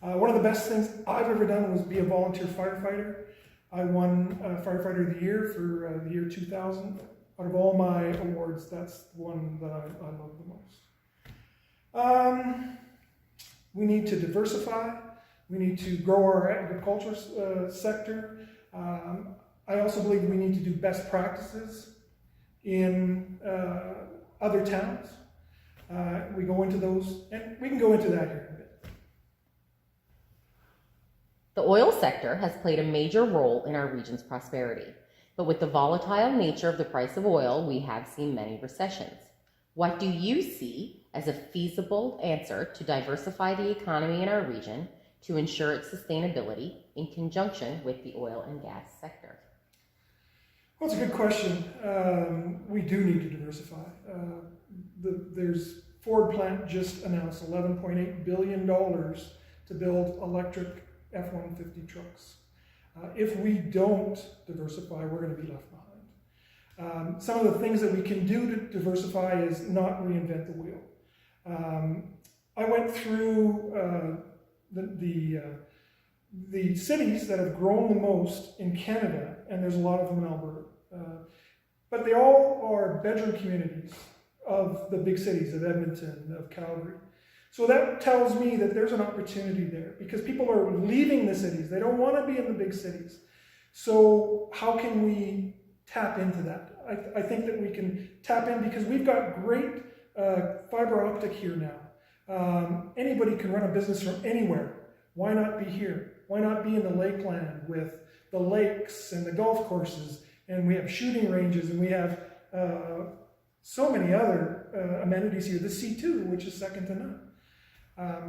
One of the best things I've ever done was be a volunteer firefighter. I won Firefighter of the Year for the year 2000. Out of all my awards, that's the one that I love the most. We need to diversify. We need to grow our agriculture sector. I also believe we need to do best practices in other towns. We go into those, and we can go into that here in a bit. The oil sector has played a major role in our region's prosperity, but with the volatile nature of the price of oil, we have seen many recessions. What do you see as a feasible answer to diversify the economy in our region to ensure its sustainability in conjunction with the oil and gas sector? Well, it's a good question. We do need to diversify. There's Ford plant just announced $11.8 billion to build electric F-150 trucks. If we don't diversify, we're going to be left Some of the things that we can do to diversify is not reinvent the wheel. I went through the cities that have grown the most in Canada, and there's a lot of them in Alberta. But they all are bedroom communities of the big cities of Edmonton, of Calgary. So that tells me that there's an opportunity there because people are leaving the cities. They don't want to be in the big cities. So how can we tap into that? I think that we can tap in because we've got great fiber optic here now. Anybody can run a business from anywhere. Why not be here? Why not be in the lakeland with the lakes and the golf courses? And we have shooting ranges, and we have so many other amenities here. The C2, which is second to none.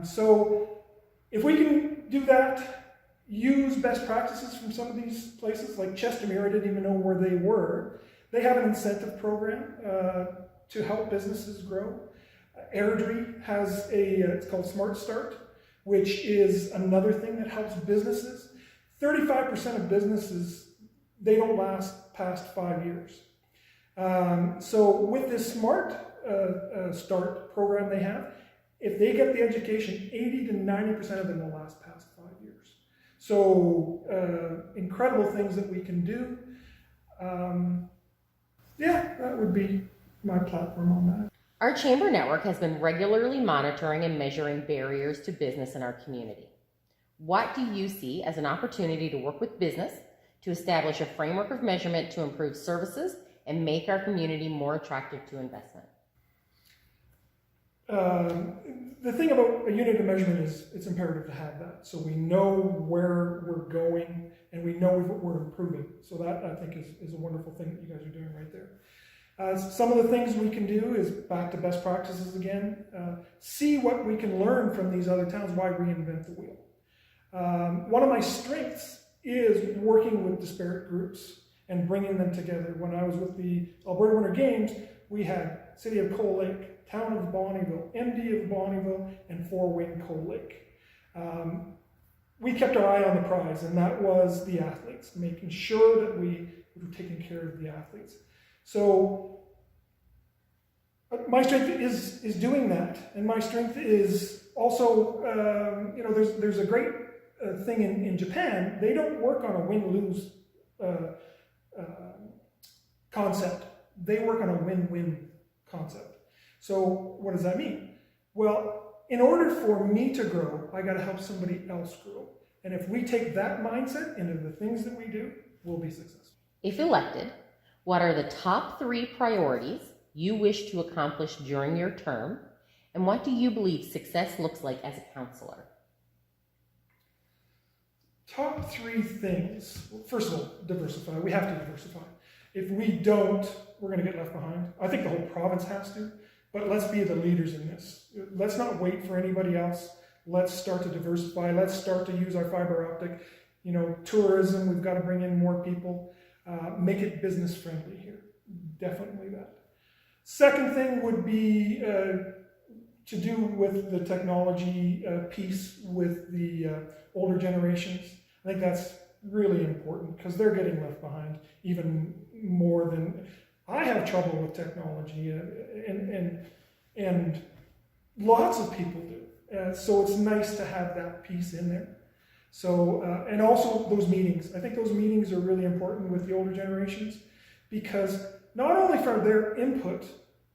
So if we can do that, use best practices from some of these places, like Chestermere, I didn't even know where they were. They have an incentive program to help businesses grow. Airdrie has it's called Smart Start, which is another thing that helps businesses. 35% of businesses, they don't last past 5 years. So with this Smart Start program they have, if they get the education, 80 to 90% of them will last past 5 years. So incredible things that we can do. Yeah, that would be my platform on that. Our chamber network has been regularly monitoring and measuring barriers to business in our community. What do you see as an opportunity to work with business to establish a framework of measurement to improve services and make our community more attractive to investment? The thing about a unit of measurement is it's imperative to have that. So we know where we're going and we know what we're improving. So that I think is a wonderful thing that you guys are doing right there. Some of the things we can do is back to best practices again. See what we can learn from these other towns. Why reinvent the wheel? One of my strengths is working with disparate groups and bringing them together. When I was with the Alberta Winter Games, we had City of Coal Lake, Town of Bonnyville, MD of Bonnyville, and Four Wing Coal Lake. We kept our eye on the prize, and that was the athletes, making sure that we were taking care of the athletes. So my strength is doing that, and my strength is also, there's a great thing in Japan. They don't work on a win-lose concept. They work on a win-win concept. So what does that mean? Well, in order for me to grow, I got to help somebody else grow. And if we take that mindset into the things that we do, we'll be successful. If elected, what are the top 3 priorities you wish to accomplish during your term? And what do you believe success looks like as a councillor? Top 3 things. Well, first of all, diversify. We have to diversify. If we don't, we're going to get left behind. I think the whole province has to. But let's be the leaders in this. Let's not wait for anybody else. Let's start to diversify. Let's start to use our fiber optic. Tourism, we've got to bring in more people. Make it business friendly here. Definitely that. Second thing would be to do with the technology piece with the older generations. I think that's really important because they're getting left behind even more than... I have trouble with technology, and lots of people do. So it's nice to have that piece in there. So, and also those meetings. I think those meetings are really important with the older generations because not only for their input,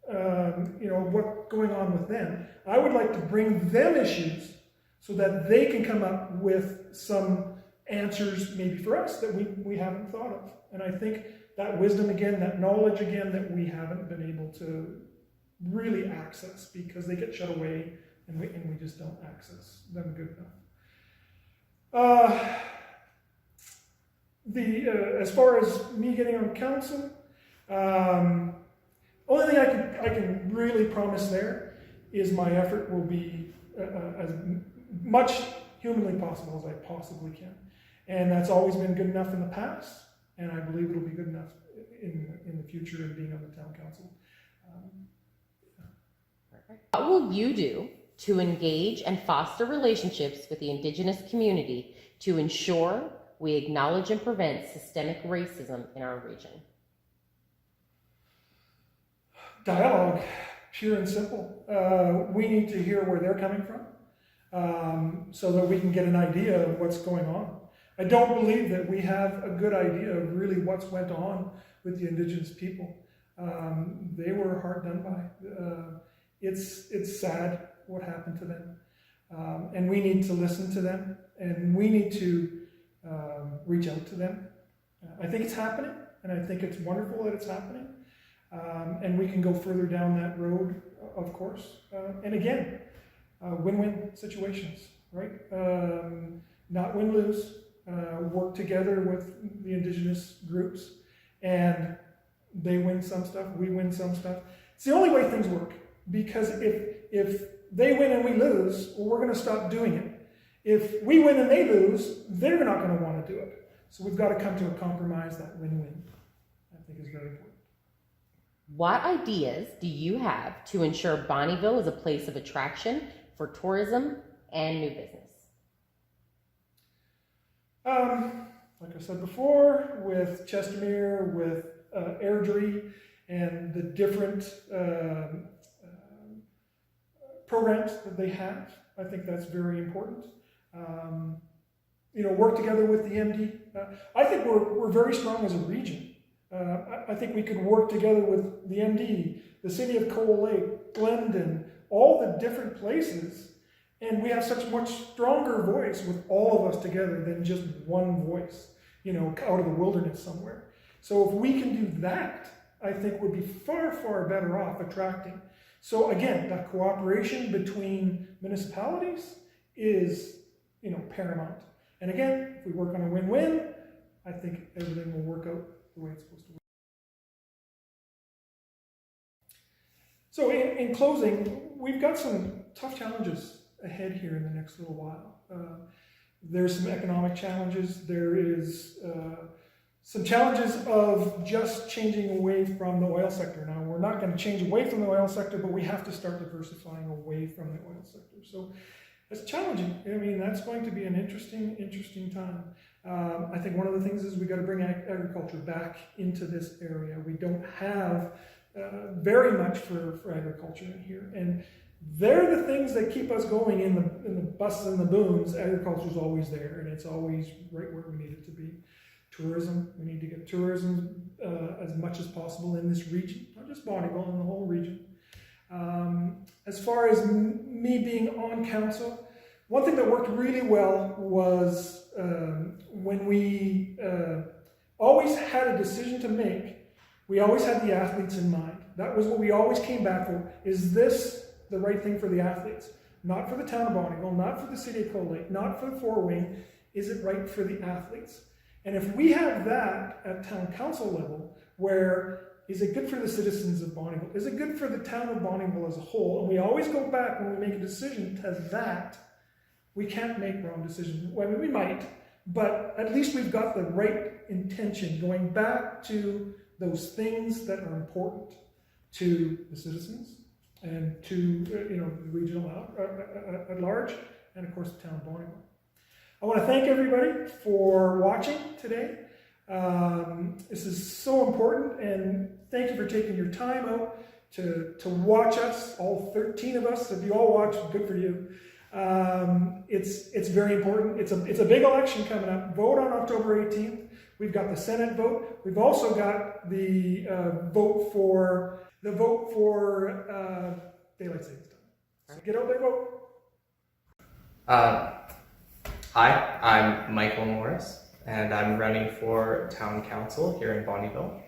what's going on with them, I would like to bring them issues so that they can come up with some answers maybe for us that we haven't thought of. And I think that wisdom again, that knowledge again, that we haven't been able to really access because they get shut away and we just don't access them good enough. As far as me getting on council, only thing I can really promise there is my effort will be as much humanly possible as I possibly can. And that's always been good enough in the past. And I believe it'll be good enough in the future of being on the town council. What will you do to engage and foster relationships with the Indigenous community to ensure we acknowledge and prevent systemic racism in our region? Dialogue, pure and simple. We need to hear where they're coming from so that we can get an idea of what's going on. I don't believe that we have a good idea of really what's went on with the Indigenous people. They were hard done by. It's sad what happened to them. And we need to listen to them, and we need to reach out to them. I think it's happening, and I think it's wonderful that it's happening. And we can go further down that road, of course. And again, win-win situations, right? Not win-lose. Work together with the Indigenous groups, and they win some stuff, we win some stuff. It's the only way things work, because if they win and we lose, well, we're going to stop doing it. If we win and they lose, they're not going to want to do it. So we've got to come to a compromise that win-win, I think, is very important. What ideas do you have to ensure Bonnyville is a place of attraction for tourism and new business? Like I said before, with Chestermere, with Airdrie, and the different programs that they have, I think that's very important. Work together with the MD. I think we're very strong as a region. I think we could work together with the MD, the city of Cold Lake, Glendon, all the different places, and we have such much stronger voice with all of us together than just one voice, out of the wilderness somewhere. So if we can do that, I think we'd be far, far better off attracting. So again, that cooperation between municipalities is, paramount. And again, if we work on a win-win, I think everything will work out the way it's supposed to work. So in closing, we've got some tough challenges ahead here in the next little while. There's some economic challenges. There is some challenges of just changing away from the oil sector. Now, we're not going to change away from the oil sector, but we have to start diversifying away from the oil sector. So it's challenging. I mean, that's going to be an interesting time. I think one of the things is we got to bring agriculture back into this area. We don't have very much for agriculture in here, and they're the things that keep us going in the busts and the booms. Agriculture is always there, and it's always right where we need it to be. Tourism, we need to get tourism as much as possible in this region, not just Bonnyville, in the whole region. As far as me being on council, one thing that worked really well was when we always had a decision to make, we always had the athletes in mind. That was what we always came back for. Is this the right thing for the athletes? Not for the town of Bonnyville, not for the city of Cold Lake, not for the Four Wing. Is it right for the athletes? And if we have that at town council level, where is it good for the citizens of Bonnyville? Is it good for the town of Bonnyville as a whole? And we always go back when we make a decision to that. We can't make wrong decisions. Well, I mean, we might, but at least we've got the right intention, going back to those things that are important to the citizens and to the regional at large, and of course the town of Bonnyville. I want to thank everybody for watching today. This is so important, and thank you for taking your time out to watch us, all 13 of us. If you all watch, good for you. It's very important. It's a big election coming up. Vote on October 18th. We've got the Senate vote. We've also got the vote for daylight savings time. So get out there, vote. Hi, I'm Michael Morris, and I'm running for town council here in Bonnyville.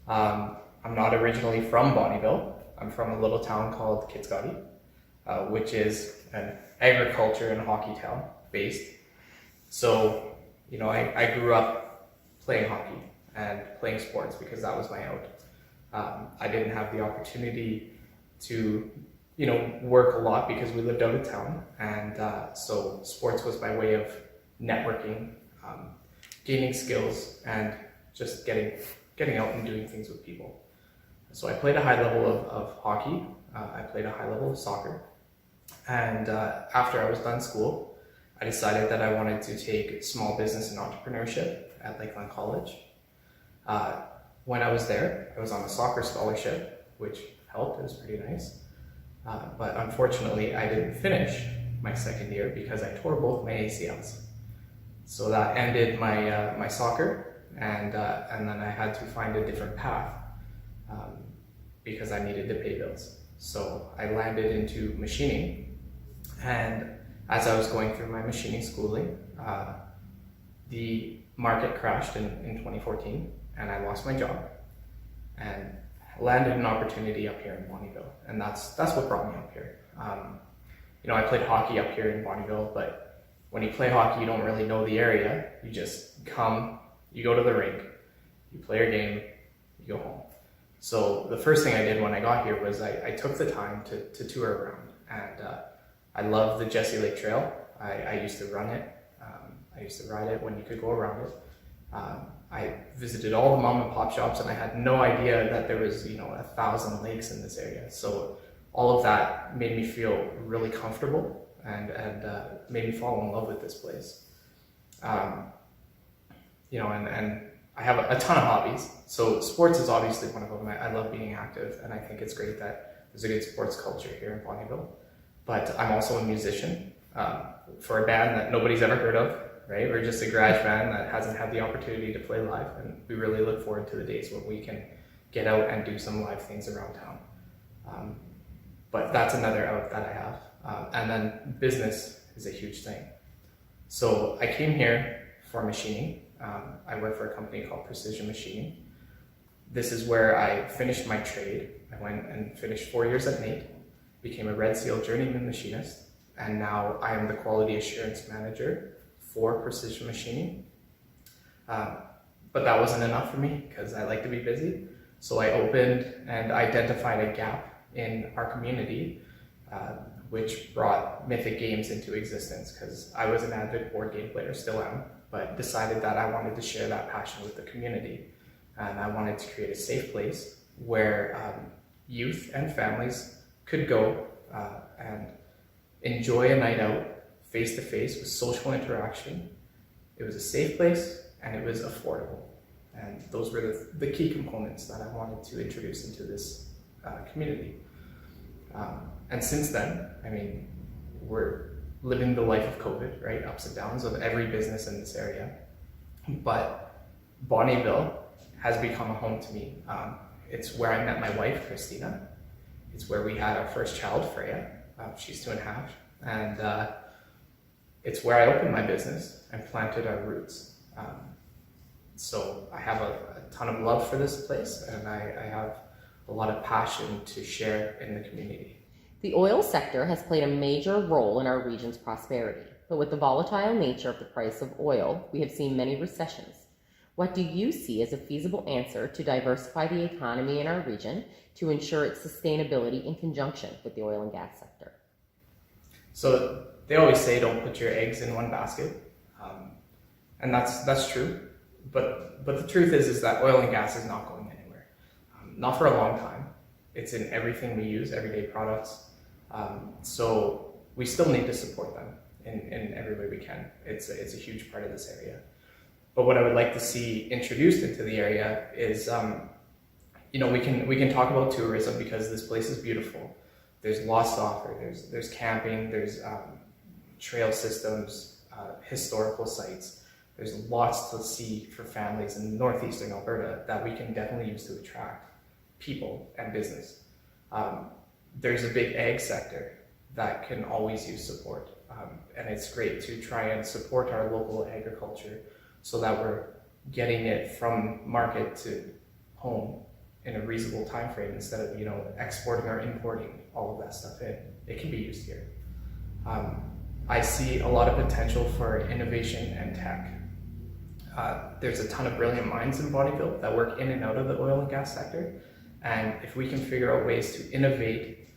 I'm not originally from Bonnyville. I'm from a little town called Kitscoty, which is an agriculture and hockey town based. So, I grew up playing hockey and playing sports because that was my out. I didn't have the opportunity to work a lot because we lived out of town, and so sports was my way of networking, gaining skills, and just getting out and doing things with people. So I played a high level of hockey, I played a high level of soccer, and after I was done school, I decided that I wanted to take small business and entrepreneurship at Lakeland College. When I was there, I was on a soccer scholarship, which helped. It was pretty nice. But unfortunately, I didn't finish my second year because I tore both my ACLs. So that ended my soccer, and then I had to find a different path because I needed to pay bills. So I landed into machining, and as I was going through my machining schooling, the market crashed in 2014, and I lost my job, and landed an opportunity up here in Bonnyville, and that's what brought me up here. I played hockey up here in Bonnyville, but when you play hockey, you don't really know the area. You just come, you go to the rink, you play your game, you go home. So the first thing I did when I got here was I took the time to tour around, and I love the Jesse Lake Trail. I used to run it. I used to ride it when you could go around it. I visited all the mom and pop shops, and I had no idea that there was 1,000 lakes in this area. So all of that made me feel really comfortable and made me fall in love with this place. And I have a ton of hobbies. So sports is obviously one of them. I love being active, and I think it's great that there's a good sports culture here in Bonnyville. But I'm also a musician for a band that nobody's ever heard of, right? We're just a garage band that hasn't had the opportunity to play live, and we really look forward to the days when we can get out and do some live things around town. But that's another out that I have. And then business is a huge thing. So I came here for machining. I work for a company called Precision Machining. This is where I finished my trade. I went and finished 4 years at NAIT, became a Red Seal journeyman machinist, and now I am the quality assurance manager for Precision Machining. But that wasn't enough for me because I like to be busy. So I opened and identified a gap in our community, which brought Mythic Games into existence because I was an avid board game player, still am, but decided that I wanted to share that passion with the community. And I wanted to create a safe place where youth and families could go and enjoy a night out face-to-face with social interaction. It was a safe place and it was affordable. And those were the key components that I wanted to introduce into this community. And since then, we're living the life of COVID, right? Ups and downs of every business in this area. But Bonnyville has become a home to me. It's where I met my wife, Christina. It's where we had our first child, Freya. She's 2.5. And it's where I opened my business and planted our roots. So I have a ton of love for this place, and I have a lot of passion to share in the community. The oil sector has played a major role in our region's prosperity, but with the volatile nature of the price of oil, we have seen many recessions. What do you see as a feasible answer to diversify the economy in our region to ensure its sustainability in conjunction with the oil and gas sector? So they always say don't put your eggs in one basket, and that's true. But the truth is that oil and gas is not going anywhere, not for a long time. It's in everything we use, everyday products. So we still need to support them in every way we can. It's a huge part of this area. But what I would like to see introduced into the area is, we can talk about tourism because this place is beautiful. There's lots to offer. There's camping. There's trail systems, historical sites. There's lots to see for families in northeastern Alberta that we can definitely use to attract people and business. There's a big ag sector that can always use support. And it's great to try and support our local agriculture so that we're getting it from market to home in a reasonable time frame instead of exporting or importing all of that stuff in. It can be used here. I see a lot of potential for innovation and tech. There's a ton of brilliant minds in Bonnyville that work in and out of the oil and gas sector. And if we can figure out ways to innovate,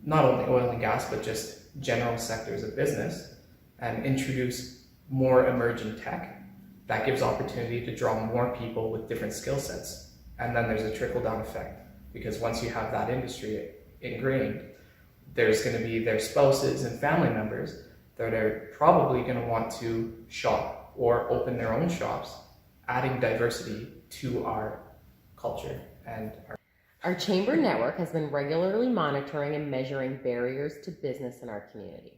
not only oil and gas, but just general sectors of business and introduce more emerging tech, that gives opportunity to draw more people with different skill sets. And then there's a trickle-down effect, because once you have that industry ingrained, there's going to be their spouses and family members that are probably going to want to shop or open their own shops, adding diversity to our culture and our... Our chamber network has been regularly monitoring and measuring barriers to business in our community.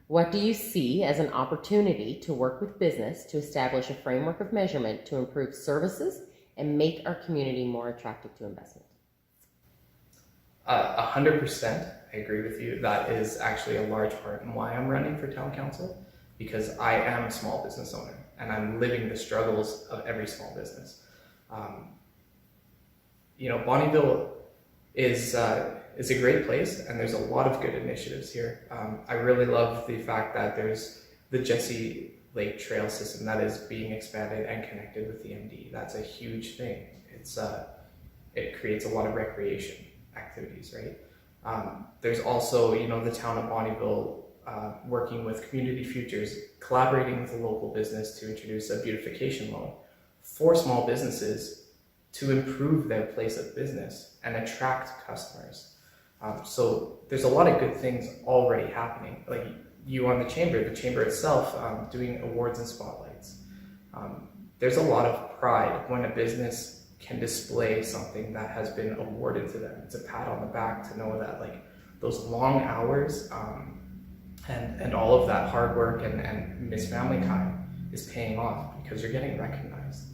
What do you see as an opportunity to work with business to establish a framework of measurement to improve services and make our community more attractive to investment? 100%, I agree with you. That is actually a large part in why I'm running for town council, because I am a small business owner and I'm living the struggles of every small business. Bonnyville is a great place, and there's a lot of good initiatives here. I really love the fact that there's the Jesse Lake Trail system that is being expanded and connected with the MD. That's a huge thing. It creates a lot of recreation activities, right? There's also, the town of Bonnyville working with Community Futures, collaborating with a local business to introduce a beautification loan for small businesses to improve their place of business and attract customers. So there's a lot of good things already happening. Like you on the chamber itself doing awards and spotlights. There's a lot of pride when a business can display something that has been awarded to them. It's a pat on the back to know that those long hours and all of that hard work and missed family time is paying off because you're getting recognized.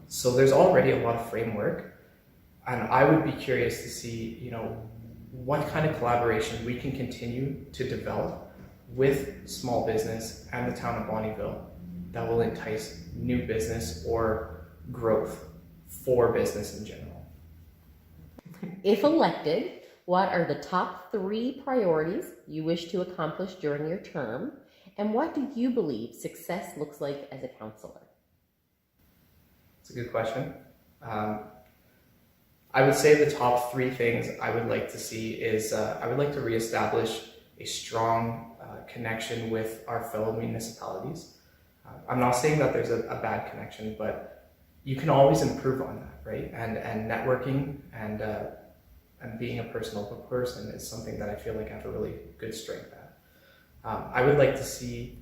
So there's already a lot of framework, and I would be curious to see, what kind of collaboration we can continue to develop with small business and the town of Bonnyville that will entice new business or growth for business in general. If elected, what are the top 3 priorities you wish to accomplish during your term, and what do you believe success looks like as a councillor? It's a good question. I would say the top 3 things I would like to see is I would like to reestablish a strong connection with our fellow municipalities. I'm not saying that there's a bad connection, but you can always improve on that, right? And networking and being a personable person is something that I feel like I have a really good strength at. I would like to see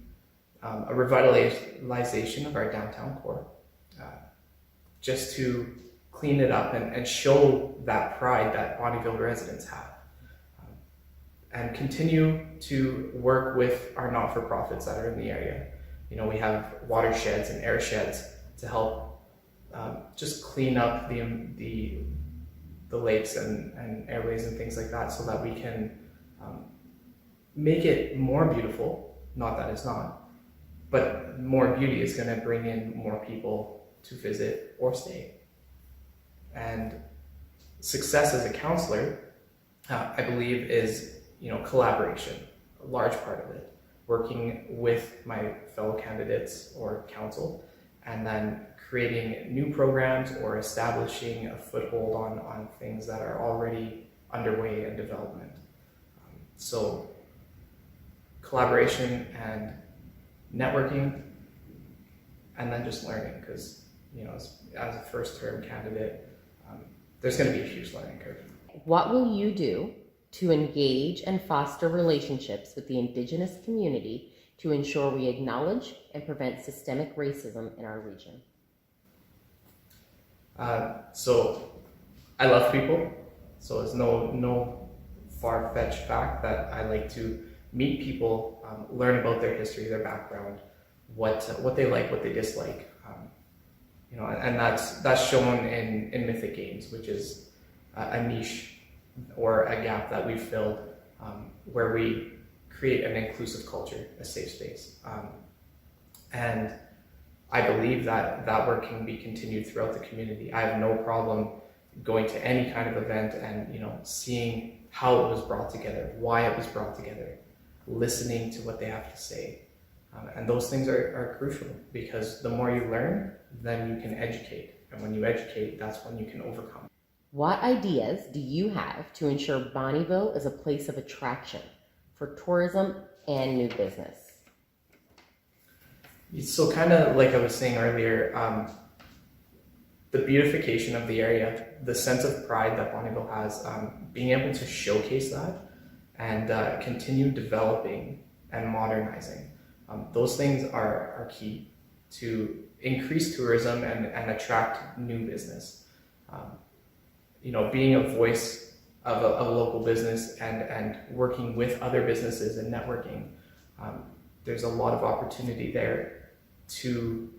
a revitalization of our downtown core, just to clean it up and show that pride that Bonnyville residents have. And continue to work with our not-for-profits that are in the area. We have watersheds and air sheds to help just clean up the lakes and airways and things like that, so that we can make it more beautiful. Not that it's not, but more beauty is going to bring in more people to visit or stay. And success as a councillor, I believe, is collaboration, a large part of it. Working with my fellow candidates or council, and then creating new programs or establishing a foothold on things that are already underway in development. So collaboration and networking, and then just learning, because as a first term candidate, there's going to be a huge learning curve. What will you do to engage and foster relationships with the Indigenous community to ensure we acknowledge and prevent systemic racism in our region? So I love people, so it's no far-fetched fact that I like to meet people, learn about their history, their background, what they like, what they dislike. And that's shown in Mythic Games, which is a niche or a gap that we've filled, where we create an inclusive culture, a safe space. And I believe that work can be continued throughout the community. I have no problem going to any kind of event and seeing how it was brought together, why it was brought together, listening to what they have to say. And those things are crucial, because the more you learn, then you can educate. And when you educate, that's when you can overcome. What ideas do you have to ensure Bonnyville is a place of attraction for tourism and new business? So kind of like I was saying earlier, the beautification of the area, the sense of pride that Bonnyville has, being able to showcase that and continue developing and modernizing. Those things are key to increase tourism and attract new business. being a voice of a local business and working with other businesses and networking, there's a lot of opportunity there to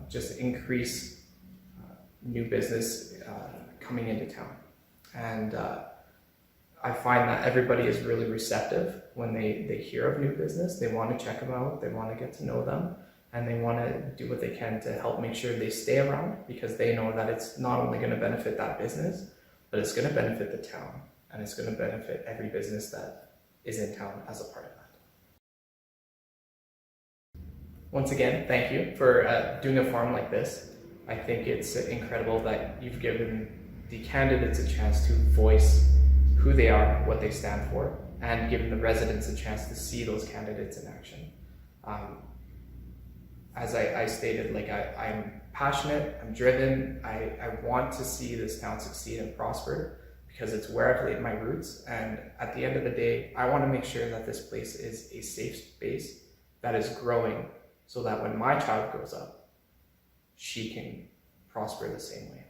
just increase new business coming into town. And I find that everybody is really receptive when they hear of new business. They want to check them out, they want to get to know them, and they want to do what they can to help make sure they stay around, because they know that it's not only going to benefit that business, but it's going to benefit the town, and it's going to benefit every business that is in town as a part of that. Once again, thank you for doing a forum like this. I think it's incredible that you've given the candidates a chance to voice who they are, what they stand for, and given the residents a chance to see those candidates in action. As I stated, I'm passionate, I'm driven, I want to see this town succeed and prosper because it's where I've laid my roots, and at the end of the day, I want to make sure that this place is a safe space that is growing so that when my child grows up, she can prosper the same way.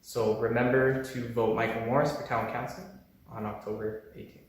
So remember to vote Michael Morris for Town Council on October 18th.